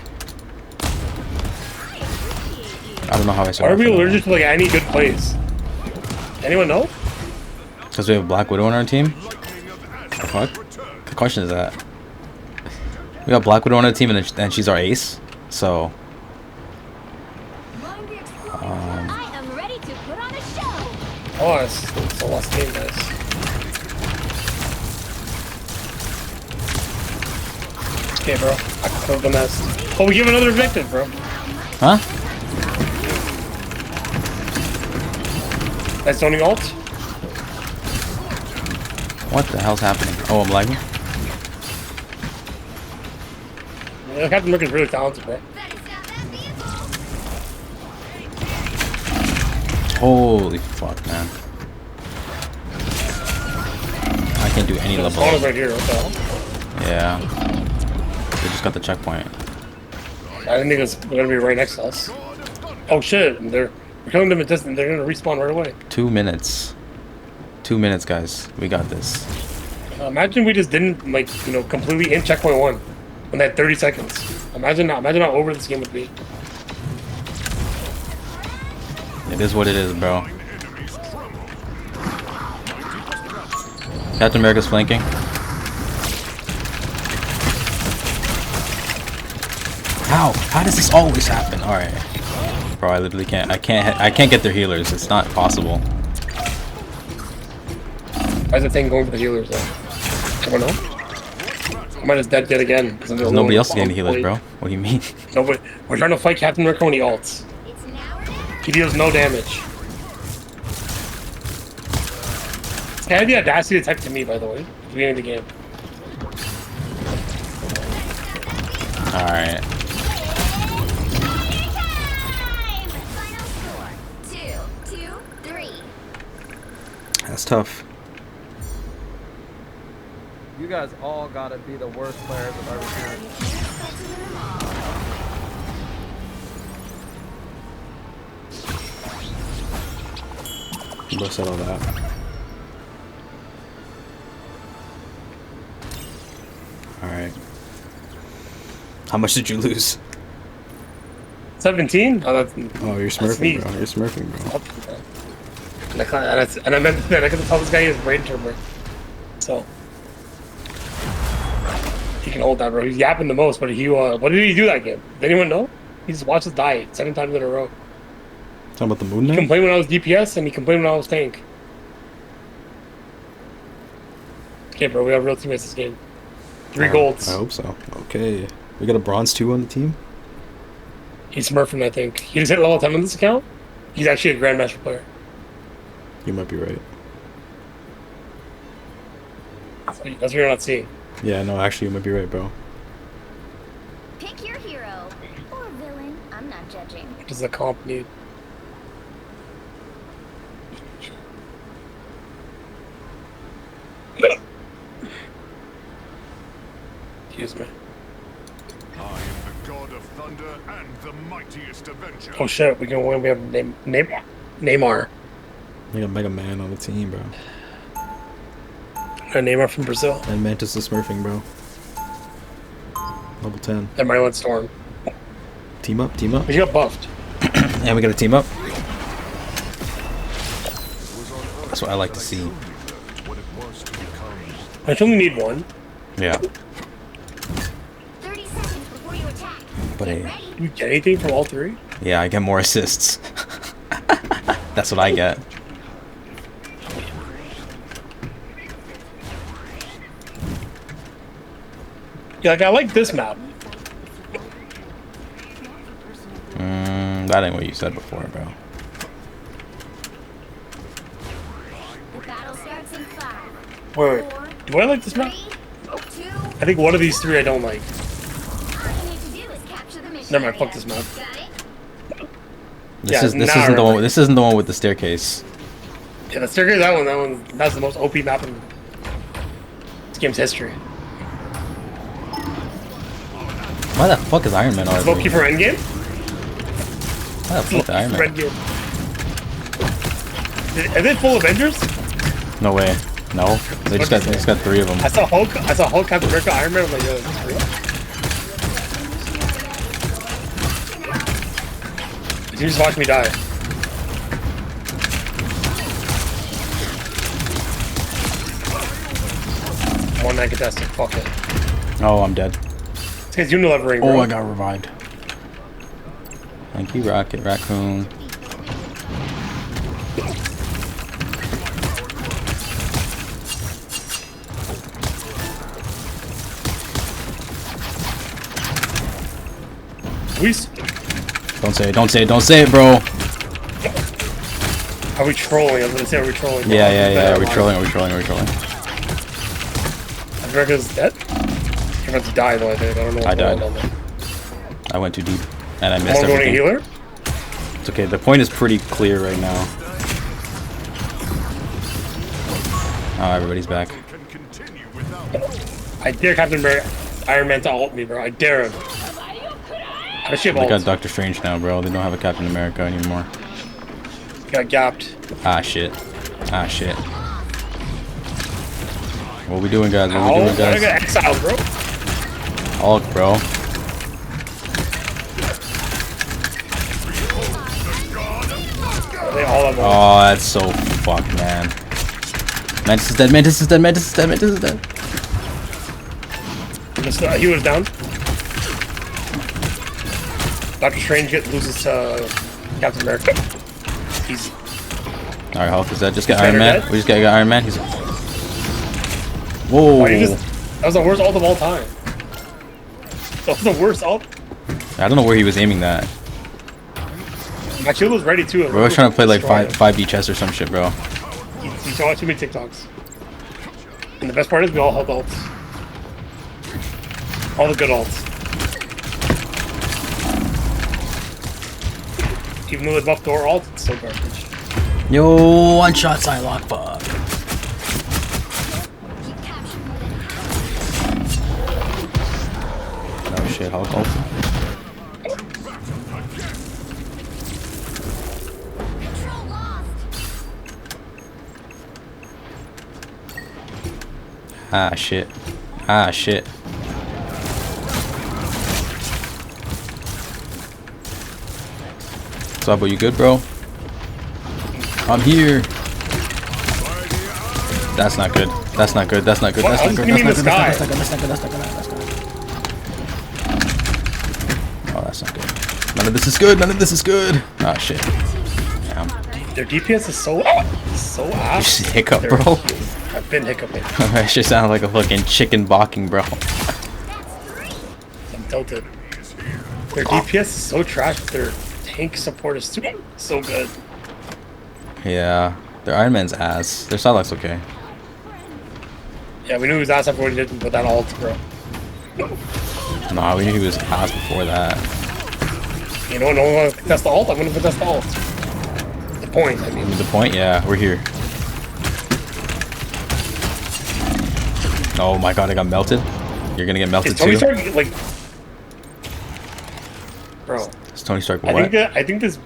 I don't know how I Why are survived. we allergic to like any good plays? Anyone know? Because we have Black Widow on our team? The fuck? The question is that. We got Black Widow on our team and she's our ace, so... I am ready to put on a show. Oh, it's a lost game, guys. Okay, bro. I killed the nest. Oh, we give another objective, bro. Huh? That's zoning ult. What the hell's happening? Oh, I'm lagging? Yeah, Captain America's really talented, bro. Holy fuck, man. I can't do any The level. spawn is right here, what the hell? Yeah. They just got the checkpoint. I didn't think it was gonna be right next to us. Oh shit, we're killing them at distance. They're gonna respawn right away. 2 minutes. 2 minutes, guys. We got this. Imagine we just didn't, like, you know, completely in checkpoint 1 when they had 30 seconds. Imagine how over this game would be. It is what it is, bro. Captain America's flanking. How? How does this always happen? All right, bro. I literally can't. I can't get their healers. It's not possible. Why is the thing going for the healers though? Anyone know? I might just dead yet again. There's nobody else getting the healers, bro. What do you mean? Nobody. We're trying to fight Captain America when he ults. He deals no damage. He had the audacity to type to me, by the way, at the beginning of the game. Alright. Two, three. That's tough. You guys all gotta be the worst players I've ever seen. Go settle that. Alright. How much did you lose? 17? Oh, that's, Oh, you're smurfing, bro. You're smurfing, bro. And I meant that I could tell this guy is brain tumor. So he can hold that, bro. He's yapping the most, but he what did he do that game? Did anyone know? He just watched us die 7 times in a row. Talking about the moon He knight? complained when I was DPS and he complained when I was tank. Okay, bro, we have real teammates this game. 3 golds. I hope so. Okay. We got a bronze 2 on the team? He's smurfing, I think. He just hit level 10 on this account. He's actually a Grandmaster player. You might be right. That's what you're not seeing. Yeah, no, actually, you might be right, bro. Pick your hero or villain. I'm not judging. What does the comp need? Excuse me. I am the god of thunder and the mightiest avenger. Oh shit, we can win. We have Neymar. You got Mega Man on the team, bro. Neymar from Brazil. And Mantis is smurfing, bro. Level 10. And Mylan Storm. Team up, team up. We got buffed. And we got a team up. That's what I like to see. I only need one. Yeah. 30 seconds before you attack. But Do you get anything from all three? yeah, I get more assists. That's what I get. Yeah, like I like this map. That ain't what you said before, bro. The battle starts in 5. Wait. Do I like this map? I think one of these three I don't like. All you need to do is capture the mission. Never mind, fuck this map. Got it? This isn't the one. This isn't the one with the staircase. Yeah, the staircase. That's the most OP map in this game's history. Why the fuck is Iron Man already? Loki for endgame. Why the fuck is Iron Man? Endgame. Are they full Avengers? No way. No. They just got 3 of them. I saw Hulk, Captain America, Iron Man. I'm like, yo, is this real? You just watch me die. One man contested. Fuck it. Oh, I'm dead. This guy's Unilevering, bro. Oh, I got revived. Thank you, Rocket Raccoon. Don't say it, bro. Are we trolling? I was gonna say, are we trolling? Yeah. Are we trolling? America's dead? You're about to die, though, I think. I don't know what's I died. going on there. I went too deep, and I missed Going everything. healer? It's okay. The point is pretty clear right now. Oh, everybody's back. I dare Captain America, Iron Man to ult me, bro. I dare him. I should They have got ult. Doctor Strange now, bro. They don't have a Captain America anymore. Got gapped. Ah, shit. What we doing, guys? I got exiled, bro. Hulk, bro. They all have ult. Oh, that's so fucked, man. Mantis is dead. He was down. Doctor Strange loses to Captain America. Easy. Alright, Hulk is dead. Just get He's Iron Man. dead? We just gotta get Iron Man. He's. Whoa. That was the worst ult of all time. That was the worst ult. I don't know where he was aiming that. My shield was ready too. Bro, I was trying to play like 5B chess or some shit, bro. He's watching too many TikToks. And the best part is we all held ults. All the good ults. Even though they buffed our ult, it's still garbage. Yo, one shot Psylocke, fuck. Oh shit, Hulk ult. Ah shit. What's up, are you good, bro? I'm here. That's not good. What? I was gonna mean the sky. Oh, that's not good. None of this is good. Ah shit. Damn. Their DPS is so ass. You just hiccup, bro. I've been hiccuping. That shit sounded like a fucking chicken balking, bro. I'm tilted. Their DPS is so trash, but their tank support is so good. Yeah. Their Iron Man's ass. Their Psylocke's okay. Yeah, we knew he was ass after what he did with that ult, bro. Nah, we knew he was ass before that. You know, no one wants to contest the ult. I'm gonna contest the ult. The point, I mean. The point? Yeah, we're here. Oh my god, I got melted. You're gonna get melted Is Tony too. Stark like, bro? Is Tony Stark what? I think this.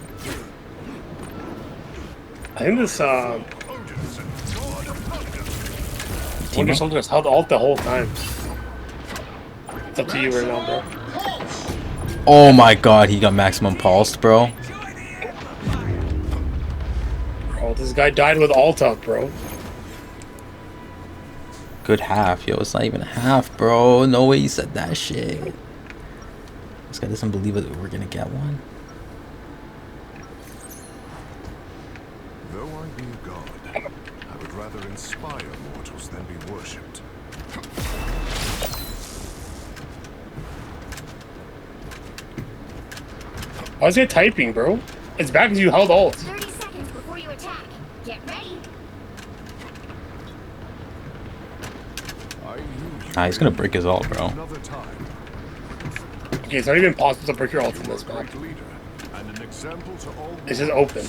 Winter Soldier has held ult the whole time. It's up to you right now, bro. Oh my god, he got maximum pulsed, bro. Bro, this guy died with ult up, bro. Good half, yo. It's not even half, bro. No way you said that shit. This guy doesn't believe that we're gonna get one. Though I be a god, I would rather inspire mortals than be worshipped. Why is he typing, bro? It's back because you held ult. 30 seconds before you attack. Get ready. Nah, he's gonna break his ult, bro. Another time. Okay, it's not even possible to break your ult in this map. And an example to all It's just open.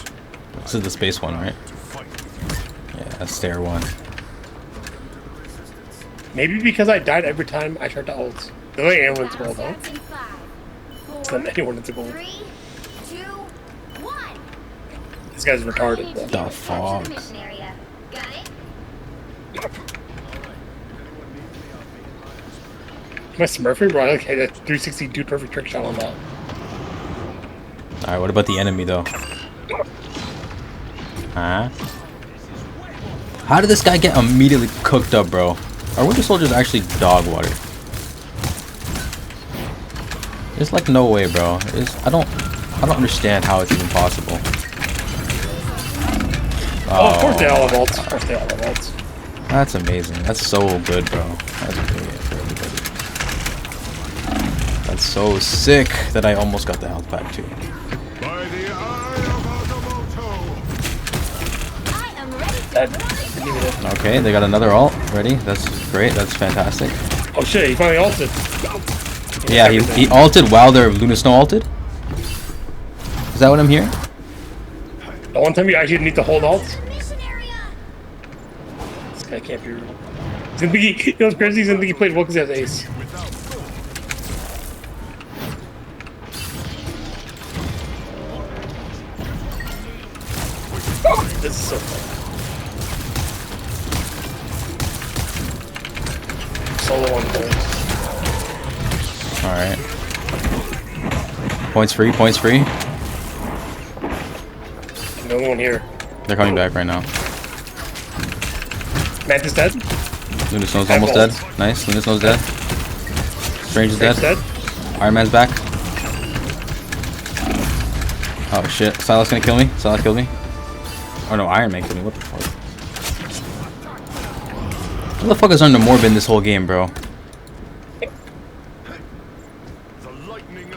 This is the space one, right? Yeah, stair one. Maybe because I died every time I tried to ult. The way anyone's gold, though. It's not anyone into gold. 3, 2, 1. This guy's retarded, bro. The fuck? Mission area. Got it? My Smurfy, bro. Okay, that 360 dude perfect trick shot on that. Alright, what about the enemy, though? Huh? How did this guy get immediately cooked up, bro? Our Winter Soldier's actually dog water. There's like no way, bro. I don't understand how it's even possible. Oh, of course they all have ults. Of course they all have ults. That's amazing. That's so good, bro. That's brilliant for everybody. That's so sick that I almost got the health pack too. By the eye of Agamotto. Okay, they got another ult ready. That's great. That's fantastic. Oh shit, he finally ulted. Yeah, he ulted while their Luna Snow ulted. Is that what I'm hearing? The one time you actually need to hold ult. This guy can't be real. He's gonna think you know what's crazy? He's gonna think he played well because he has ace. This is so fun. Solo on points. Alright. Points free, points free. No one here. They're coming back right now. Mantis dead. Luna Snow's almost dead. Nice, Luna Snow's dead. Strange is dead. Iron Man's back. Oh shit, Silas gonna kill me? Silas killed me? Oh no, Iron Man killed me, what the fuck? What the fuck is under Morbin this whole game, bro?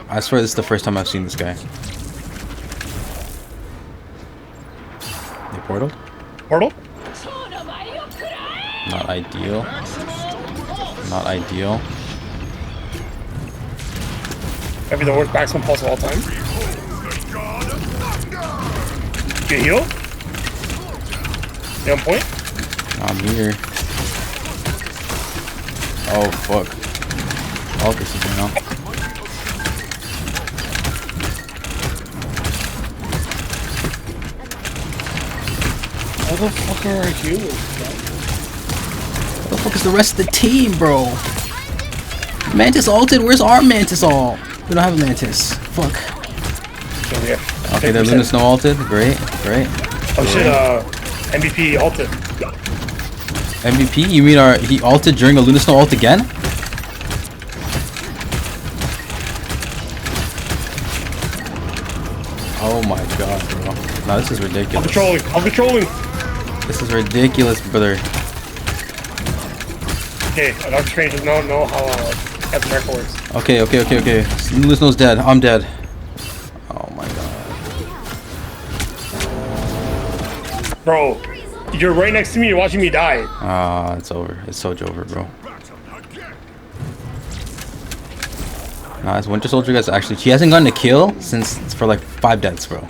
I swear this is the first time I've seen this guy. They portal? Portal? Not ideal. Not ideal. Maybe the worst maximum pulse of all time. Get heal? Stay on point? I'm here. Oh fuck. All this is going on. How the fuck are you? Where the fuck is the rest of the team, bro? Mantis ulted? Where's our Mantis all? We don't have a Mantis. Fuck. Okay, their Luna Snow ulted. Great, great. Oh shit, MVP ulted. MVP? You mean he ulted during a Luna Snow ult again? Oh my god, bro. No, this is ridiculous. I'm controlling. This is ridiculous, brother. Okay, Doctor Strange doesn't know how Captain America works. Okay. Luna Snow's dead. I'm dead. Oh my god. Bro, You're right next to me. You're watching me die. Ah, it's over. It's so over, bro. Nah, this Winter Soldier guy's actually... She hasn't gotten a kill since for like 5 deaths, bro.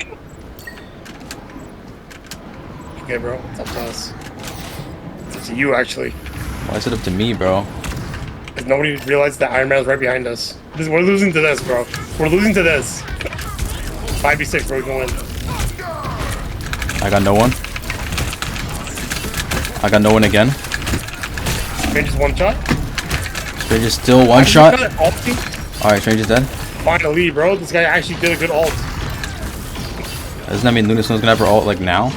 Okay, bro. It's up to us. It's up to you, actually. Why is it up to me, bro? Because nobody realized that Iron Man's right behind us. We're losing to this, bro. We're losing to this. 5v6, bro. We can win. I got no one. I got no one again. Strange is one shot. Strange is still one shot. Alright, Strange is dead. Finally, bro. This guy actually did a good ult. Doesn't that mean Luna's gonna have her ult like now?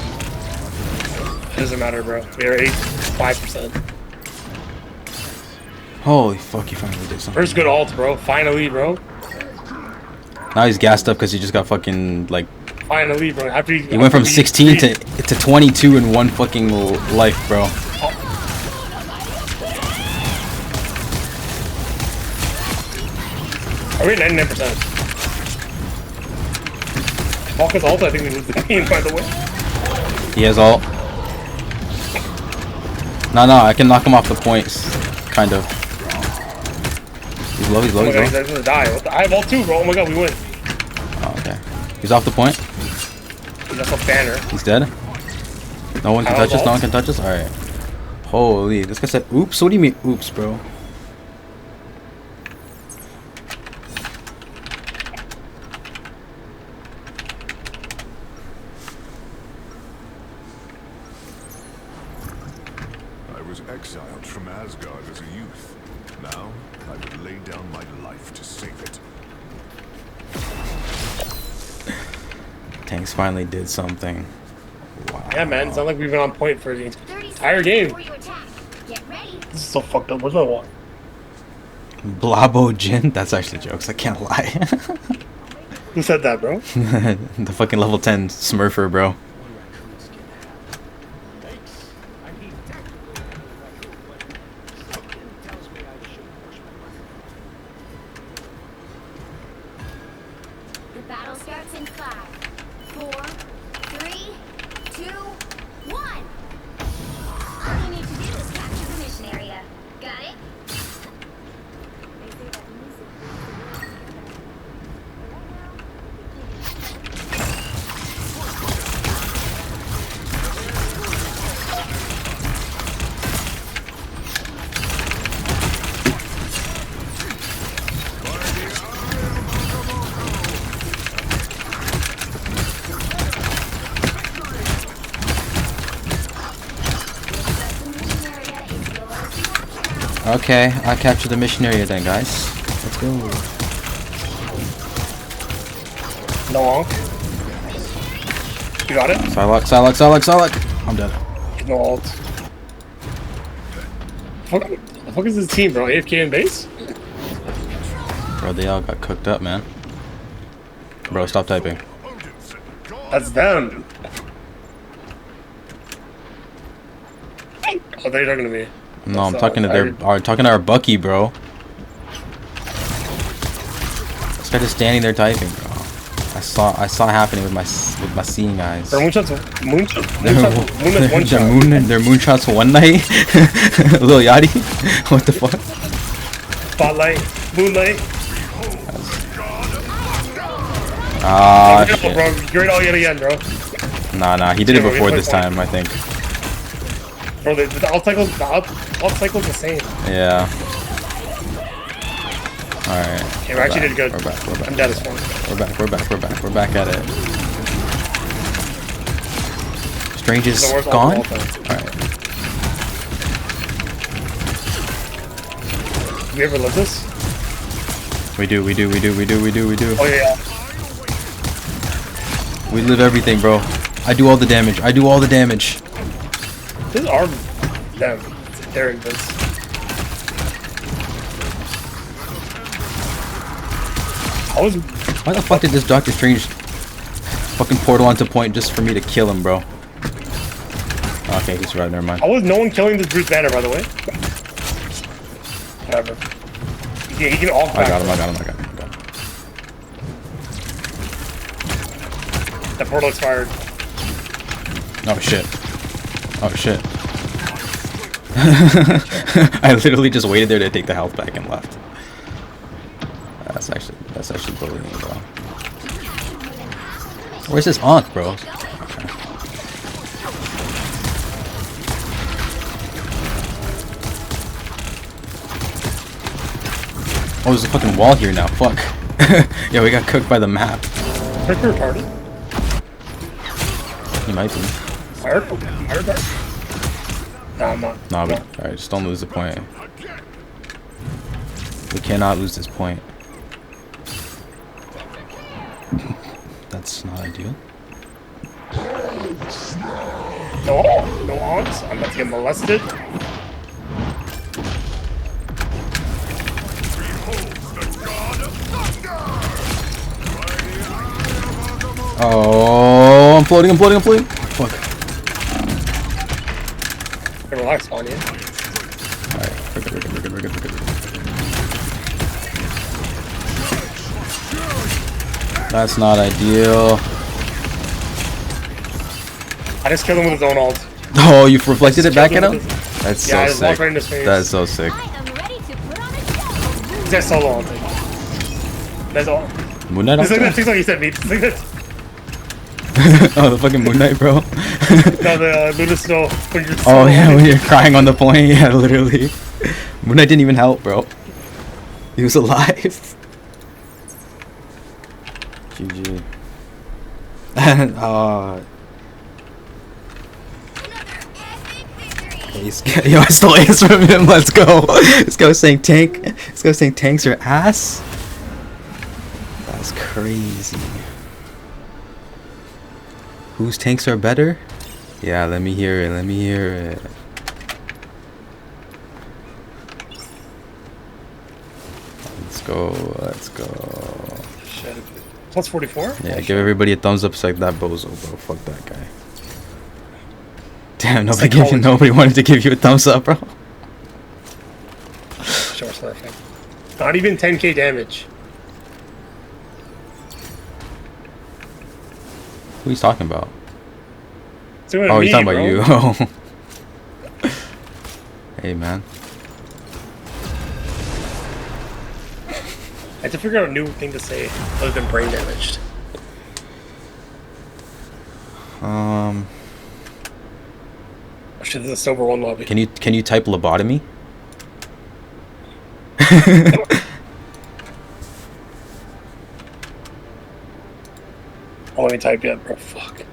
It doesn't matter, bro. We are 5%. Holy fuck, you finally did something. First good ult, bro. Finally, bro. Now he's gassed up because he just got fucking like... Finally, bro. After he went from 16 to 22 in one fucking life, bro. Are we at 99%? Hawkins ult, I think we lose the game, by the way. He has ult. No, I can knock him off the points. Kind of. He's low, he's low, Oh my he's god, low. he's gonna die. I have ult too, bro. Oh my god, we win. Oh, okay. He's off the point. That's a banner. He's dead. No one can touch us, no one can touch us? Alright. Holy, this guy said oops? What do you mean oops, bro? I was exiled from Asgard as a youth. Now, I would lay down my life to save it. Tanks finally did something. Wow. Yeah, man. It's not like we've been on point for the entire game. This is so fucked up. Where's my water? Blabo Jin? That's actually jokes, I can't lie. Who said that, bro? The fucking level 10 smurfer, bro. The battle starts in 5, 4, 3, 2, 1. All you need to do is capture the mission area. Got it? Okay, I captured the mission area then, guys. Let's go. No honk. You got it? Psylocke. I'm dead. No ult. The fuck is this team, bro? AFK in base? Bro, they all got cooked up, man. Bro, stop typing. That's them. Oh, they're talking to me. No, I'm talking to our Bucky, bro. This guy just standing there typing, bro. I saw it happening with my seeing eyes. Their moonshots one shot. Their moonshots one night. Lil Yachty. What the fuck? Spotlight, moonlight. Ah, shit. shit. Bro, you're it all yet again, bro. Nah, he did it before this time, I think. Bro, the alt cycle's the same. Yeah. Alright. Okay, we actually did good. We're back. I'm dead as fuck. We're back at it. Strange is gone? Alright. We ever live this? We do. Oh yeah. We live everything, bro. I do all the damage. This is our them. They're in this. Why the fuck did this Doctor Strange fucking portal onto point just for me to kill him, bro? Okay, he's right. Never mind. How was no one killing this Bruce Banner, by the way? Whatever. He can all. I got him. That portal expired. Oh shit. Oh shit. I literally just waited there to take the health back and left. That's actually bullying, bro. Where's his aunt, bro? Okay. Oh, there's a fucking wall here now. Fuck. Yeah, we got cooked by the map. Ricker retarded. He might be. Fire? Nah, I'm not. Nah, but alright, just don't lose the point. We cannot lose this point. That's not ideal. No aunts. I'm about to get molested. Oh, I'm floating. Fuck. Hey, relax, on you. Alright, we're good. That's not ideal. I just killed him with his own ult. Oh, you reflected it back at him? That's Yeah, I so just walked sick. right in his face. That's so sick. He's got solo ult. That's all. Moon Knight It's like ult? that TikTok you sent me. It's like that. Oh, the fucking Moon Knight, bro. No, the Luna Snow. Oh yeah, when you're crying on the point, yeah, literally. Moon Knight didn't even help, bro. He was alive. GG. And yo, I stole ace from him. Let's go. This guy was saying tank. This guy was saying tanks are ass. That's crazy. Whose tanks are better? Yeah, let me hear it. Let's go. Shit. Plus 44? Yeah, give everybody a thumbs up. It's like that bozo, bro. Fuck that guy. Damn, nobody wanted to give you a thumbs up, bro. Sure, perfect. Not even 10k damage. Who he's talking about? Oh, he's talking about you. Oh. Hey, man. I had to figure out a new thing to say other than brain damaged. Oh shit, there's a silver one lobby. Can you type lobotomy? Oh, let me type yet, bro. Fuck.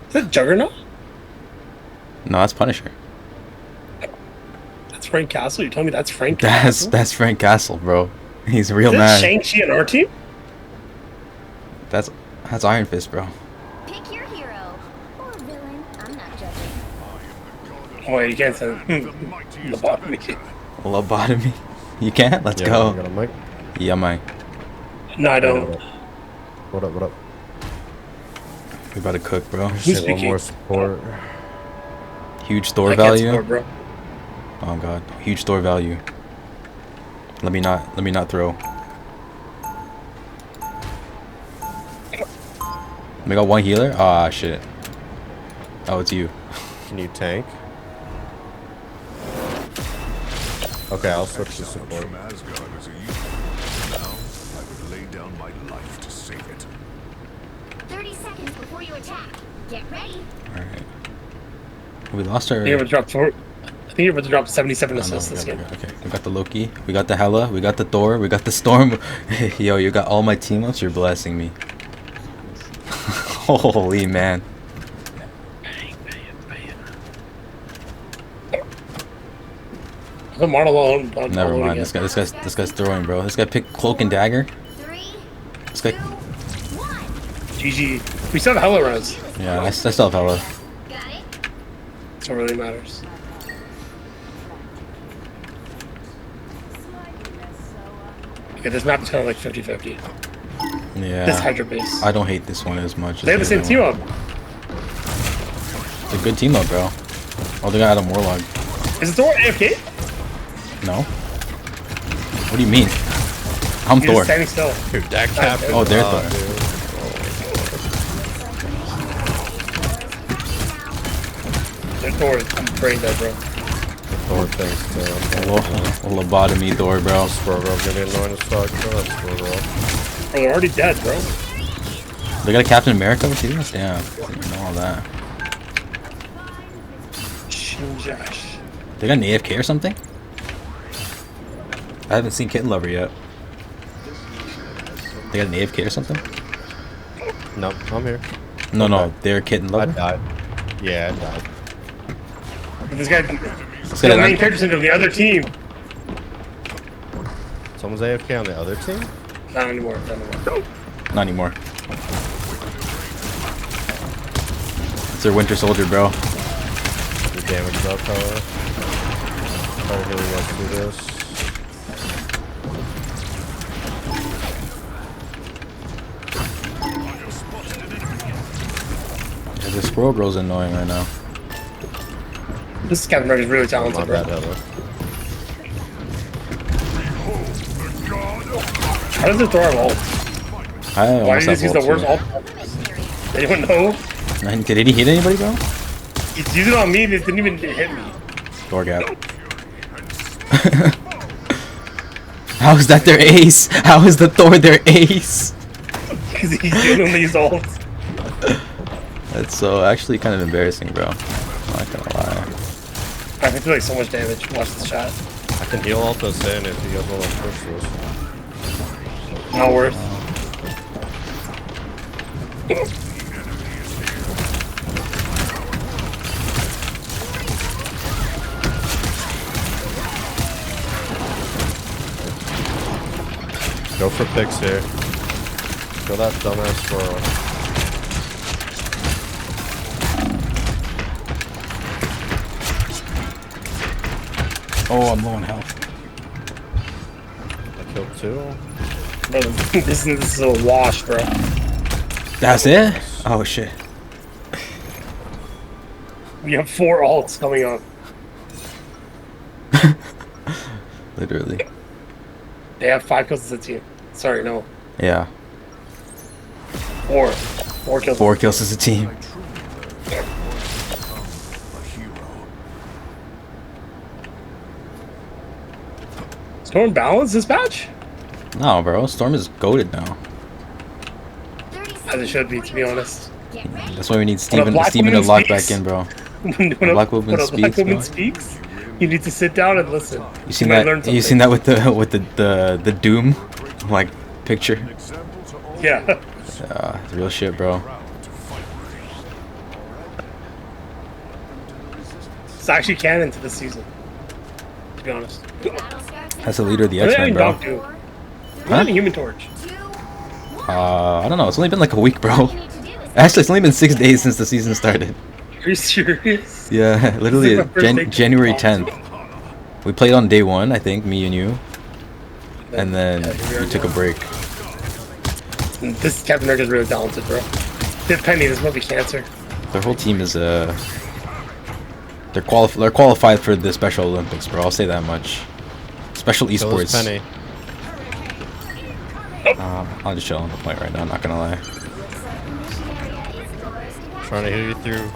Is that Juggernaut? No, that's Punisher. That's Frank Castle? You telling me that's Frank Castle? That's Frank Castle, bro. He's a real Is man. Shang-Chi on our team? That's Iron Fist, bro. Pick your hero or villain. I'm not judging. Oh, wait, you can't say lobotomy. Lobotomy. You can't? Let's go. You got a mic? Yeah, man. No, I don't. What up? We about to cook, bro. Who's One more support. Huge store I can't value. score, bro. Oh god, huge store value. Let me not throw. We got one healer? Ah, shit. Oh, it's you. Can you tank? Okay, I'll switch to support. From Asgard as a youth. Now, I would lay down my life to save it. 30 seconds before you attack. Get ready. Alright. We lost our... I think you're about to drop 77 assists this game. Okay, we got the Loki, we got the Hela, we got the Thor, we got the Storm. Yo, you got all my team-ups, you're blessing me. Holy man. The model alone. Never mind. This guy's throwing, bro. This guy picked Cloak and Dagger. This guy. GG. We still have Hella res. Yeah, I still have Hela. That's what really matters. Okay, this map is kind of like 50-50. Yeah. This Hydra base. I don't hate this one as much. They have the same team up. It's a good team up, bro. Oh, they got Adam Warlock. Is it Thor AFK? No. What do you mean? I'm He's Thor. standing still. Dude, that cap. Oh, they're Thor. Thor is brain dead, bro. Thor thanks to Lobotomy Thor, bro. Squirrel's gonna be annoying as fuck. Oh, Squirrel. Bro, they're already dead, bro. They got a Captain America with you? Damn, I didn't know all that. Josh. They got an AFK or something? I haven't seen Kitten Lover yet. They got an AFK or something? Nope, I'm here. No, they're Kitten I Lover. died. Yeah, I died. This guy, Let's the get main it. character of the other team. Someone's AFK on the other team? Not anymore. Not anymore. It's their Winter Soldier, bro. Your damage up, power. Alright, here we go. Let's do this. Yeah, the Squirrel Girl's annoying right now. This Captain America is really talented, Not bro. bad, Ella. How does it throw our ult? I Why almost did he have use the ult, worst too. ult? Anyone know? Did he hit anybody, bro? He's using it on me and it didn't even hit me. Door gap. How is that their ace? How is the Thor their ace? Because he's genuinely used ult. That's so actually kind of embarrassing, bro. I'm not gonna lie. I can do like so much damage. Watch this shot. I can heal all this in if you guys want to push this. Not worth. Go for picks here. Kill that dumbass squirrel. Oh, I'm low on health. I killed two. Bro, this is a wash, bro. That's it? Oh shit. We have 4 ults coming up. Literally. They have 5 kills as a team. Sorry, no. Yeah. 4. 4 kills. 4 kills as a team. Storm balance this match? No, bro. Storm is goated now. As it should be, to be honest. That's why we need Steven black to woman lock speaks- back in, bro. when Black woman a black speaks, woman bro. speaks, you need to sit down and listen. You seen might learn that? You something. seen that with the Doom, like picture? Yeah. It's real shit, bro. It's actually canon to this season. To be honest. That's the leader of the What are they X-Men, having bro. Doc do? Huh? Huh? Human Torch. I don't know. It's only been like a week, bro. Actually, it's only been 6 days since the season started. Are you serious? Yeah, literally This is my first day January to 10th. We played on day 1, I think, me and you. And then we took a break. This Captain America is really talented, bro. This Penny, this might be cancer. Their whole team is they're qualified for the Special Olympics, bro. I'll say that much. Special Kill this esports. Penny. I'll just chill on the point right now. I'm not gonna lie. Trying to heal you through.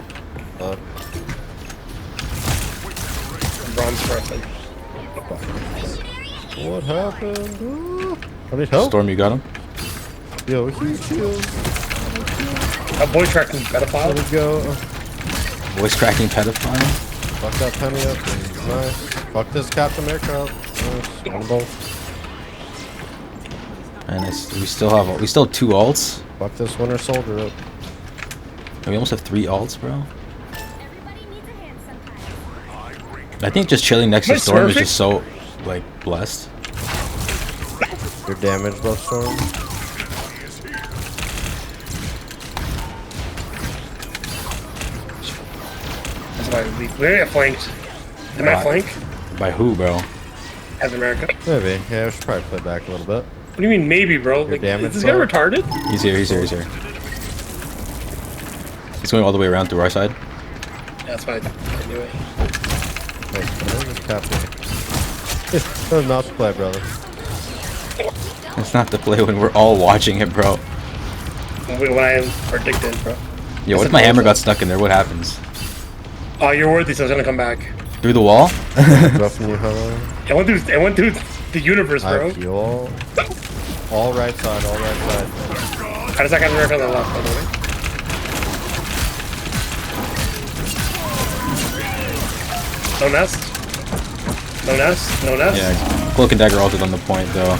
Bronze person. What happened? Ooh. I need help. Storm, you got him. Yo, huge shield. A boy tracking pedophile. Let it go. Voice cracking pedophile. Fuck that Penny up. Nice. Fuck this Captain America up. Nice. On both. And we still have 2 alts. Fuck this Winter Soldier up. And we almost have 3 alts, bro. I think just chilling next to Am I Storm is smurfing? just so like blessed. Your damage, bro, Storm. That's why we get flanked. Am I flanked? By who, bro? Captain America. Maybe. Yeah, we should probably play back a little bit. What do you mean maybe, bro? Like, damage, is this guy bro? retarded? He's here. He's going all the way around to our side. That's fine. I knew it. Thanks, brother. This Captain. That's not to play, brother. It's not to play when we're all watching it, bro. When I am predicted, bro. Yo, what if my hammer got stuck in there? What happens? Oh, you're worthy, so it's gonna come back. Through the wall? Buffing you, hello. It went through the universe, bro. I heal. All right side, all right side. How does that guy work on the left, by the way? No nest? No nest? No nest? Yeah, Cloak and Dagger ulted on the point, though.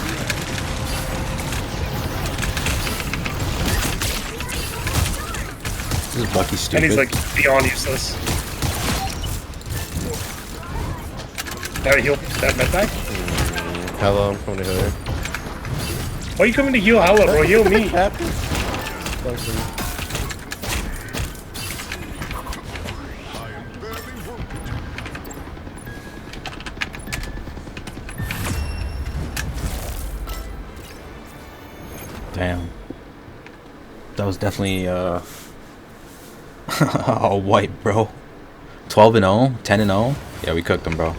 This is Bucky stupid. And he's like beyond useless. That heal that med pack? Hello, I'm coming to heal you. Why are you coming to heal Hella, bro? Heal me. Damn. That was definitely a wipe, bro. 12-0, 10-0. Yeah, we cooked them, bro.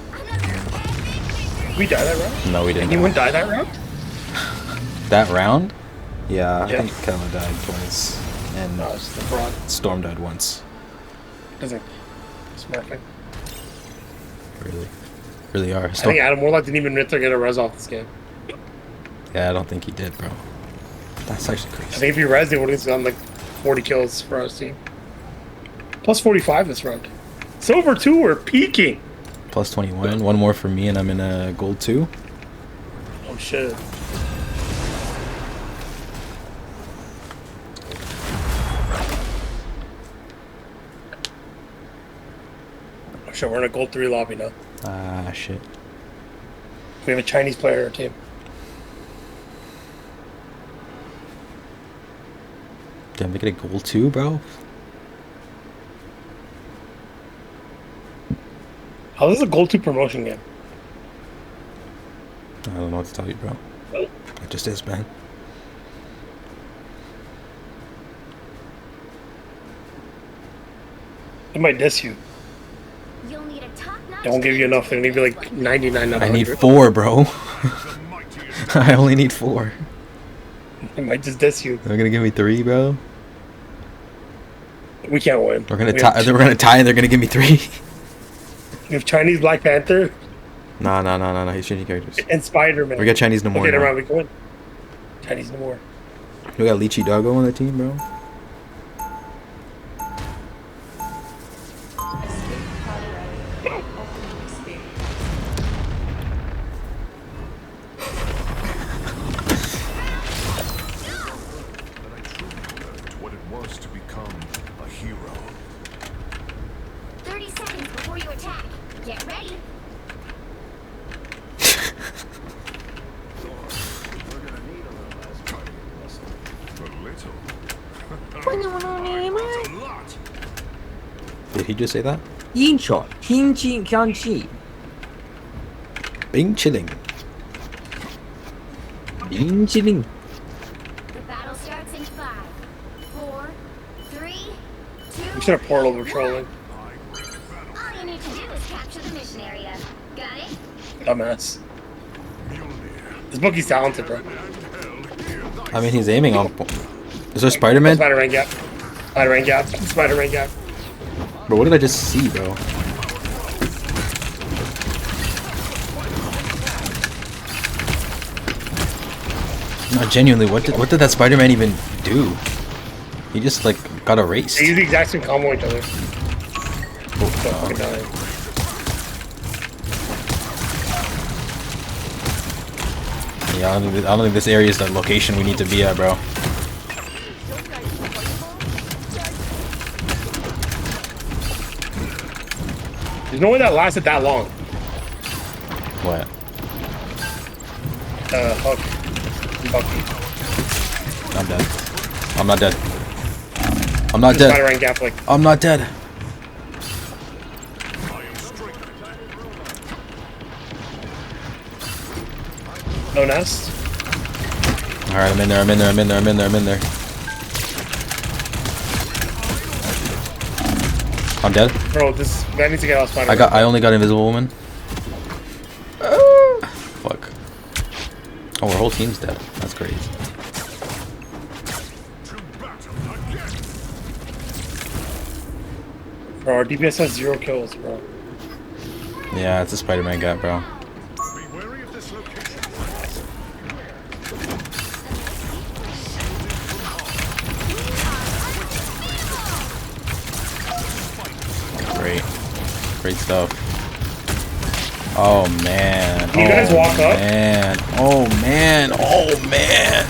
We die that round? No, we didn't. Anyone die that round? That round? Yeah, I Yeah. think Kella died twice. And No, it's the fraud. Storm died once. Doesn't. Smart thing. Really are. I think Adam Warlock didn't even get a res off this game. Yeah, I don't think he did, bro. That's actually I crazy. think if he res, it would have done like 40 kills for us team. Plus 45 this round. Silver 2, we're peaking. Plus 21. One more for me, and I'm in a gold 2. Oh shit. Oh shit, we're in a gold 3 lobby now. Ah, shit. We have a Chinese player on our team. Damn, they get a gold 2, bro? How is this a gold 2 promotion game? I don't know what to tell you, bro. It just is, man. They might diss you. You'll need a top-notch They won't give you enough. They'll need you like 99 out of I need 100. 4, bro. I only need 4. They might just diss you. They're gonna give me 3, bro. We can't win. We're gonna We tie. have- We're gonna tie, and they're gonna give me 3. We have Chinese Black Panther No. He's changing characters. and Spider-Man. We got Chinese no more. Okay, never now. mind. We can win. Chinese no more. We got Lychee Doggo on the team, bro. What it was to become a hero. 30 seconds before you attack. Get ready. Did he just say that? 英雄拼尽相气， Bing chilling. 冰激凌。 The battle starts in 5, 4, 3, 2. We should have portal over trolling. All you need to do is capture the mission area. Got it? Dumbass. This bookie's talented, bro. I mean, he's aiming on. Is there Spider-Man? Spider-Man gap. Spider-Man gap. Spider-Man gap. Bro, what did I just see, bro? No, genuinely, what did that Spider-Man even do? He just like got erased. They use the exact same combo each other. Oh, So fucking dying. yeah, I don't think this area is the location we need to be at, bro. There's no way that lasted that long. What? Huck. Bucky. I'm dead. I'm not dead. I'm not dead. Spider-Man gap like. I'm not dead. No nest. Alright, I'm in there. I'm dead. Bro, this man needs to get out of Spider-Man. I only got Invisible Woman. Fuck. Oh, our whole team's dead. That's crazy. Bro, our DPS has 0 kills, bro. Yeah, it's a Spider-Man guy, bro. Great. Great stuff. Oh man. Can you guys walk up? Man. Oh man. Oh man.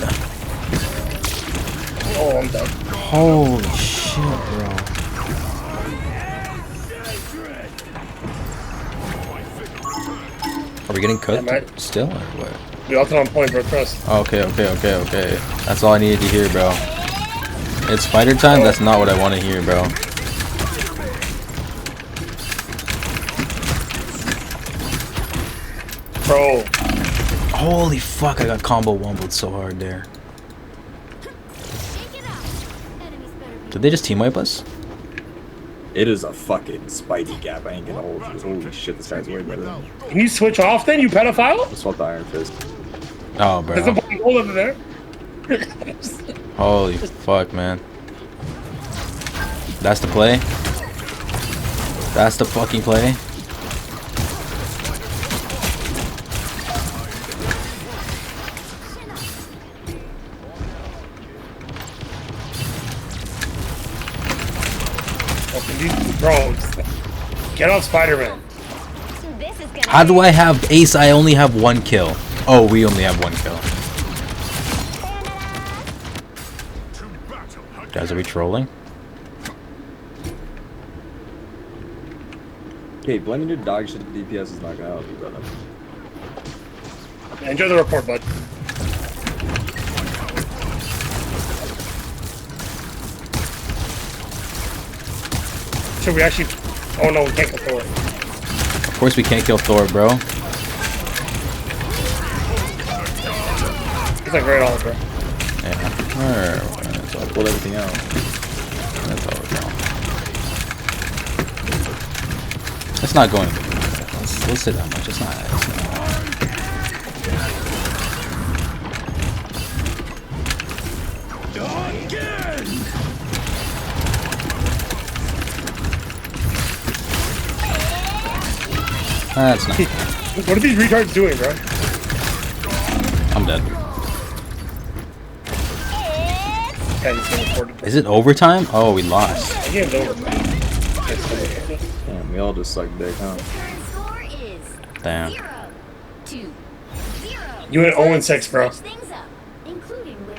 Oh, I'm done. Holy shit, bro. Are we getting cooked still or what? We ulted on point, bro. Trust. Okay. That's all I needed to hear, bro. It's fighter time? That's not what I want to hear, bro. Bro. Holy fuck, I got combo womboed so hard there. Did they just team wipe us? It is a fucking Spidey gap. I ain't gonna hold you. Holy shit, this guy's way better. Can you switch off then, you pedophile? Let's swap the Iron Fist. Oh, bro. There's a fucking hole over there. Holy fuck, man. That's the play? That's the fucking play? Bro, get off Spider-Man. How do I have ace? I only have 1 kill. Oh, we only have 1 kill. Guys, are we trolling? Okay, blending your dog shit to DPS is not gonna help you, brother. Enjoy the report, bud. Should we actually... Oh no, we can't kill Thor. Of course we can't kill Thor, bro. He's like right on, bro. Yeah. So I pulled everything out. That's all it's all. It's not going good. Let's say that much. It's not. That's not. What are these retards doing, bro? I'm dead. Yeah, he's getting reported. Is it overtime? Oh, we lost. The game's over, bro. Damn, we all just suck dick, huh? Damn. You went 0-6, bro.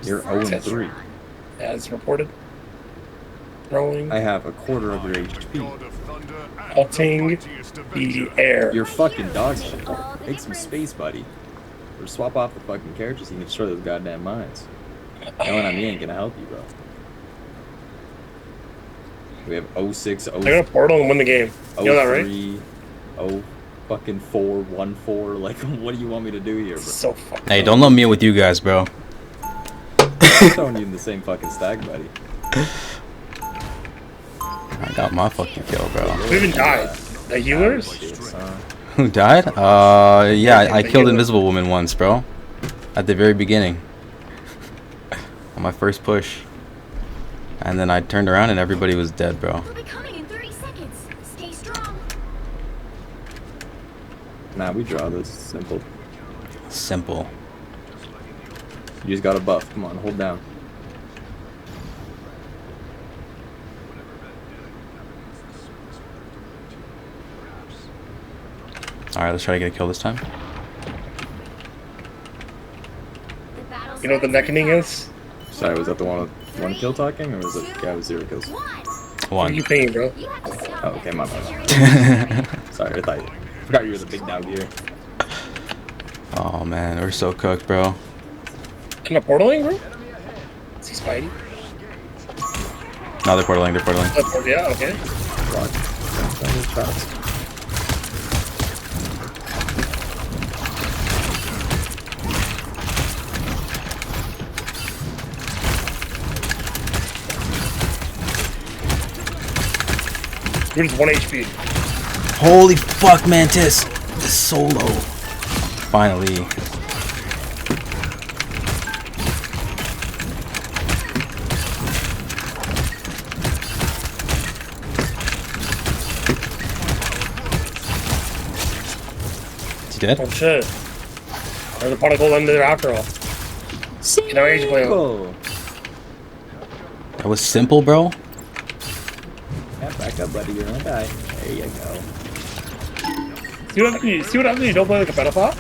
You're 0-3. Yeah, it's reported. Throwing. I have a quarter of your HP. Ulting the air. You're fucking dog shit. Take some space, buddy. Or swap off the fucking characters so you can destroy those goddamn mines. Knowing on me ain't gonna help you, bro. We have 06, 0. They're gonna portal and win the game. You know that, right? 03, 0 fucking 4, 1, 4. Like, what do you want me to do here, bro? So fucking. Hey, don't lump me in with you guys, bro. I'm throwing you in the same fucking stack, buddy. I got my fucking kill, bro. Who even died? The healers? Who died? Yeah, I killed Invisible Woman once, bro. At the very beginning. On my first push. And then I turned around and everybody was dead, bro. Nah, we draw this. Simple. Simple. You just got a buff. Come on, hold down. Alright, let's try to get a kill this time. You know what the neckening is? Sorry, was that the one with 1 kill talking, or was it the guy with 0 kills? 1. What are you paying, bro? Oh, okay, my bad. Sorry, I forgot you were the big dog here. Oh man, we're so cooked, bro. In a portaling, bro? Is he Spidey? No, they're portaling, they're portaling. Oh, yeah, okay. You're just 1 HP. Holy fuck, Mantis! This solo. Finally. shit. Oh shit. There's a pot of gold under there after all. You know, age play. That was simple, bro. Yeah, back up, buddy. You're gonna die. There you go. See what happens when you don't play like a pedophile?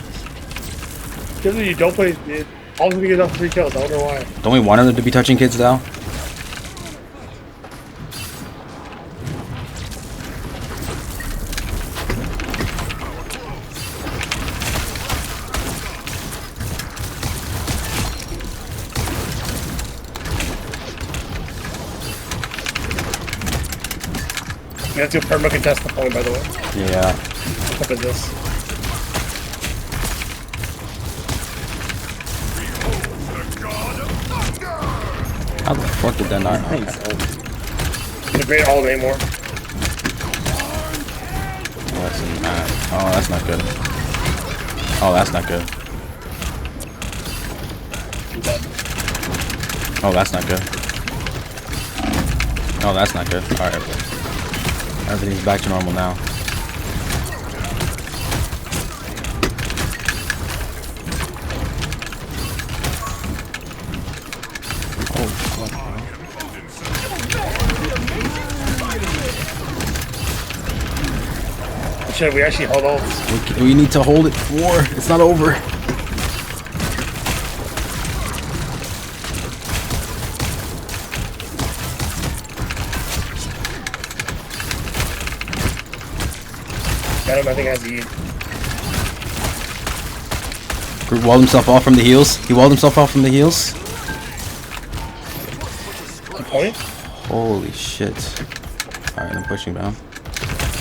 See when you don't play. All of a sudden you get off 3 kills. I wonder why. Don't we want him to be touching kids now? You have to perma contest the point, by the way. Yeah. Look at this. How the fuck did that not? Okay. The great all anymore. Oh, that's not good. Oh, that's not good. Oh, that's not good. Oh, that's not good. Alright. Everything's back to normal now. Oh, fuck. Shit, we actually held ults. We need to hold it. War. It's not over. Got him, I think, has the He walled himself off from the heels. He walled himself off from the heels. point. Holy shit. Alright, I'm pushing down.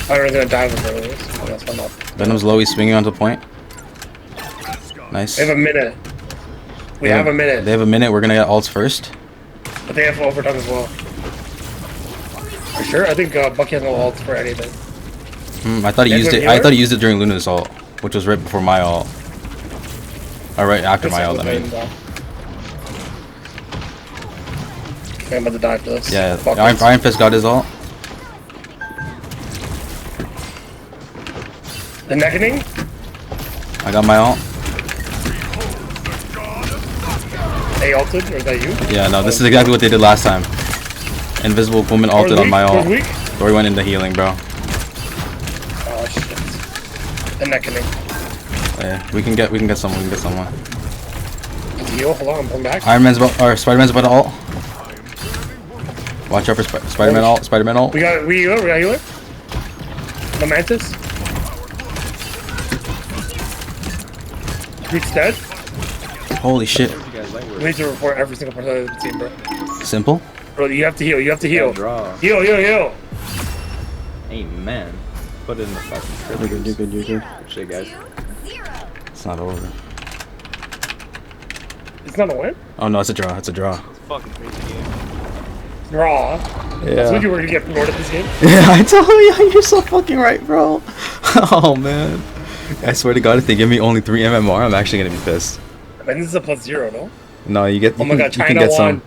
I was gonna die with earlier. So that's why I'm not. Venom's low, he's swinging onto the point. Nice. They have a minute. We have a minute. They have a minute, we're gonna get ults first. But they have overtime as well. For sure? I think Bucky has no ults for anything. I thought he used it. I thought he used it during Luna's ult, which was right before my ult. Or right after my ult, I mean. I'm about to die for this. Yeah, Iron Fist got his ult. The Neckening? I got my ult. They ulted, or is that you? Yeah, no, this is exactly what they did last time. Invisible Woman ulted on my ult. Dory went into healing, bro. Oh shit. The Neckening. Yeah, we can get someone. We can get someone. Heal, hold on, I'm coming back. Spider-Man's about to ult. Watch out for Spider-Man ult. Spider-Man ult. We got healer. The Mantis. Groot's dead. Holy shit. We need to report every single person of the team, bro. Simple. Bro, you have to heal. You have to heal. Draw. Heal. Amen. Put it in the fucking You're good. You're good. Good shit, guys. It's not over. It's not a win? Oh no, it's a draw. It's a draw. It's a fucking crazy game. Draw. Yeah. That's what you were gonna get promoted this game? Yeah, I told you. You're so fucking right, bro. Oh man. I swear to God, if they give me only 3 MMR, I'm actually gonna be pissed. I mean, this is a +0, no? No, you get. Oh my God, you can China get won. some.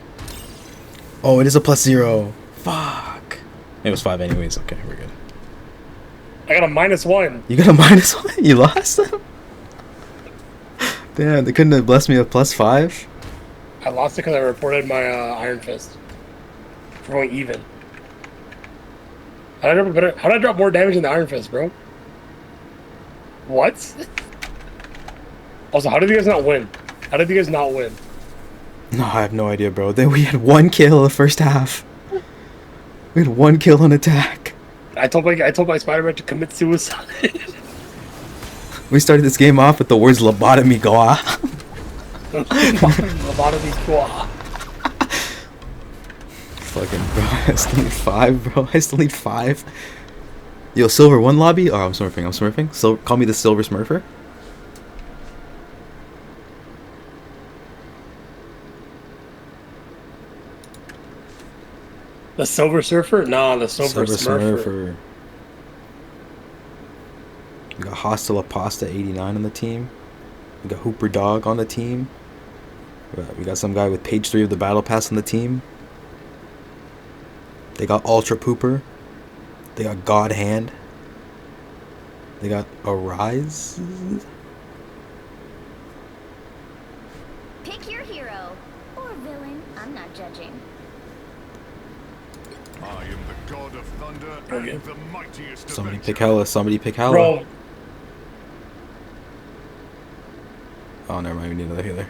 Oh, it is a +0. Fuck. It was 5 anyways. Okay, we're good. I got a -1. You got a -1? You lost them? Damn, they couldn't have blessed me with +5. I lost it because I reported my Iron Fist for going even. How did I drop more damage in the Iron Fist, bro? What? Also, how did you guys not win? No, I have no idea, bro. Then we had 1 kill the first half. We had 1 kill on attack. I told my Spider-Man to commit suicide. We started this game off with the words lobotomy goa. Lobotomy goa. Fucking bro, I still need 5, bro. I still need 5. Yo, Silver, 1 lobby? Oh, I'm smurfing. So call me the Silver Smurfer. The Silver Surfer? Nah, the Silver Smurfer. We got Hostile Pasta 89 on the team. We got Hooper Dog on the team. We got some guy with page 3 of the battle pass on the team. They got Ultra Pooper. They got God Hand. They got Arise. Pick your hero. Or villain. I'm not judging. I am the god of thunder and the mightiest of Somebody nature. pick Hella. Somebody pick Hella. Bro. Oh, never mind. We need another healer.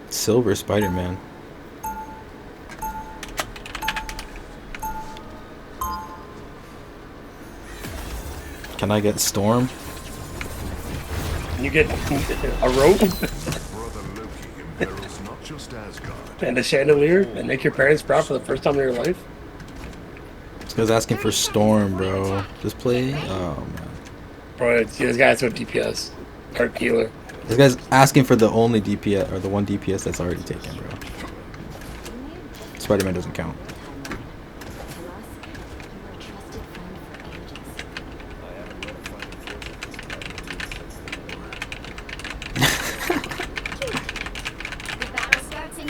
Silver Spider-Man. Can I get Storm? You get a rope and a chandelier and make your parents proud for the first time in your life. This guy's asking for Storm, bro. Just play. Oh man. Bro, this guy's with DPS or healer. This guy's asking for the only DPS or the one DPS that's already taken, bro. Spider-Man doesn't count.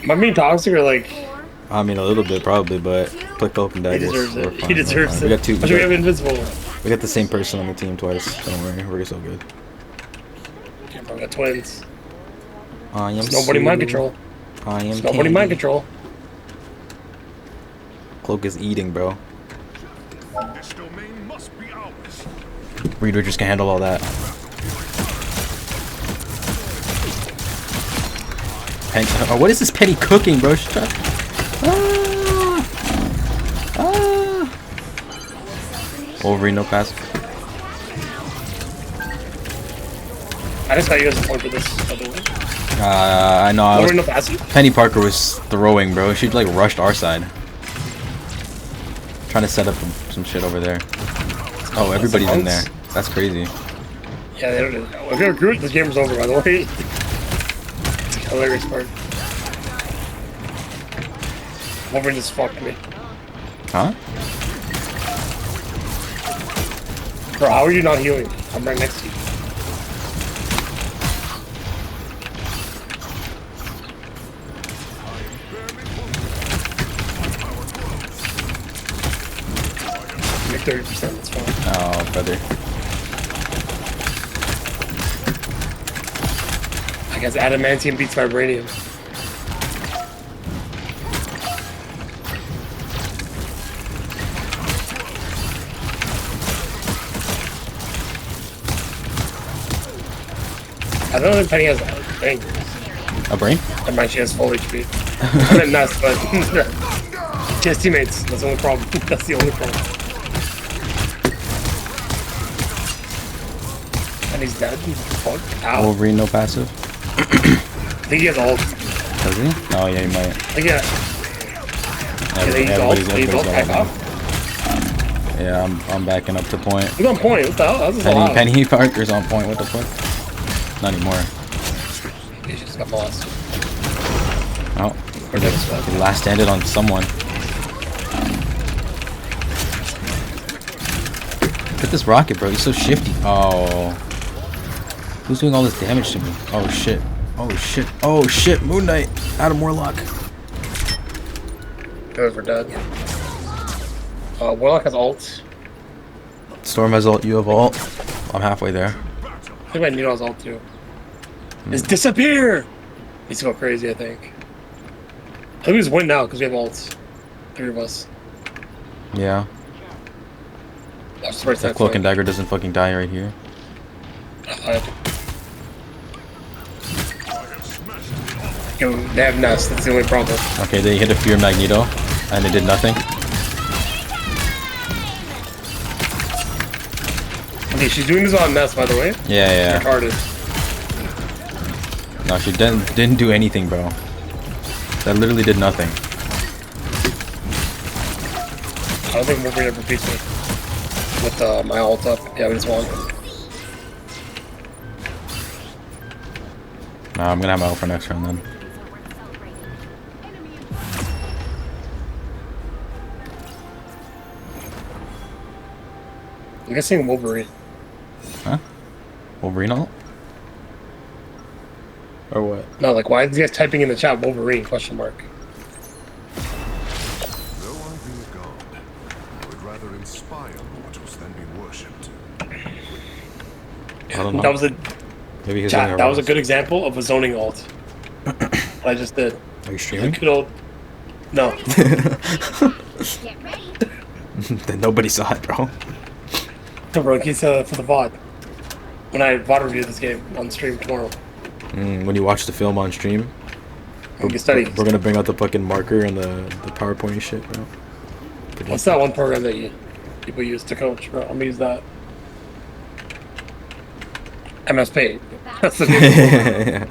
Am I being toxic or like? I mean, a little bit probably, but click open daggers. He deserves We're it. fine, He we're deserves fine. it. We got two. But we have invincible. We got the same person on the team twice. Don't worry, we're so good. I got twins. I am. It's nobody mind control. I am. It's nobody mind control. Cloak is eating, bro. This domain must be ours. Reed Richards can handle all that. Oh, what is this Penny cooking, bro? Wolverine, no pass. I just got you as a point for this, by the way. I know. Wolverine, no pass. Penny Parker was throwing, bro. She like rushed our side. Trying to set up some shit over there. Oh, everybody's in there. That's crazy. Yeah, they don't. If you're a group, this game is over, by the way. It's a hilarious part. Wolverine just fucked me. Huh? Bro, how are you not healing? I'm right next to you. You're 30%, that's fine. Oh, brother. I guess adamantium beats vibranium. I don't know if Penny has a brain. A brain? I might she has full HP. I meant nuts, but she has teammates. That's the only problem. That's the only problem. And he's dead. Fuck. Ow. Wolverine, no passive. I think he has ult. Does he? Oh yeah, he might. I think yeah. Everybody's ult back got up. one. Yeah, I'm backing up to point. He's on point. What the hell? That's allowed. Penny Parker's on point. What the fuck? Not anymore. He just got lost. Oh, he last standed on someone. Look at this rocket, bro. He's so shifty. Oh. Who's doing all this damage to me? Oh shit. Oh shit. Oh shit. Moon Knight. Adam Warlock. Good, we're dead. Warlock has ult. Storm has ult. You have ult. I'm halfway there. I think my Nino has ult too. It's disappear! Needs to go crazy, I think. I think we just win now because we have ults. 3 of us. Yeah. That cloak and dagger doesn't fucking die right here. Yo, they have Nest, that's the only problem. Okay, they hit a Fear Magneto, and it did nothing. Okay, she's doing this on Nest, by the way. Yeah. Retarded. No, she didn't do anything, bro. That literally did nothing. I don't think Wolverine ever beats me. With my ult up. Yeah, we just won. Nah, I'm gonna have my ult for next round then. I'm guessing Wolverine. Huh? Wolverine ult? Or what? No, like, why is he guys typing in the chat Wolverine, question mark? Though I be a god, I would rather will inspire mortals, then be worshipped. I don't know. That was a Maybe he's chat, doing that was a Ross. good example of a zoning alt. What I just did. Are you streaming? Good old. No. Then nobody saw it, bro. No, bro, he's for the VOD. When I VOD review this game on stream tomorrow. When you watch the film on stream, You study. we're gonna bring out the fucking marker and the PowerPoint and shit, bro. What's that one program that people use to coach, bro? I'm gonna use that. MS Paint. That's the name.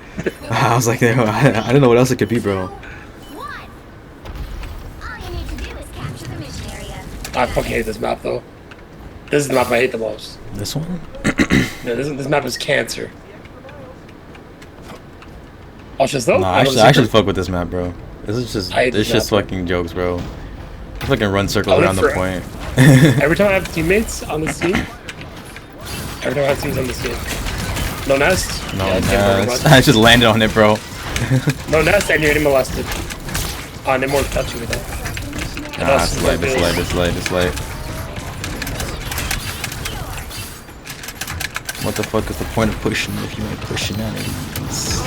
I was like, I don't know what else it could be, bro. I fucking hate this map though. This is the map I hate the most. This one? Yeah, this map is cancer. Oh, just though? No, I actually fuck with this map, bro. This is just fucking jokes, bro. I fucking run circles around the point. Every time I have teammates on this team, no nest. No yeah, nest. I just landed on it, bro. No nest, and you're getting molested. Oh, no more touching with that. Ah, it's late. What the fuck is the point of pushing if you ain't pushing enemies?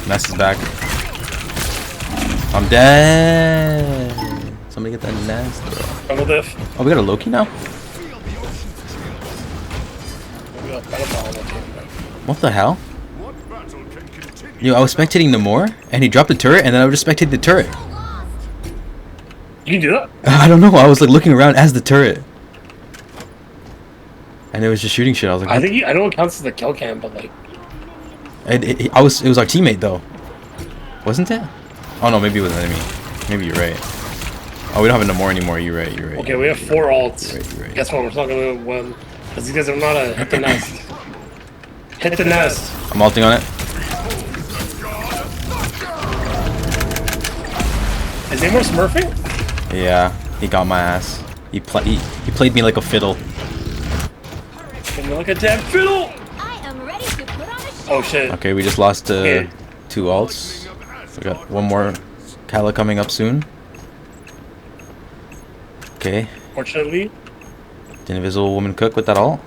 Nest is back. I'm dead. Somebody get that nest, bro. Double diff. Oh, we got a Loki now? What the hell? Yo, I was spectating Namor, and he dropped the turret, and then I was just spectating the turret. You can do that? I don't know. I was like looking around as the turret, and it was just shooting shit. I was like, I think I know it counts as the kill cam, but like, it was our teammate though, wasn't it? Oh no, maybe it was an enemy. Maybe you're right. Oh, we don't have a Namor anymore. You're right. Okay, we have 4 alts. You're right. Guess what? We're not gonna win because these guys are not a hit the nest. Hit the nest. I'm ulting on it. Is Namor smurfing? Yeah, he got my ass. He played me like a fiddle. Played me like a damn fiddle. Oh shit. Okay, we just lost 2 alts. We got one more Kala coming up soon. Okay. Fortunately. Did Invisible Woman cook with that ult?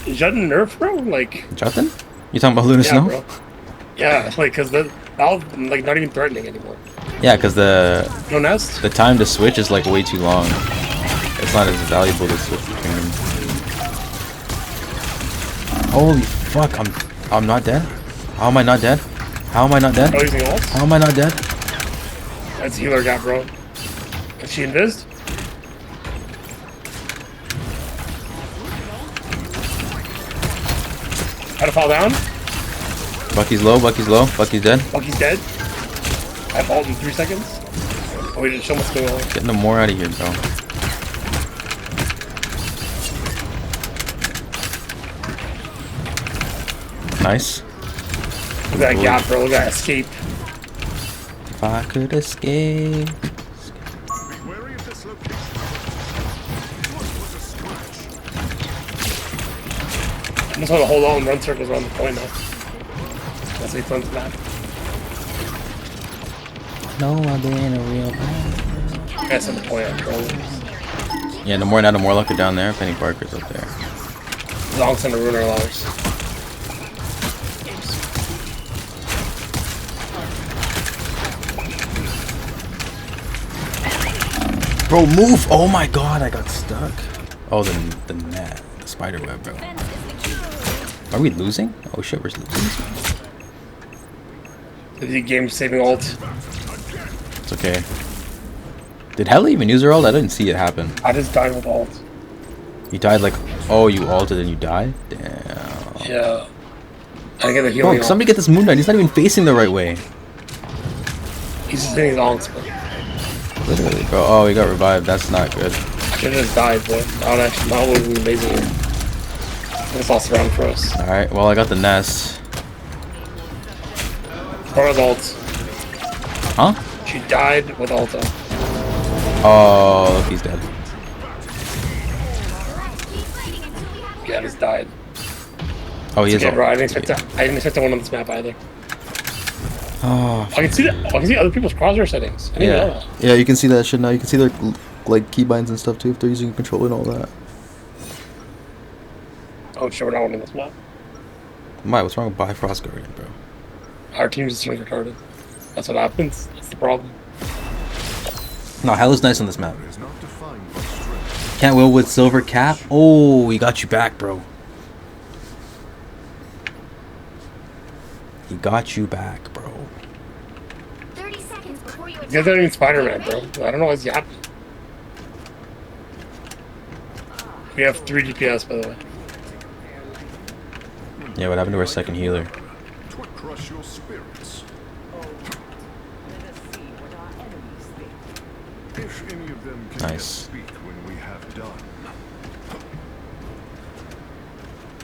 Is Judden nerf, bro? Like. Judden? You talking about Luna Yeah, Snow? bro. Yeah, like, cause that was like not even threatening anymore. Yeah, because the time to switch is like way too long. It's not as valuable to switch between them. Holy fuck! I'm not dead. How am I not dead? How am I not dead? Oh, using ult? How am I not dead? That's healer gap, bro. Is she invised? How to fall down? Bucky's low. Bucky's dead. Bucky's dead. I have ult in 3 seconds. Oh, we didn't show what's going on. Getting them more out of here, bro. Nice. Look at that gap, bro. Look at that escape. If I could escape. I'm just gonna hold on and run circles around the point now. That's how he runs the map. No, I'm being a real man. That's on the point I'm trolling. Yeah, no more, not a more luck down there. Penny Parker's up there. Zonks and the ruin our lives. Bro, move! Oh my god, I got stuck. Oh, the net. The spider web, bro. Are we losing? Oh shit, we're losing this one. The game saving ult. It's okay. Did Hella even use her ult? I didn't see it happen. I just died with ult. You died like, oh, you ulted and you died? Damn. Yeah. I get a Bro, healing somebody get this Moon Knight. He's not even facing the right way. He's just hitting his ults, bro. Literally, bro. Oh, he got revived. That's not good. I should have just died, but that would have been amazing. It's lost around for us. Alright, well, I got the nest. Or with ult. Huh? She died with ult. Oh, look, he's dead. Yeah, just died. Oh, he is. Okay, bro, I didn't expect to win on this map either. Oh, I can see that. I can see other people's crosshair settings. I didn't know yeah. that. Yeah, you can see that shit now. You can see their like keybinds and stuff too if they're using a controller and all that. Oh shit, we're not winning this map. Why? What's wrong with Bifrost Guardian, bro? Our team's just really retarded. That's what happens. That's the problem. No, hell is nice on this map. Can't will with silver cap. Oh, he got you back, bro. He got you back, bro. 30 seconds before you You guys aren't even Spider-Man, bro. I don't know what's happening. We have 3 DPS, by the way. Yeah, what happened to our second healer? Crush your spirits. If any of them can Nice. yet speak when we have done.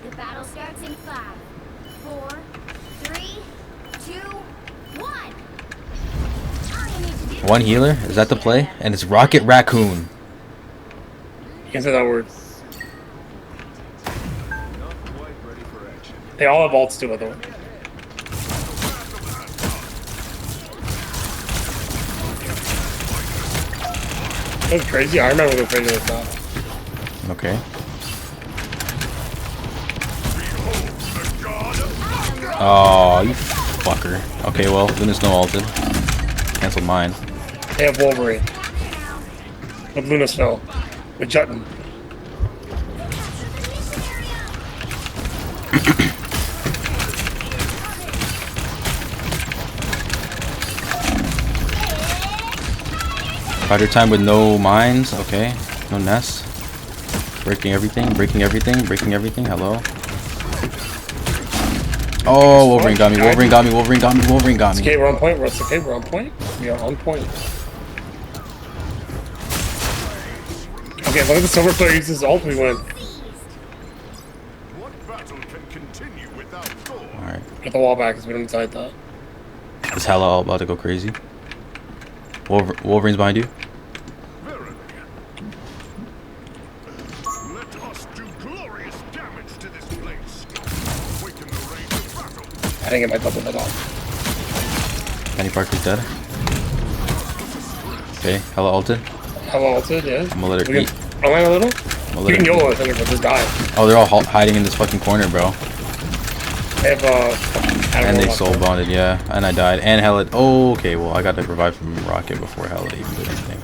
The battle starts in 5, 4, 3, 2, 1. All you need to do One healer? Is that the play? And it's Rocket Raccoon. You can say that word. They all have ults too, by the way. That's crazy. I remember going crazy with that. Okay. Oh, you fucker. Okay, well, Luna's no ulted. Cancelled mine. They have Wolverine. With Luna Snow. With Jutton. Fighter time with no mines. Okay. No nests. Breaking everything. Breaking everything. Breaking everything. Hello. Oh, Wolverine got me. Wolverine got me. Wolverine got me. Wolverine got me. Okay, we're on point. It's okay, we're on point. We are on point. Okay, as long as the silver player uses ult, we win. Alright. Get the wall back because we don't decide that. Is Hella all about to go crazy? Wolverine's behind you. Let us do glorious damage to this place. Awaken the rage of battle. I didn't get my double that off. Penny Parker's dead. Okay, Hella ulted. Hello, ulted, yeah. I'm gonna let her eat. Am I a little? I'm gonna You let can her YOLO eat. this but just die. Oh, they're all hiding in this fucking corner, bro. They have, And they soul bonded, yeah. And I died. And Hella. Oh, okay, well, I got the revive from Rocket before Hella even did anything.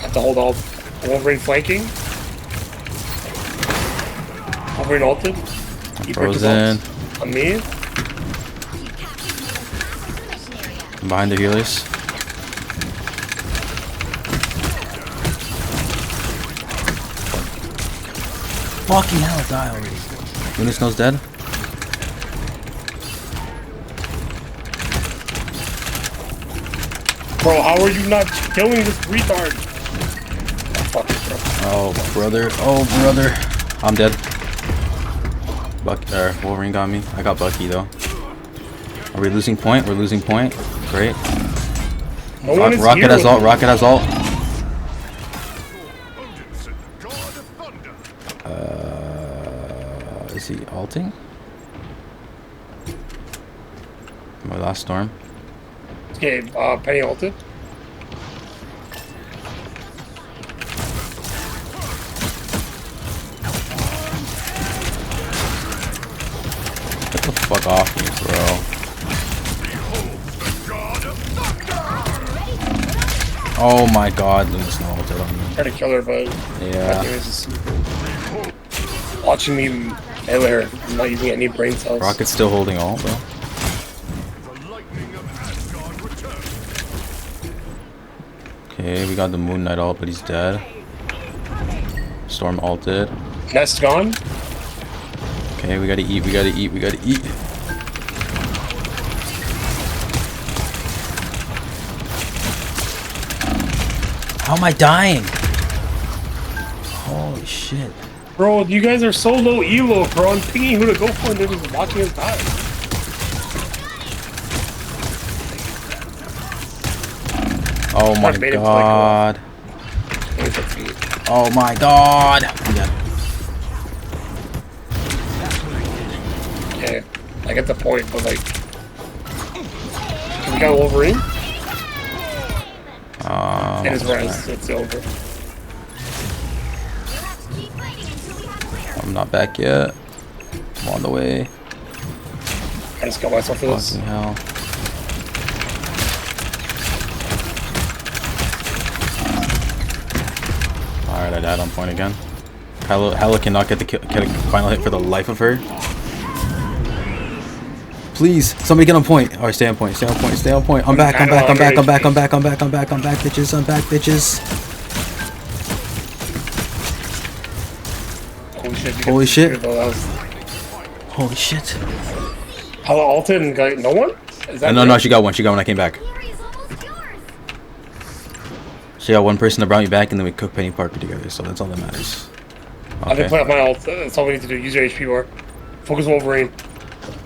Have to hold all Wolverine flanking. Wolverine ulted. He Frozen. on me. I'm behind the healers. Fucking hell, die already. Luna Snow's dead. Bro, how are you not killing this retard? Fuck it, bro. Oh, brother. Oh, brother. I'm dead. Wolverine got me. I got Bucky, though. Are we losing point? We're losing point. Great. No one is Rocket here has with ult. me. Rocket has ult. Is he ulting? My last storm. Okay, Penny ulted. Get the fuck off me, bro. Oh my god, Luna's not ulted on me. Trying to kill her, but Yeah. I think it's just watching me melee her. I'm not using any brain cells. Rocket's still holding ult, though. Okay, we got the Moon Knight ult, but he's dead. Storm ulted. Nest gone. Okay, we gotta eat, we gotta eat, we gotta eat. How am I dying? Holy shit. Bro, you guys are so low elo, bro. I'm pinging who to go for and they're just watching us die. Oh my god. Oh my god. I'm dead. I get the point, but like, we got Wolverine. It is res. It's over. I'm not back yet. I'm on the way. I just got myself for this. Fucking hell. Alright, I died on point again. Hella cannot get a final hit for the life of her. Please, somebody get on point. Alright, stay on point, stay on point, stay on point. I'm back, I'm back, I'm back, I'm back, I'm back, I'm back, I'm back, I'm back, bitches, I'm back, bitches. Holy shit. Holy shit. How ulted and got no one? Is that No, she got one. She got one. I came back. She got one person that brought me back, and then we cooked Penny Parker together. So that's all that matters. I didn't play off my ult. That's all we need to do. Use your HP bar. Focus Wolverine.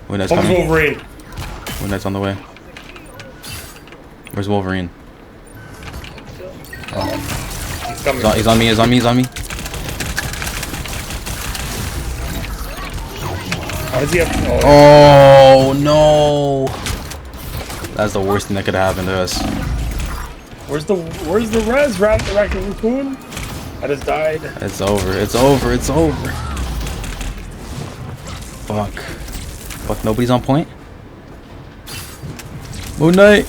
Focus Wolverine. Wingnight's on the way. Where's Wolverine? Oh. He's on me. He's on me. He's on me. How does he have? Oh no! That's the worst thing that could have happened to us. Where's the res? Raccoon? I just died. It's over. It's over. It's over. Fuck. Fuck. Nobody's on point. Moon Knight.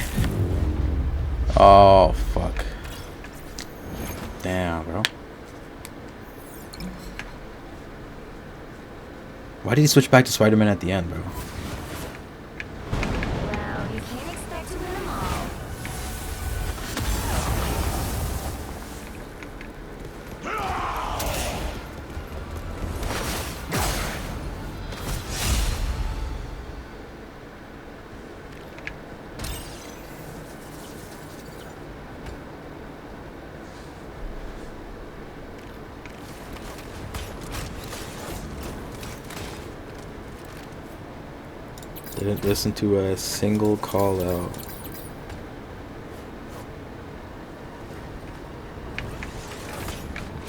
Oh fuck. Damn, bro. Why did he switch back to Spider-Man at the end, bro? Well, you can't expect to win them all. Didn't listen to a single call out.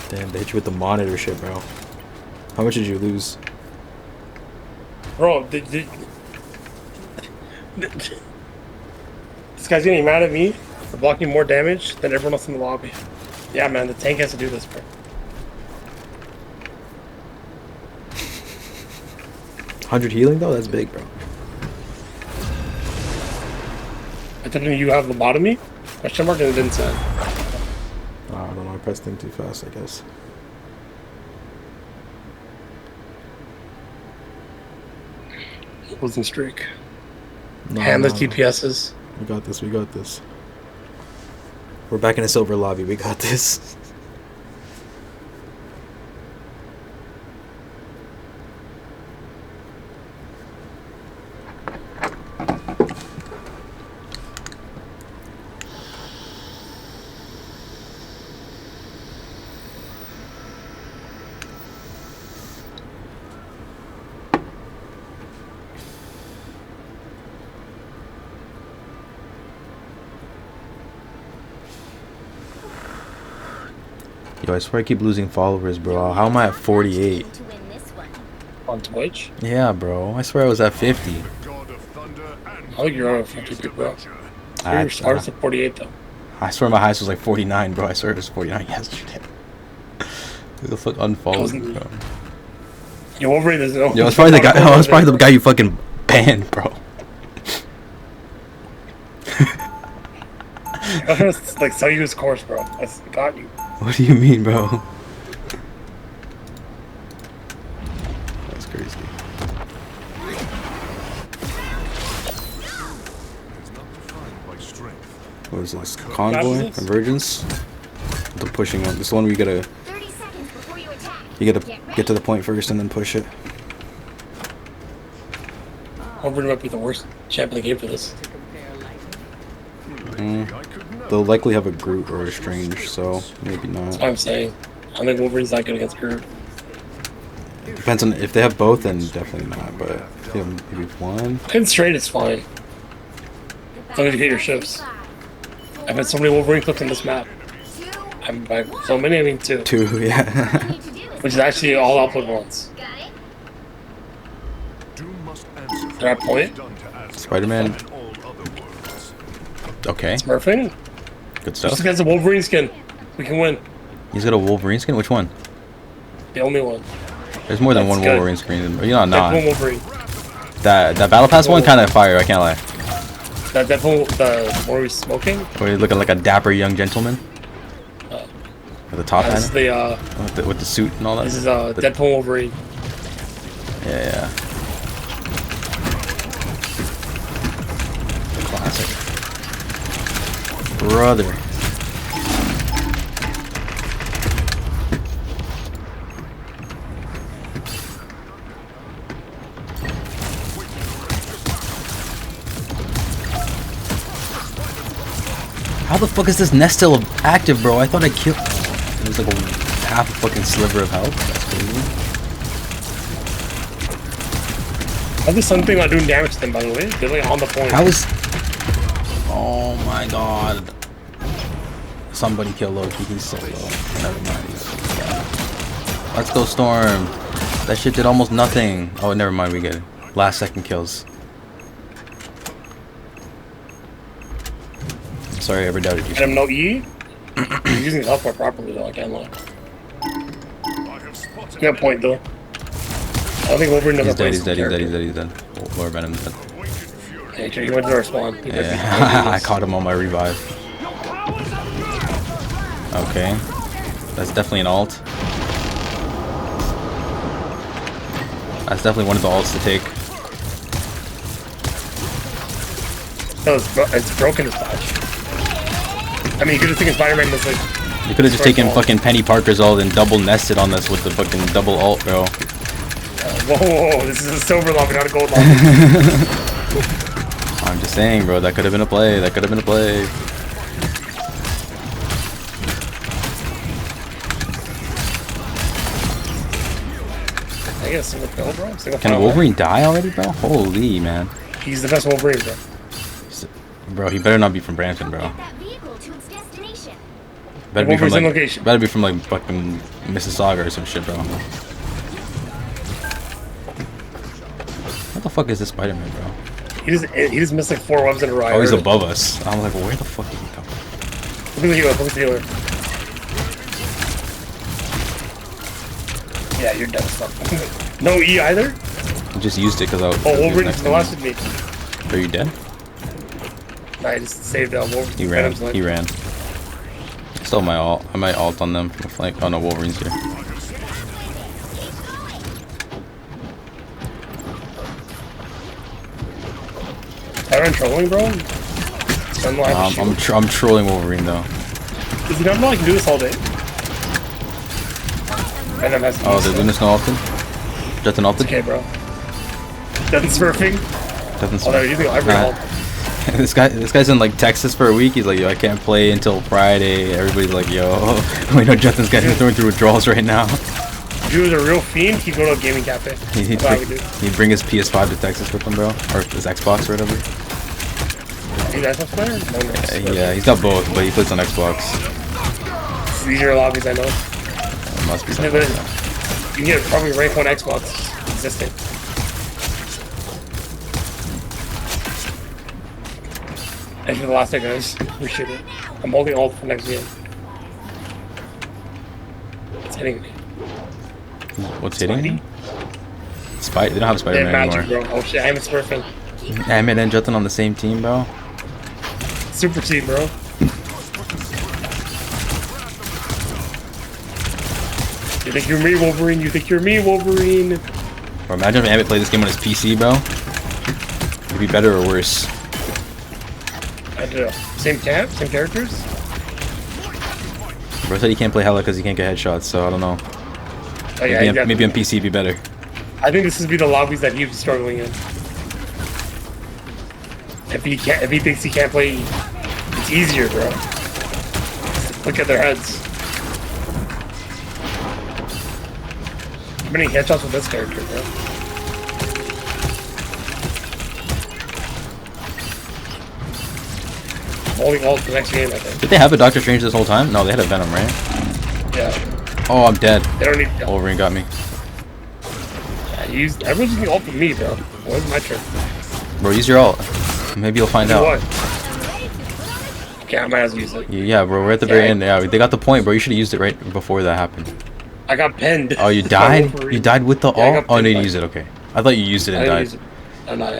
Damn, they hit you with the monitor shit, bro. How much did you lose? Bro, this guy's getting mad at me for blocking more damage than everyone else in the lobby. Yeah, man, the tank has to do this, bro. 100 healing though? That's big, bro. I didn't you have lobotomy? Question mark and it didn't say. I don't know, I pressed in too fast, I guess. Losing streak. No, Handless no. DPSs. We got this, we got this. We're back in a silver lobby, we got this. Yo, I swear I keep losing followers, bro. How am I at 48? On Twitch? Yeah, bro. I swear I was at 50. I think you're on 50, bro. Your starts at 48, though. I swear my highest was like 49, bro. I swear it was 49 yesterday. Who the fuck unfollowed me, bro? Yo, Wolverine is no. Yo, it's probably the guy. Oh, it's probably the guy you fucking banned, bro. It's like sell you his course, bro. I got you. What do you mean, bro? That's crazy. What is this? Convoy? Convergence? The pushing one. This is the one where you gotta... You gotta get to the point first and then push it. Wolverine might be the worst champ in the game for this. They'll likely have a Groot or a Strange, so maybe not. That's what I'm saying. I think Wolverine's not good against Groot. Depends on if they have both, then definitely not. But if they have maybe one. Hitting straight is fine. As long as you hit your shifts. I've had so many Wolverine clips on this map. I'm by so many, I mean two. Two, yeah. Which is actually all output ones. Doom must answer They're at point. Spider-Man. Okay. Smurfing. Good stuff. Just against a Wolverine skin. We can win. He's got a Wolverine skin? Which one? The only one. There's more than That's one good. Wolverine skin. You know, nah. Deadpool Wolverine. That Battle Pass one kind of fire, I can't lie. That Deadpool, the where he's smoking? Where he's looking like a dapper young gentleman. With the top This is hat. the, With the suit and all that. this is Deadpool Wolverine. Yeah. Classic. Brother. How the fuck is this nest still active, bro? I thought I killed... It was like a half a fucking sliver of health. That's crazy. How's the sun thing not doing damage to them, by the way? They're like on the point. How is... Oh my god. Somebody kill Loki. He's so low. Never mind. Let's go, Storm. That shit did almost nothing. Oh, never mind. We get it. Last second kills. Sorry, I ever doubted you. And I'm no E. He's using his health bar properly though, I can't lie. Good point though. I don't think Wolverine knows He's how to play dead, he's this dead, he's dead, character. he's dead, he's dead. Lord Venom's dead. Hey, he went to our spawn. He might be- Yeah, I caught him on my revive. Okay. That's definitely an alt. That's definitely one of the alts to take. No, it's broken his patch. I mean, you could just taken Spider-Man was like... You could have just taken alt. fucking Penny Parker's ult and double nested on this with the fucking double alt, bro. Whoa, this is a silver lobby, not a gold lobby. I'm just saying, bro, that could have been a play. That could have been a play. I guess single kill, bro. Single Can file, Wolverine die already, bro? Holy, man. man. He's the best Wolverine, bro. Bro, he better not be from Brampton, bro. That vehicle to its destination. Better be from Wolverine's in like, location. better be from like fucking Mississauga or some shit, bro. What the fuck is this Spider-Man, bro? He just missed like 4 webs in a row. Oh, he's above us. I'm like, where the fuck did he come from? Look at the healer, look at the healer. Yeah, you're dead as fuck. No E either? I just used it because I was. Oh, he was Wolverine next just to me. molested me. Are you dead? Nah, I just saved Wolverine. He ran. He ran. Stole my ult. I might ult on them from the flank. Oh no, Wolverine's here. I ran trolling, bro? I'm trolling Wolverine though. Does he not know I can do this all day? Venom has to Oh, use they're it. doing this no often? Jetting ulted? Okay, bro. Doesn't smurfing? Doesn't Oh, no, you're using every ult. This guy's in like Texas for a week. He's like, yo, I can't play until Friday. Everybody's like, yo, we know Justin's getting throwing through withdrawals right now. If he was a real fiend, he'd go to a gaming cafe. He'd That's what I would do. bring his PS5 to Texas with him, bro, or his Xbox or whatever. He's an Xbox player? No, no. Yeah, he's got both, but he plays on Xbox. These are lobbies, I know. It must be Yeah, something. but Like that. you can get probably rank 1 Xbox existing. And for the last day, guys, appreciate it. I'm holding ult for next game. It's hitting me. What's hitting? They don't have They Spider-Man have magic, anymore. bro. Oh shit, I am smurfing. Ant-Man and Justin on the same team, bro. Super team, bro. You think you're me, Wolverine? You think you're me, Wolverine? Bro, imagine if Ant-Man played this game on his PC, bro. It'd be better or worse. I don't know. Same camp? Same characters? Bro said he can't play Hella because he can't get headshots, so I don't know. Oh, yeah, Maybe on PC it'd be better. I think this would be the lobbies that he's struggling in. If he thinks he can't play, it's easier, bro. Look at their heads. How many headshots with this character, bro? Holding ult for the next game, I think. Did they have a Doctor Strange this whole time? No, they had a Venom, right? Yeah. Oh, I'm dead. They don't need. Wolverine got me. Everyone's using ult for me, bro. Where's my turn? Bro, use your ult. Maybe you'll find out. What? Okay, I might as well use it. Yeah, bro, we're at the very end. Yeah, they got the point, bro. You should have used it right before that happened. I got pinned. Oh, you died? You died with the ult? Oh, no, you pinned. used it. Okay. I thought you used it and died.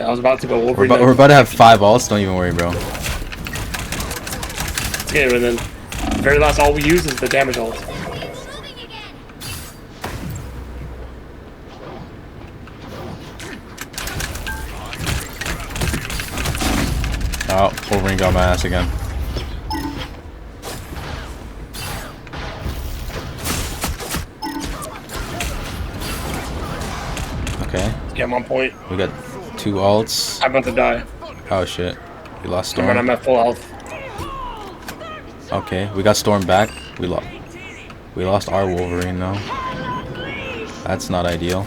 I was about to go over. We're about to have 5 ults. Don't even worry, bro. Okay, and then very last all we use is the damage ult. Oh, Wolverine got my ass again. Okay. Yeah, I'm on point. We got 2 ults. I'm about to die. Oh shit. We lost Storm. I'm at full health. Okay, we got Storm back. We lost our Wolverine though. That's not ideal.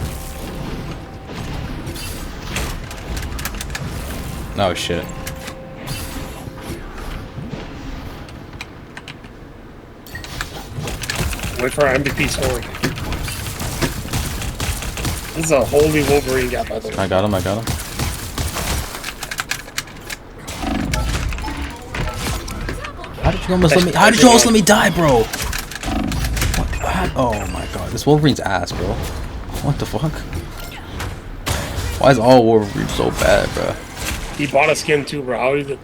Oh shit. Wait for our MVP scoring. This is a holy Wolverine gap, by the way. I got him, I got him. How did you almost let me die, bro? What? Oh my god, this Wolverine's ass, bro. What the fuck? Why is all Wolverine so bad, bro? He bought a skin too, bro. How are you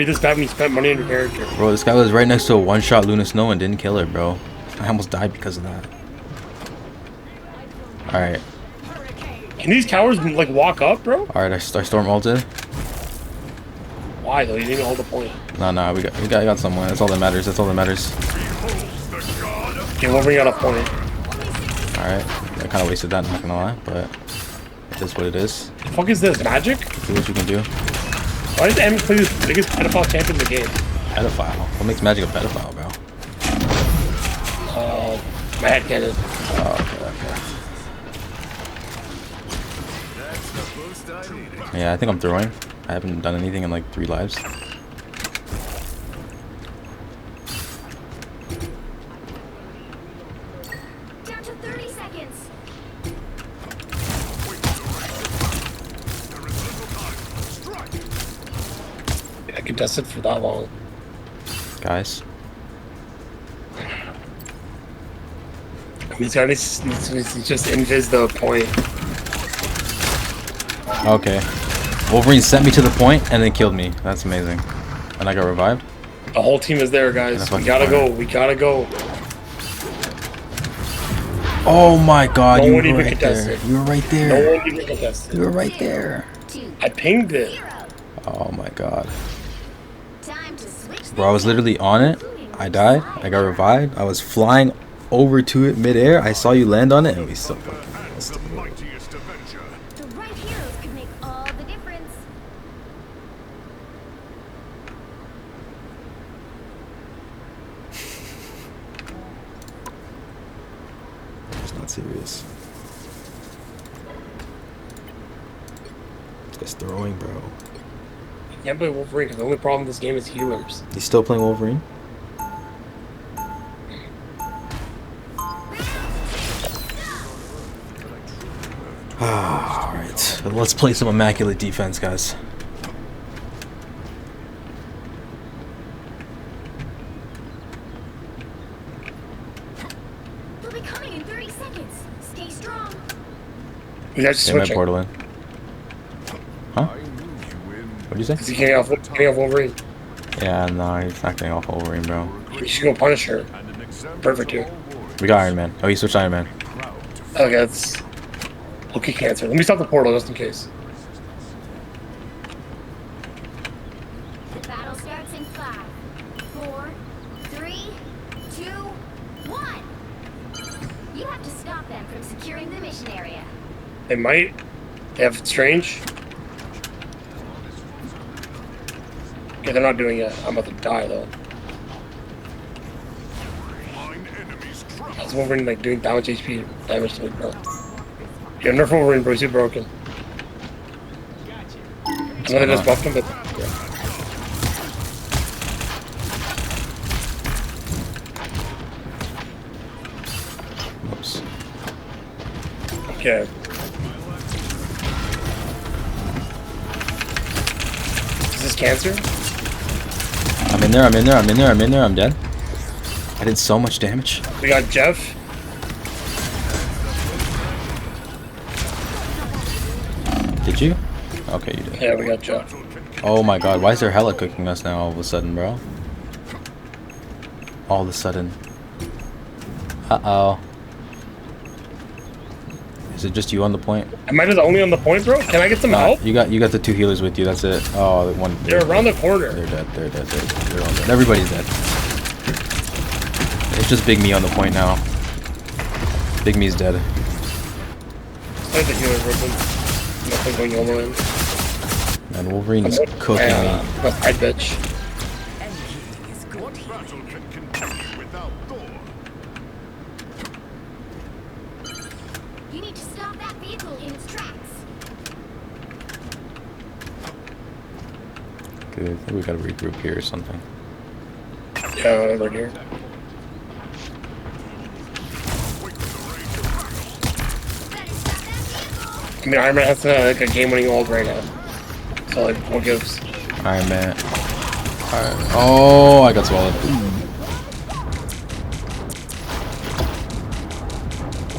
this bad when you spent money on your character? Bro, this guy was right next to a one-shot Luna Snow and didn't kill her, bro. I almost died because of that. Alright. Can these cowards like walk up, bro? Alright, I Storm ulted. Why though? You didn't even hold the point. No, we got someone. That's all that matters. That's all that matters. Okay, Wolverine got a point. Alright. I kinda wasted that, not gonna lie, but it is what it is. The fuck is this? Magic? Do what you can do. Why does M play this biggest pedophile champion in the game? Pedophile? What makes Magic a pedophile, bro? My head cannon. Oh, okay. Yeah, I think I'm throwing. I haven't done anything in like 3 lives. Down to 30 seconds. I contested for that long. Guys. He's got to just invis the point. Okay. Wolverine sent me to the point and then killed me. That's amazing. And I got revived. The whole team is there, guys. We gotta go. We gotta go. Oh my god, No you one were even right there. contested. You were right No there. one even contested. You were right there. I pinged it. Oh my god. Time to switch. Bro, I was literally on it. I died. I got revived. I was flying over to it midair. I saw you land on it and we still fucking missed it. The right heroes could make all the difference. It's not serious. This guy's throwing, bro. You can't play Wolverine because the only problem in this game is healers. He's still playing Wolverine? Alright, let's play some immaculate defense, guys. They'll be coming in 30 seconds. Stay strong. You guys Get my switching. portal in. Huh? What'd you say? Is he getting off Wolverine? Yeah, no, he's not getting off Wolverine, bro. You should go punish her. Perfect here. We got Iron Man. Oh, he switched Iron Man. Okay, that's... Okay, cancer. Let me stop the portal just in case. The battle starts in 5, 4, 3, 2, 1. You have to stop them from securing the mission area. They might. They have strange. Okay, they're not doing it. I'm about to die though. That's Wolverine like doing damage HP damage to me, bro. Yeah, nerf Wolverine, bro. He's too broken. I know they just buffed him, but Whoops. okay. cancer. I'm in there, I'm in there, I'm in there, I'm in there, I'm dead. I did so much damage. We got Jeff. Did you? Okay, you did. Yeah, we got Jeff. Oh my god, why is there hella cooking us now all of a sudden, bro? All of a sudden. Uh-oh. Is it just you on the point? Am I just only on the point, bro? Can I get some help? You got the 2 healers with you, that's it. Oh, the one. They're around the corner. They're dead, they're all dead. Everybody's dead. It's just Big Me on the point now. Big Me's dead. I the healer's open. Nothing going YOLO in. And Wolverine is cooking me. That's hide bitch. Battle can continue without Thor. You need to stop that vehicle in its tracks. Good. I think we gotta regroup here or something. Yeah, they're here. I mean, Iron Man has like a game-winning ult right now. So like, what gives? Iron Man. Oh, I got swallowed.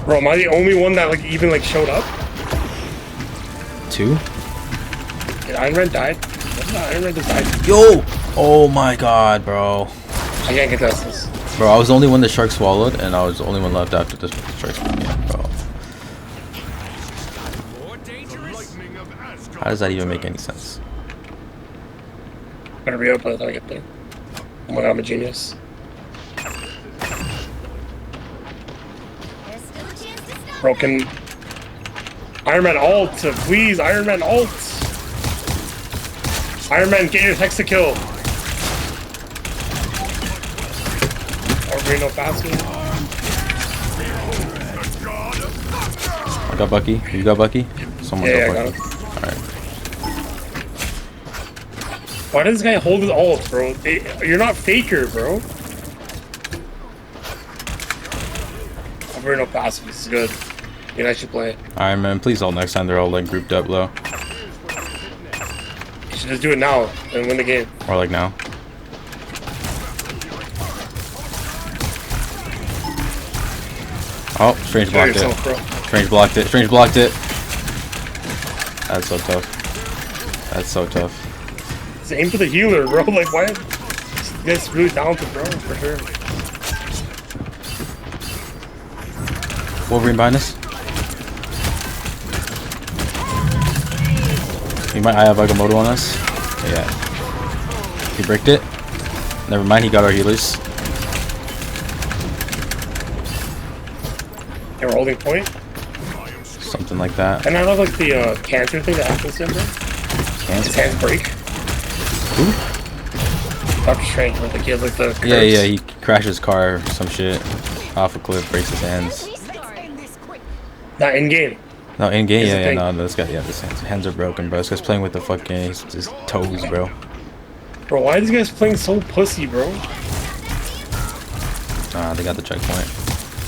Bro, am I the only one that like even like showed up? 2? Did Iron Man died? Iron Man just died. Yo! Oh my god, bro. I can't get this. Bro, I was the only one the shark swallowed, and I was the only one left after this shark swallowed. Yeah, bro. How does that even make any sense? Better be up by the time I get there. Oh my god, I'm a genius. Broken. Iron Man ult, please, Iron Man ult. Iron Man, get your hexa kill. Or no faster. I got Bucky. You got Bucky? Someone Yeah, got I Bucky. got him. Alright. Why does this guy hold his ult, bro? You're not Faker, bro. Over no passive, this is good. You guys should play. Alright, man. Please all next time they're all like grouped up low. You should just do it now and win the game. Or like now. Oh, Strange blocked it. Strange blocked it. Strange blocked it. That's so tough. That's so tough. Just aim for the healer, bro. Like, why? This guy's really talented, bro, for sure. Wolverine behind us. He might have Agamotto on us. Yeah. He bricked it. Never mind, he got our healers. They were holding point. Something like that. And I love like the cancer thing that happens to him, bro. His hands break. Who? Doctor Strange with the kid like the curse. Yeah, he crashed his car or some shit off a cliff, breaks his hands. Not in game. No, in game, yeah, no, this guy, yeah, his hands are broken, bro. This guy's playing with the fucking his toes, bro. Bro, why are these guys playing so pussy, bro? They got the checkpoint.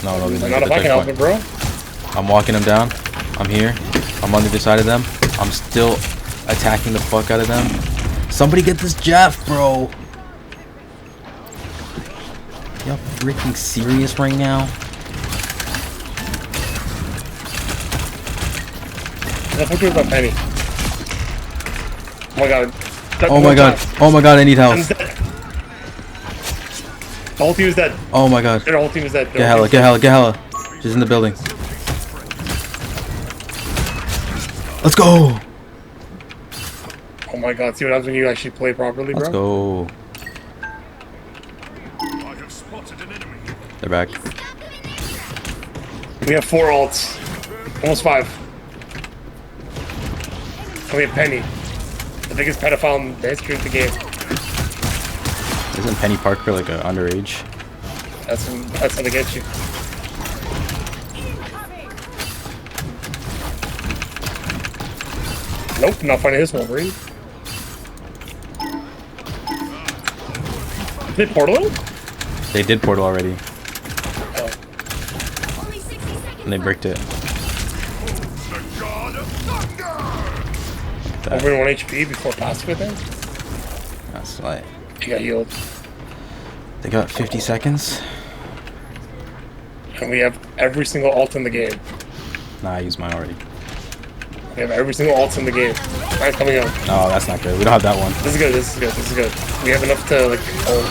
No, they didn't Not get if the I can help checkpoint. it, bro. I'm walking them down. I'm here. I'm on the other side of them. I'm still attacking the fuck out of them. Somebody get this Jeff, bro. Y'all freaking serious right now? I think about Penny. Oh my god. Oh my god. Oh my god, I need help. The whole team is dead. Oh my god. Their whole team is dead. Get hella, get hella, get hella. She's in the building. Let's go. Oh my god, see what happens when you actually play properly, bro? Let's go. They're back. We have 4 ults. Almost 5. And we have Penny. The biggest pedophile in the history of the game. Isn't Penny Parker like an underage? That's how they get you. Nope, not finding this Wolverine. Did they portal him? They did portal already. Oh. And they bricked it. Wolverine 1 HP before passive, I think. That's like. He got healed. They got 50 seconds. And we have every single ult in the game. Nah, I used mine already. We have every single ult in the game. Mine's coming up. Oh, that's not good. We don't have that one. This is good, this is good, this is good. We have enough to, like, ult.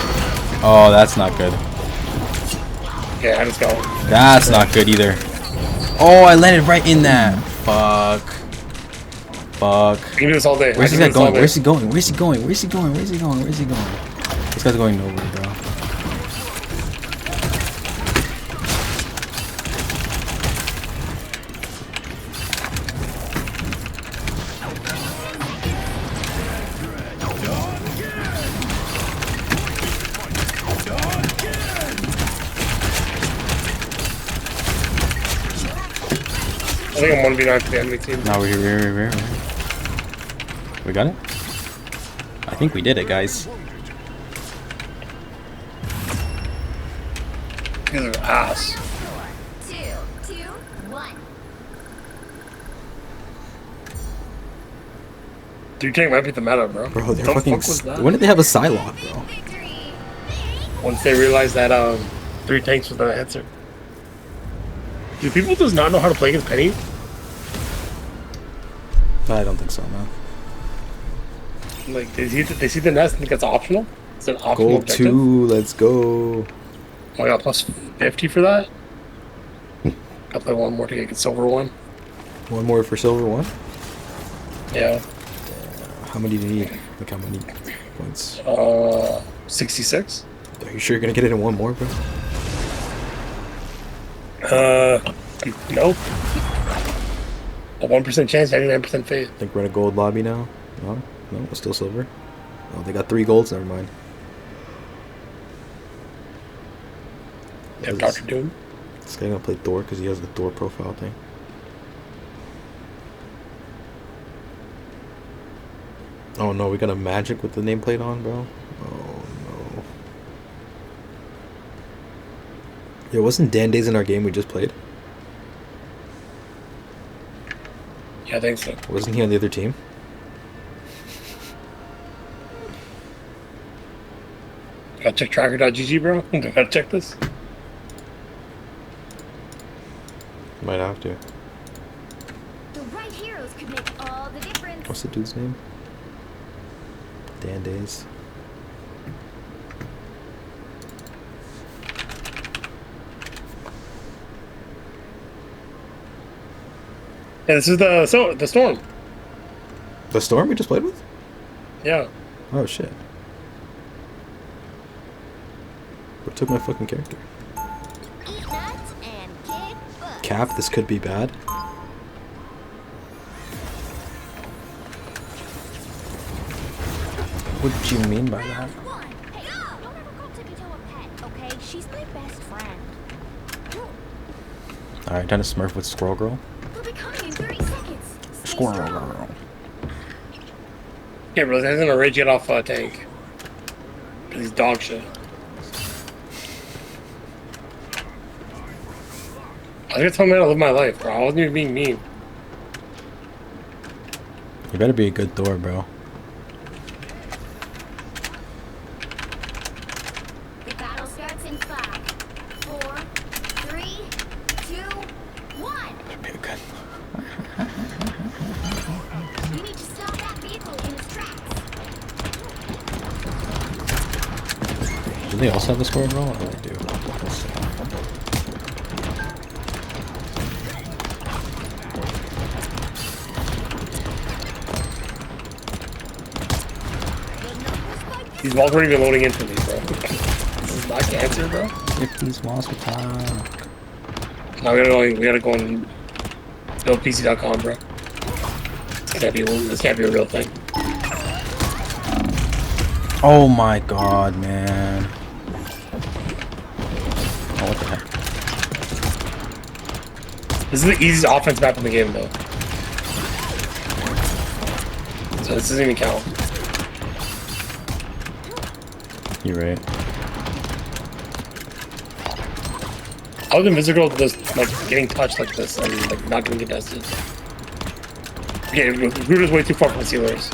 Oh, that's not good. Yeah, I just got ult. That's not good either. Oh, I landed right in that. Fuck. Fuck. You can do this all day. Where's this guy going? Where's he going? Where's he going? Where's he going? Where's he going? Where's he going? This guy's going nowhere, bro. I think I'm 1v9 for the enemy team. No, we're here. We got it? I think we did it, guys. You guys are ass. 3, 2, 2, 1. 3 tank might be the meta, bro. Bro, they're What the fucking. fuck was that? When did they have a Psylocke, bro? Once they realized that 3 tanks was the answer. Do people just not know how to play against Penny? I don't think so, man. Like, they see the nest and think it's optional? It's an optional Gold objective? 2, let's go. Oh my god, plus 50 for that? I'll play one more to get silver one. One more for silver 1? Yeah. How many do you need? Like, how many points? 66? Are you sure you're gonna get it in one more, bro? Nope. A 1% chance, 99% faith. Think we're in a gold lobby now? No? No, we're still silver? Oh, they got 3 golds, never mind. They have Dr. Doom. This guy gonna play Thor because he has the Thor profile thing. Oh no, we got a magic with the nameplate on, bro. Oh no. Yo, wasn't Dan Days in our game we just played? Yeah, I think so. Wasn't he on the other team? Gotta check tracker.gg, bro. Gotta check this. Might have to. The right heroes could make all the difference. What's the dude's name? Dan Days. Yeah, this is the storm. The storm we just played with? Yeah. Oh shit. What took my fucking character? Eat nuts and kick butt. Cap, this could be bad. What do you mean by that? Hey, don't ever call Tippy Toe a pet, okay? She's my best friend. Alright, time to smurf with Squirrel Girl. We'll be coming in 30 seconds. Stay Squirrel strong. Girl. Yeah, bro, he's gonna rage get off tank. Cause he's dog shit. I was gonna tell me how to live my life, bro. I wasn't even being mean. You better be a good Thor, bro. The battle starts in 5, 4, 3, 2, 1. Be a good. You need to stop that vehicle in its tracks. Do they also have a Squirrel Girl? Oh, they do. Let's see. These walls weren't even loading in for me, bro. This is not cancer, bro. If these walls could talk. Now we gotta go and build PC.com, bro. This can't be a real thing. Oh my god, man. Oh, what the heck? This is the easiest offense map in the game, though. So this doesn't even count. You're right. I was invisible just like getting touched like this and like not getting contested. Okay, Gruder's way too far from the sealers.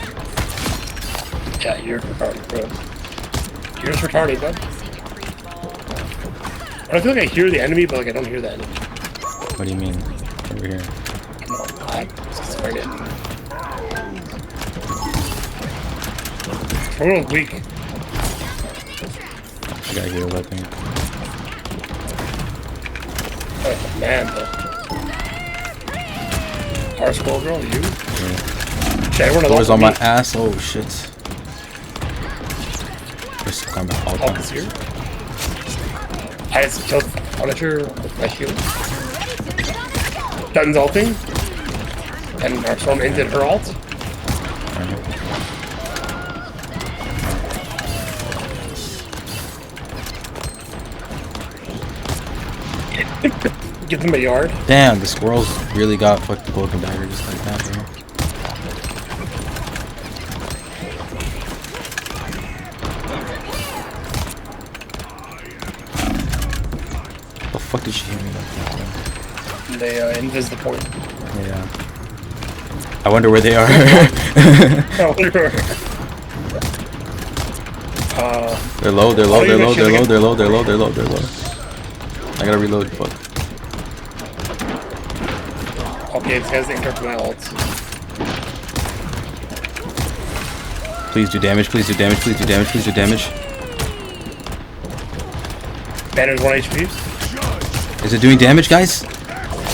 Yeah, you're retarded, bro. You're just retarded, bud. I feel like I hear the enemy, but like I don't hear the enemy. What do you mean? Over here. No, I'm scared. I'm a little weak. I gotta heal, I think. Oh, man, though. Our squirrel girl, you? Yeah. Shit, everyone Doors on my me. ass. Oh shit. Just come back. All Hulk is here. I just killed Punisher with my shield. Dun's ulting. And our storm ended her ult. Give them a yard. Damn, the squirrels really got fucked the cloak and dagger just like that, bro. The fuck did she hear me like that, bro? They invis the point. Yeah. I wonder where they are. Oh, sure. They're low, they're low, they're low, they're low, they're low, they're low, they're low, they're low. I gotta reload, fuck. Okay, this guy's interrupt my ult. Please do damage, please do damage, please do damage, please do damage. Banner's 1 HP. Is it doing damage, guys?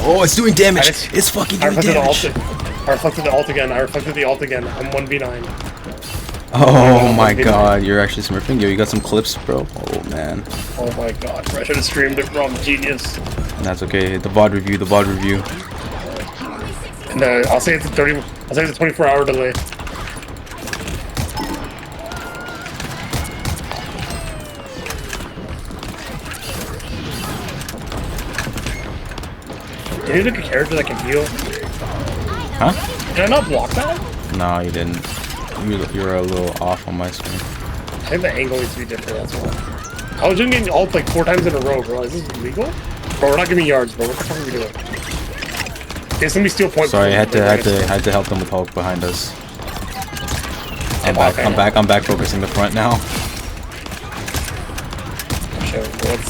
Oh, it's doing damage! It's fucking doing damage! I reflected the ult again, I reflected the ult again. I'm 1v9. Oh my god, you're actually smurfing? Yo, you got some clips, bro? Oh man. Oh my god, bro. I should have streamed it, bro. I'm a genius. And that's okay. The VOD review, the VOD review. And I'll say it's a 24-hour delay. Can you look at a character that can heal? Huh? Did I not block that? No, you didn't. You're a little off on my screen. I think the angle needs to be different, that's why. I was doing getting ult like 4 times in a row, bro. Is this illegal? Bro, we're not giving yards, bro. What the fuck are we doing? Okay, somebody steal point. Sorry, I had to help them with Hulk behind us. I'm back focusing the front now.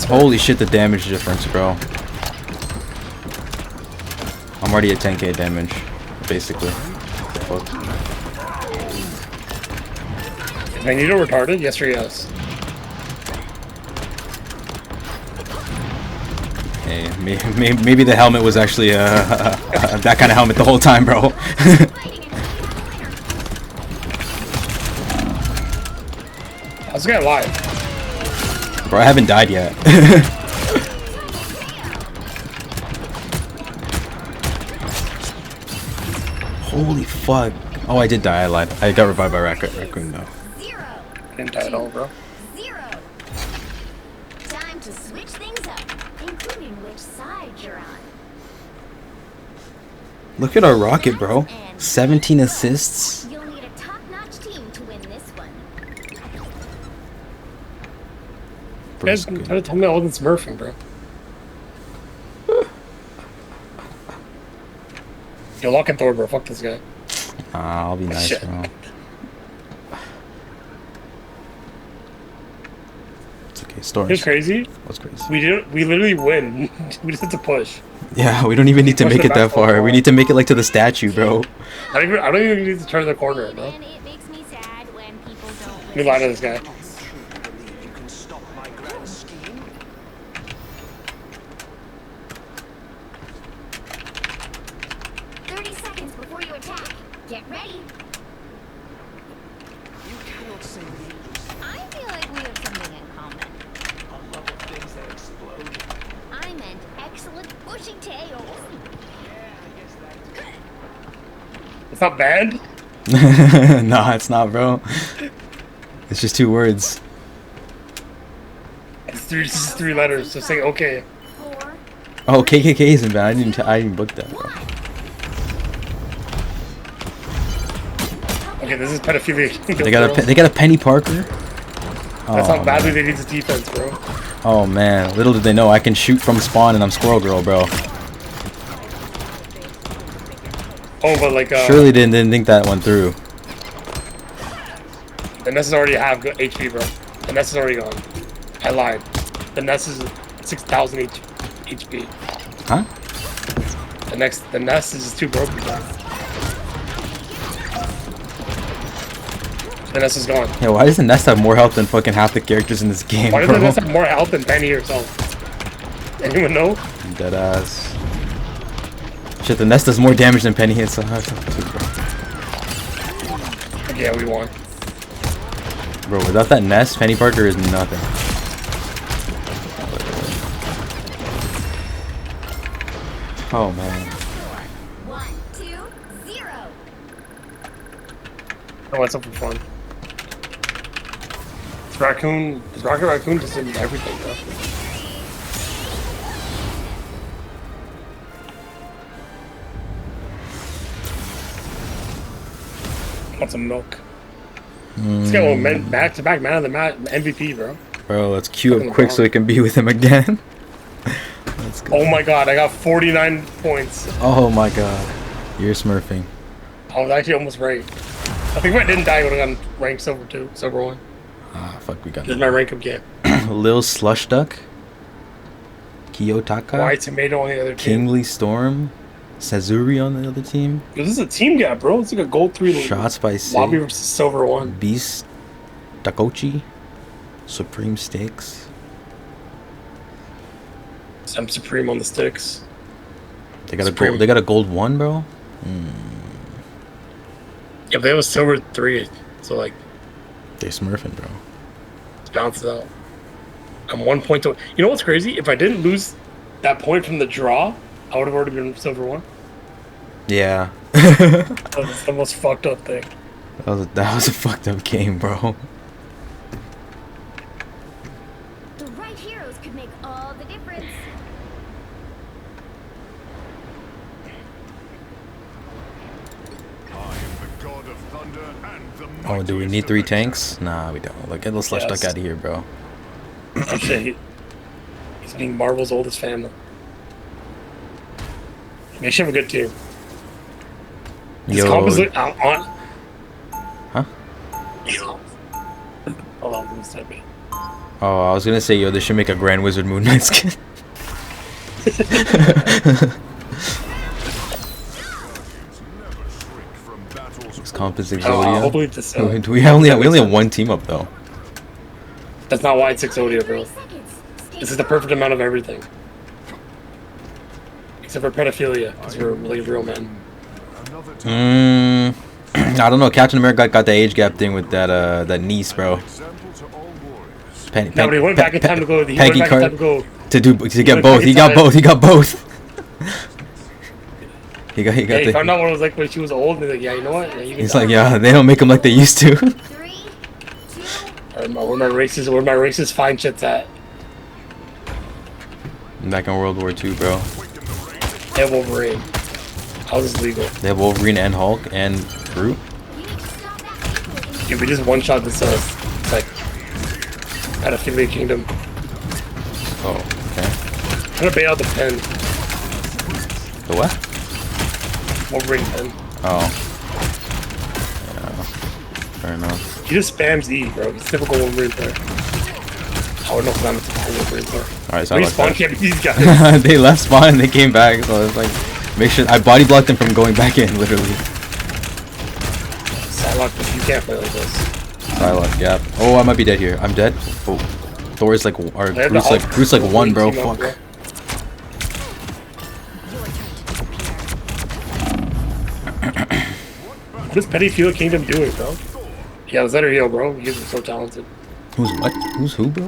Holy shit, the damage difference, bro. I'm already at 10k damage, basically. Fuck. Magneto retarded? Yes or yes? Hey, maybe the helmet was actually that kind of helmet the whole time, bro. How's this guy alive? Bro, I haven't died yet. Holy fuck. Oh, I did die. I lied. I got revived by Raccoon, though. I didn't die at all, bro. Time to switch things up, including which side you're on. Look at our rocket, bro. 17 assists. You'll need a top-notch team to win this one. You guys try to tell me I wasn't smurfing, bro. Yo, lock and Thor, bro. Fuck this guy. I'll be nice, bro. It's okay, Storm. Here's crazy. What's crazy? We literally win. We just had to push. Yeah, we don't even need to make it that far. We need to make it like to the statue, bro. I don't even need to turn the corner, bro. Let me lie to this guy. Get ready. You cannot say me. I feel like we have something in common. A love of things that explode. I meant excellent bushy tails. Yeah, I guess that's it's not bad. Nah, it's not, bro. It's just 2 words. It's just 3 letters. So say okay. Oh, KKK isn't bad. I didn't book that, bro. Okay, this is pedophilia. They got a Penny Parker. That's how badly they need the defense, bro. Oh man, little did they know I can shoot from spawn and I'm Squirrel Girl, bro. Oh, but like surely didn't think that went through. The Nest is already half good HP, bro. The Nest is already gone. I lied. The Nest is 6,000 HP. Huh? The Nest is too broken, bro. The Nest is gone. Yeah, why does the Nest have more health than fucking half the characters in this game, Why does bro? the Nest have more health than Penny herself? Anyone know? Deadass. Shit, the Nest does more damage than Penny hits. Yeah, we won. Bro, without that Nest, Penny Parker is nothing. Oh man. 1, 2, 0. I want something fun. This Rocket Raccoon just did everything, bro. I want some milk. Let's get one back-to-back man of the match MVP, bro. Bro, let's queue up quick so we can be with him again. Let's go. Oh my god, I got 49 points. Oh my god. You're smurfing. I was actually almost right. I think if I didn't die, I would have gotten rank silver 2, silver 1. Ah, fuck, we got This is my rank up game. Lil Slush Duck. Kiyotaka. White Tomato on the other team. Kingly Storm. Sazuri on the other team. This is a team gap, bro. It's like a gold 3 Shots by Sig. lobby versus silver 1. Beast. Dakochi. Supreme Stakes. I'm supreme on the sticks. They got a gold. They got a gold 1, bro. Yeah, they have a silver 3, so like They smurfing, bro. it's bounces out. I'm 1 point to. You know what's crazy? If I didn't lose that point from the draw, I would have already been silver 1. Yeah. That's the most fucked up thing. That was a fucked up game, bro. The right heroes could make all the difference. Oh, do we need 3 tanks? Nah, we don't. Like, get the Slush Duck out of here, bro. Oh shit. He's being Marvel's oldest family. They should have a good team. This comp is like on. Huh? Hold on, let me step in. Oh, I was gonna say, yo, they should make a Grand Wizard Moon Knight skin. This comp is Exodia. We only have 1 team up though. That's not why it's Exodia, bro. This is the perfect amount of everything. Except for pedophilia, because we're really real men. I don't know. Captain America got the age gap thing with that niece, bro. No, but he went back in time to go. To get both. He got both. He got both. He got. Yeah, he found out what it was like when she was old. And he's like, yeah, you know what? Yeah, you can He's die. like, yeah, they don't make them like they used to. Where my racist fine shit's at? Back in World War II, bro. They have Wolverine. How is this legal? They have Wolverine and Hulk and Groot. Yeah, we just one-shot this, it's like, pedophilia kingdom. Oh, okay. I'm gonna bait out the pen. The what? Wolverine pen. Oh. Yeah. Fair enough. He just spams E, bro. He's typical Wolverine player. I would know if I'm a typical Wolverine player. Alright, so we I spawn camped these guys. They left spawn and they came back, so it's like, make sure I body blocked them from going back in, literally. Psylocke, you can't play like this. Psylocke, yeah. Oh, I might be dead here. I'm dead. Oh, Thor's like, or Groot's like 1, bro. Fuck. What is Pedophilia Kingdom doing, bro? Yeah, let her heal, bro. You guys are so talented. Who's what? Who's who, bro?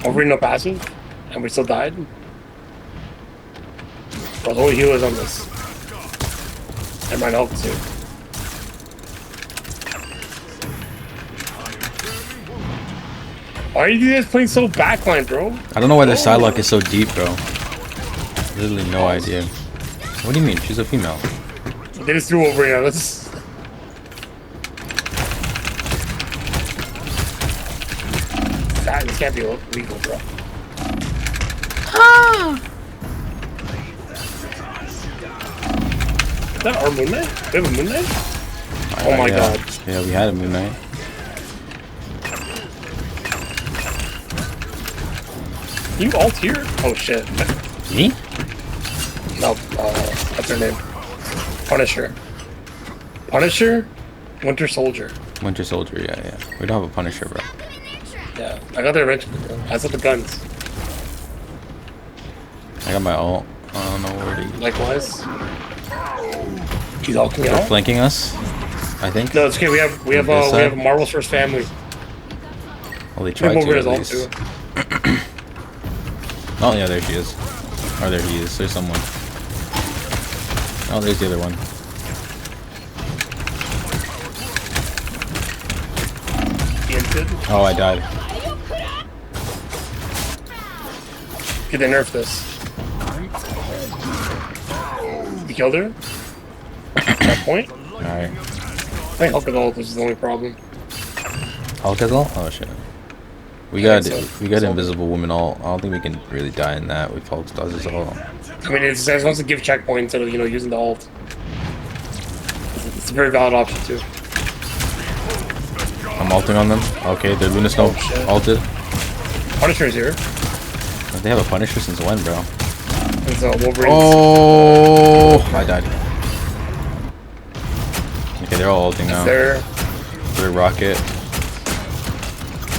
Wolverine no passive, and we still died. Bro, the only healers on this. And mine help too. Why are you guys playing so backline, bro? I don't know why their Psylocke is so deep, bro. Literally no idea. What do you mean? She's a female. They just threw Wolverine on us. This can't be legal, bro. Is that our Moon Knight? We have a Moon Knight? Oh my god. Yeah, we had a Moon Knight. You ult here? Oh shit. Me? No, what's her name? Punisher. Punisher? Winter Soldier. Winter Soldier, yeah. We don't have a Punisher, bro. Yeah, I got their mention. I saw the guns. I got my ult. I don't know where to use. Likewise. He's all coming They're out. flanking us, I think. No, it's okay. We have Marvel's first family. Well, they tried to at least. Too. Oh yeah, there she is. Or there he is. There's someone. Oh, there's the other one. Oh, I died. Okay, they nerfed this. You killed her? That point? Alright. I think Hulk ult is the only problem. Hulk is ult? Oh shit. We got invisible woman ult. I don't think we can really die in that with Hulk does his ult. I mean, it just wants to give checkpoint instead of using the ult. It's a very valid option too. I'm ulting on them. Okay, their Luna Snow ulted. Punisher is here. They have a Punisher since when, bro? It's Wolverine. Oh, I died. Okay, they're all ulting now. Their rocket.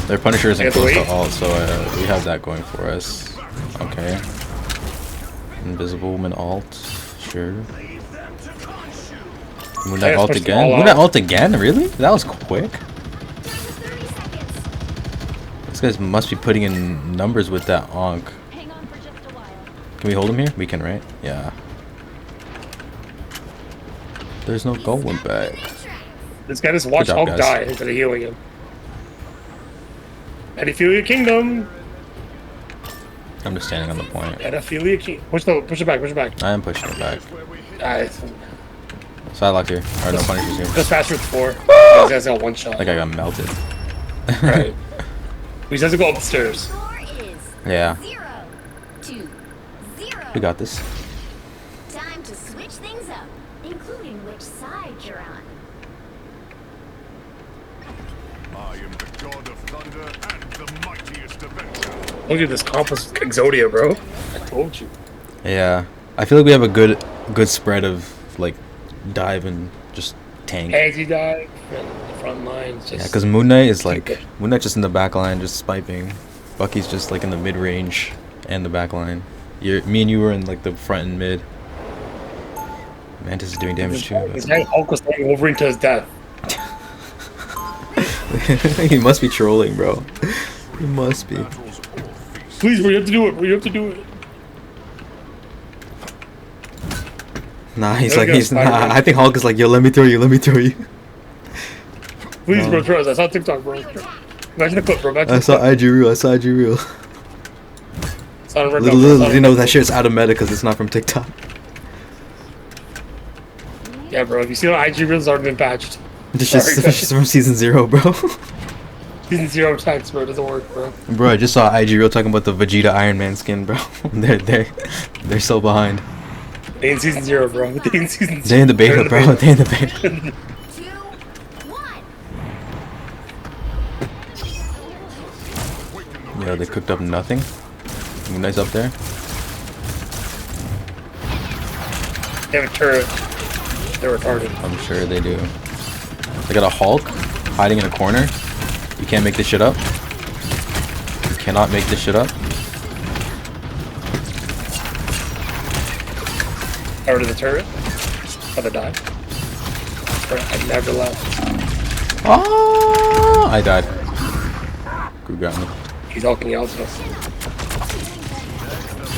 Their Punisher isn't close to ult, so we have that going for us. Okay. Invisible woman ult. Sure. Moon Knight ult again? Moon Knight ult again? Really? That was quick. These guys must be putting in numbers with that onk. Can we hold him here? We can, right? Yeah. There's no going back. This guy just watched Hulk die instead of healing him. Pedophilia Kingdom! I'm just standing on the point. Pedophilia Kingdom. Push it back, push it back. I am pushing it back. Alright. Sidelock here. Alright, no Punishers here. Just faster with 4. These guys got one shot. Like I got melted. Right. We just have to go up the stairs. Yeah. We got this. Time to switch things up, including which side you're on. I am the god of thunder and the mightiest avenger. Look at this comp with Exodia, bro. I told you. Yeah. I feel like we have a good spread of like dive and just tank. Anti dive, front lines. Yeah, because Moon Knight is like Moon Knight just in the back line, just spiping. Bucky's just like in the mid range and the back line. Me and you were in like the front and mid. Mantis is doing damage too. This guy Hulk was throwing Wolverine to his death. He must be trolling, bro. He must be. Please, bro, you have to do it, bro. You have to do it. Nah, he's nah. I think Hulk is like, yo, let me throw you, Please, bro, trust. I saw TikTok, bro. Imagine the clip, bro. I saw IG Reel. Little you know that shit's out of meta because it's not from TikTok. Yeah, bro. If you see on IG Reels, already been patched. It's just from season 0, bro. Season 0 text, bro. It doesn't work, bro. Bro, I just saw IG Reel talking about the Vegeta Iron Man skin, bro. They're so behind. They in season 0, bro. They in season 0. They in the beta, bro. They in the beta. Yo, they cooked up nothing. Moon Knight's up there. They have a turret. They're retarded. I'm sure they do. They got a Hulk hiding in a corner. You can't make this shit up. You cannot make this shit up. Over to the turret. Other die. I never left. Oh! I died. Who got me? He's hulking out.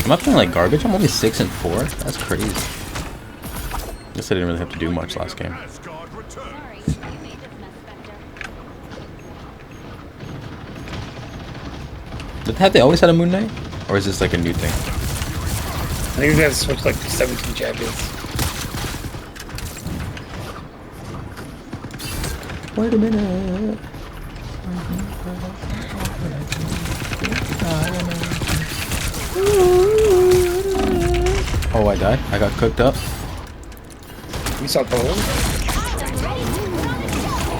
Am I playing like garbage? I'm only 6 and 4. That's crazy. Guess I didn't really have to do much last game. Have they always had a Moon Knight? Or is this like a new thing? I think they have switched like 17 champions. Wait a minute. Oh, I died. I got cooked up. You saw Poland?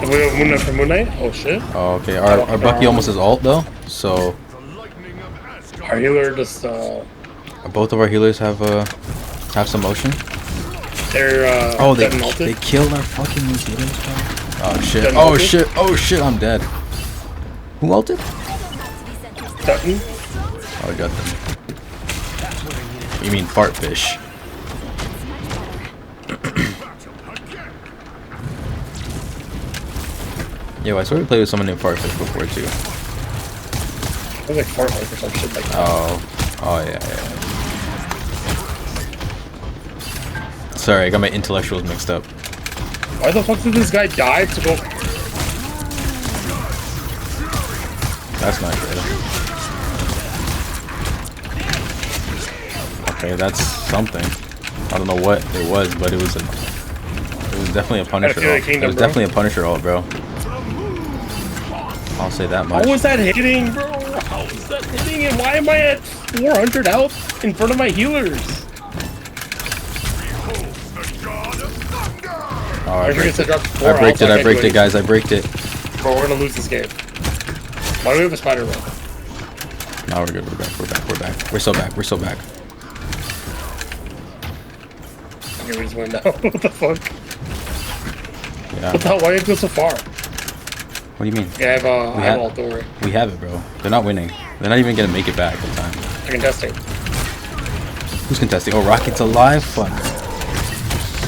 We have Moon Knight for Moon Knight? Oh shit. Oh, okay. Our Bucky almost has ult though, so Our healer just both of our healers have some motion. they're Oh, they ulted. killed our fucking New Zealanders, bro. Oh shit. Dead Oh ulted? shit. Oh shit. I'm dead. Who ulted? Dutton. Oh, I got them. You mean fartfish? Yo, I swear we played with someone named Fartfish before too. It was like Fortnite or some shit like that. Oh yeah. Sorry, I got my intellectuals mixed up. Why the fuck did this guy die to go? That's not good. Okay, that's something. I don't know what it was, but it was definitely a Punisher ult. It was definitely a Punisher ult, bro. I'll say that much. How was that hitting, bro? How was that hitting? And why am I at 400 health in front of my healers? Oh, I braked it. I I braked it, guys. I braked it. Bro, we're gonna lose this game. Why do we have a spider run? No, we're good. We're back. We're so back. We're so back. Okay, we just win now. What the fuck? Yeah. What the hell? Why did you go so far? What do you mean? Okay, I have ult, don't worry. We have it, bro. They're not winning. They're not even gonna make it back in time. They're contesting. Who's contesting? Oh, Rocket's alive? Fuck.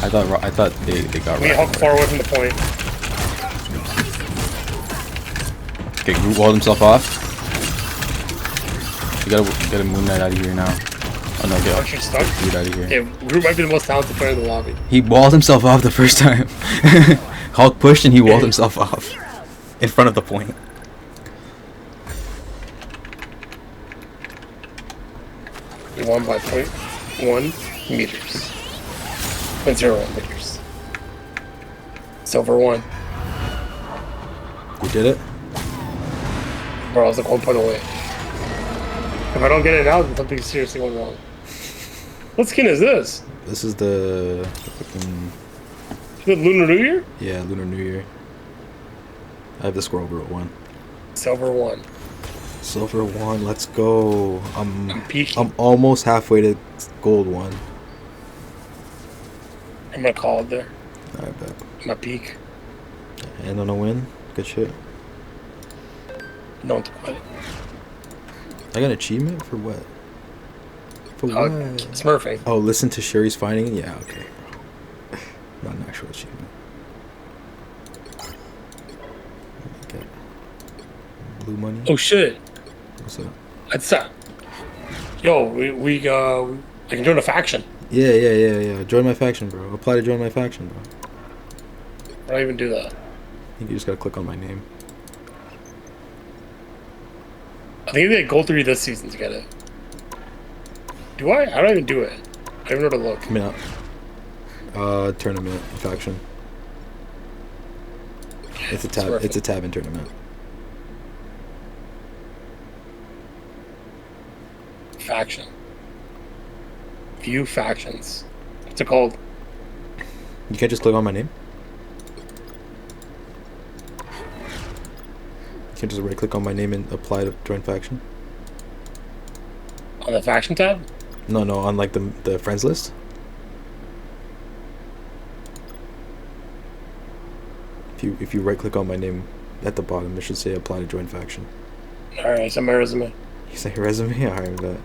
I thought they got We Rocket. hug far away from the point. Okay, Groot walled himself off. You gotta Moon Knight out of here now. Oh no, Aren't you stuck? Groot out of here. Okay, Groot might be the most talented player in the lobby. He walled himself off the first time. Hulk pushed and he walled himself off. In front of the point. We won by 0.1 meters. 0.01 meters. Silver 1. You did it? Bro, I was like 1 point away. If I don't get it now, then something seriously going wrong. What skin is this? This is the fucking... The Lunar New Year? Yeah, Lunar New Year. I have the Squirrel Girl one. Silver 1. Silver 1, let's go. I'm peaking. I'm almost halfway to gold 1. I'm gonna call it there. I bet. My peak. And on a win. Good shit. No, it's quite. I got an achievement for what? For what? Smurfing. Oh, listen to Sherry's finding? Yeah, okay. Not an actual achievement. Okay. Blue money? Oh shit. What's up? That's Yo, we I can join a faction. Yeah. Join my faction, bro. Apply to join my faction, bro. How do I even do that? I think you just gotta click on my name. I think they gold 3 this season to get it. Do I? I don't even do it. I don't even know where to look. Coming up. Tournament faction. It's a tab. It's a tab in tournament. Faction. View factions. What's it called? You can't just click on my name. You can just right click on my name and apply to join faction. On the faction tab? No, on like the friends list. If you right click on my name at the bottom, it should say apply to join faction. Alright, send my resume. You say resume? Alright, that.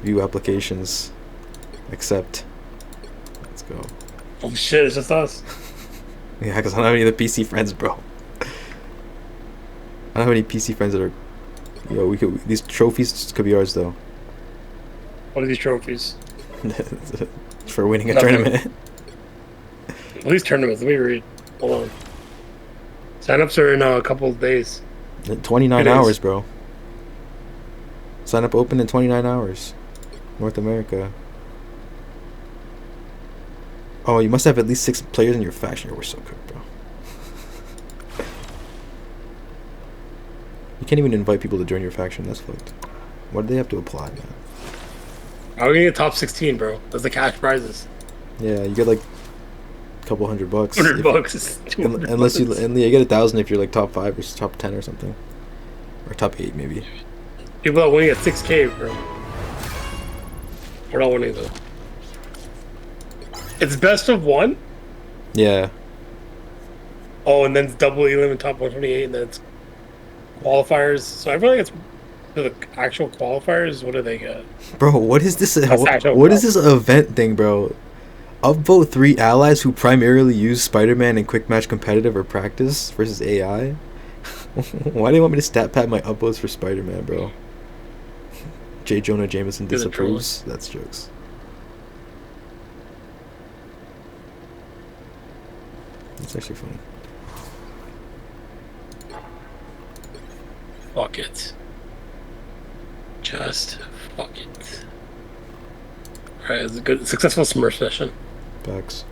View applications. Accept. Let's go. Oh shit, it's just us. Yeah, because I don't have any of the PC friends, bro. I don't have any PC friends that are... Yo, these trophies could be ours, though. What are these trophies? For winning a Nothing. tournament. What are these tournaments? Let me read. Hold on. Sign-ups are in a couple of days. 29 hours, bro. Sign up open in 29 hours. North America. Oh, you must have at least 6 players in your faction. We're so good, bro. You can't even invite people to join your faction. That's fucked. Why do they have to apply, man? How are we gonna get top 16, bro? That's the cash prizes. Yeah, you get like couple $100. $100 is Unless you get 1,000 if you're like top 5 or top 10 or something, or top 8 maybe. People are winning at 6K, bro. We're not winning though. It's best of 1. Yeah. Oh, and then it's double elim in top 128, and then it's qualifiers. So I feel like it's the actual qualifiers. What do they get? Bro, what is this? That's What is this event thing, bro? Upvote 3 allies who primarily use Spider-Man in quick match competitive or practice versus AI. Why do you want me to stat pad my upvotes for Spider-Man, bro? J. Jonah Jameson disapproves. That's jokes. That's actually funny. Fuck it. Just fuck it. Alright, it's a good, successful Smurf session. Facts.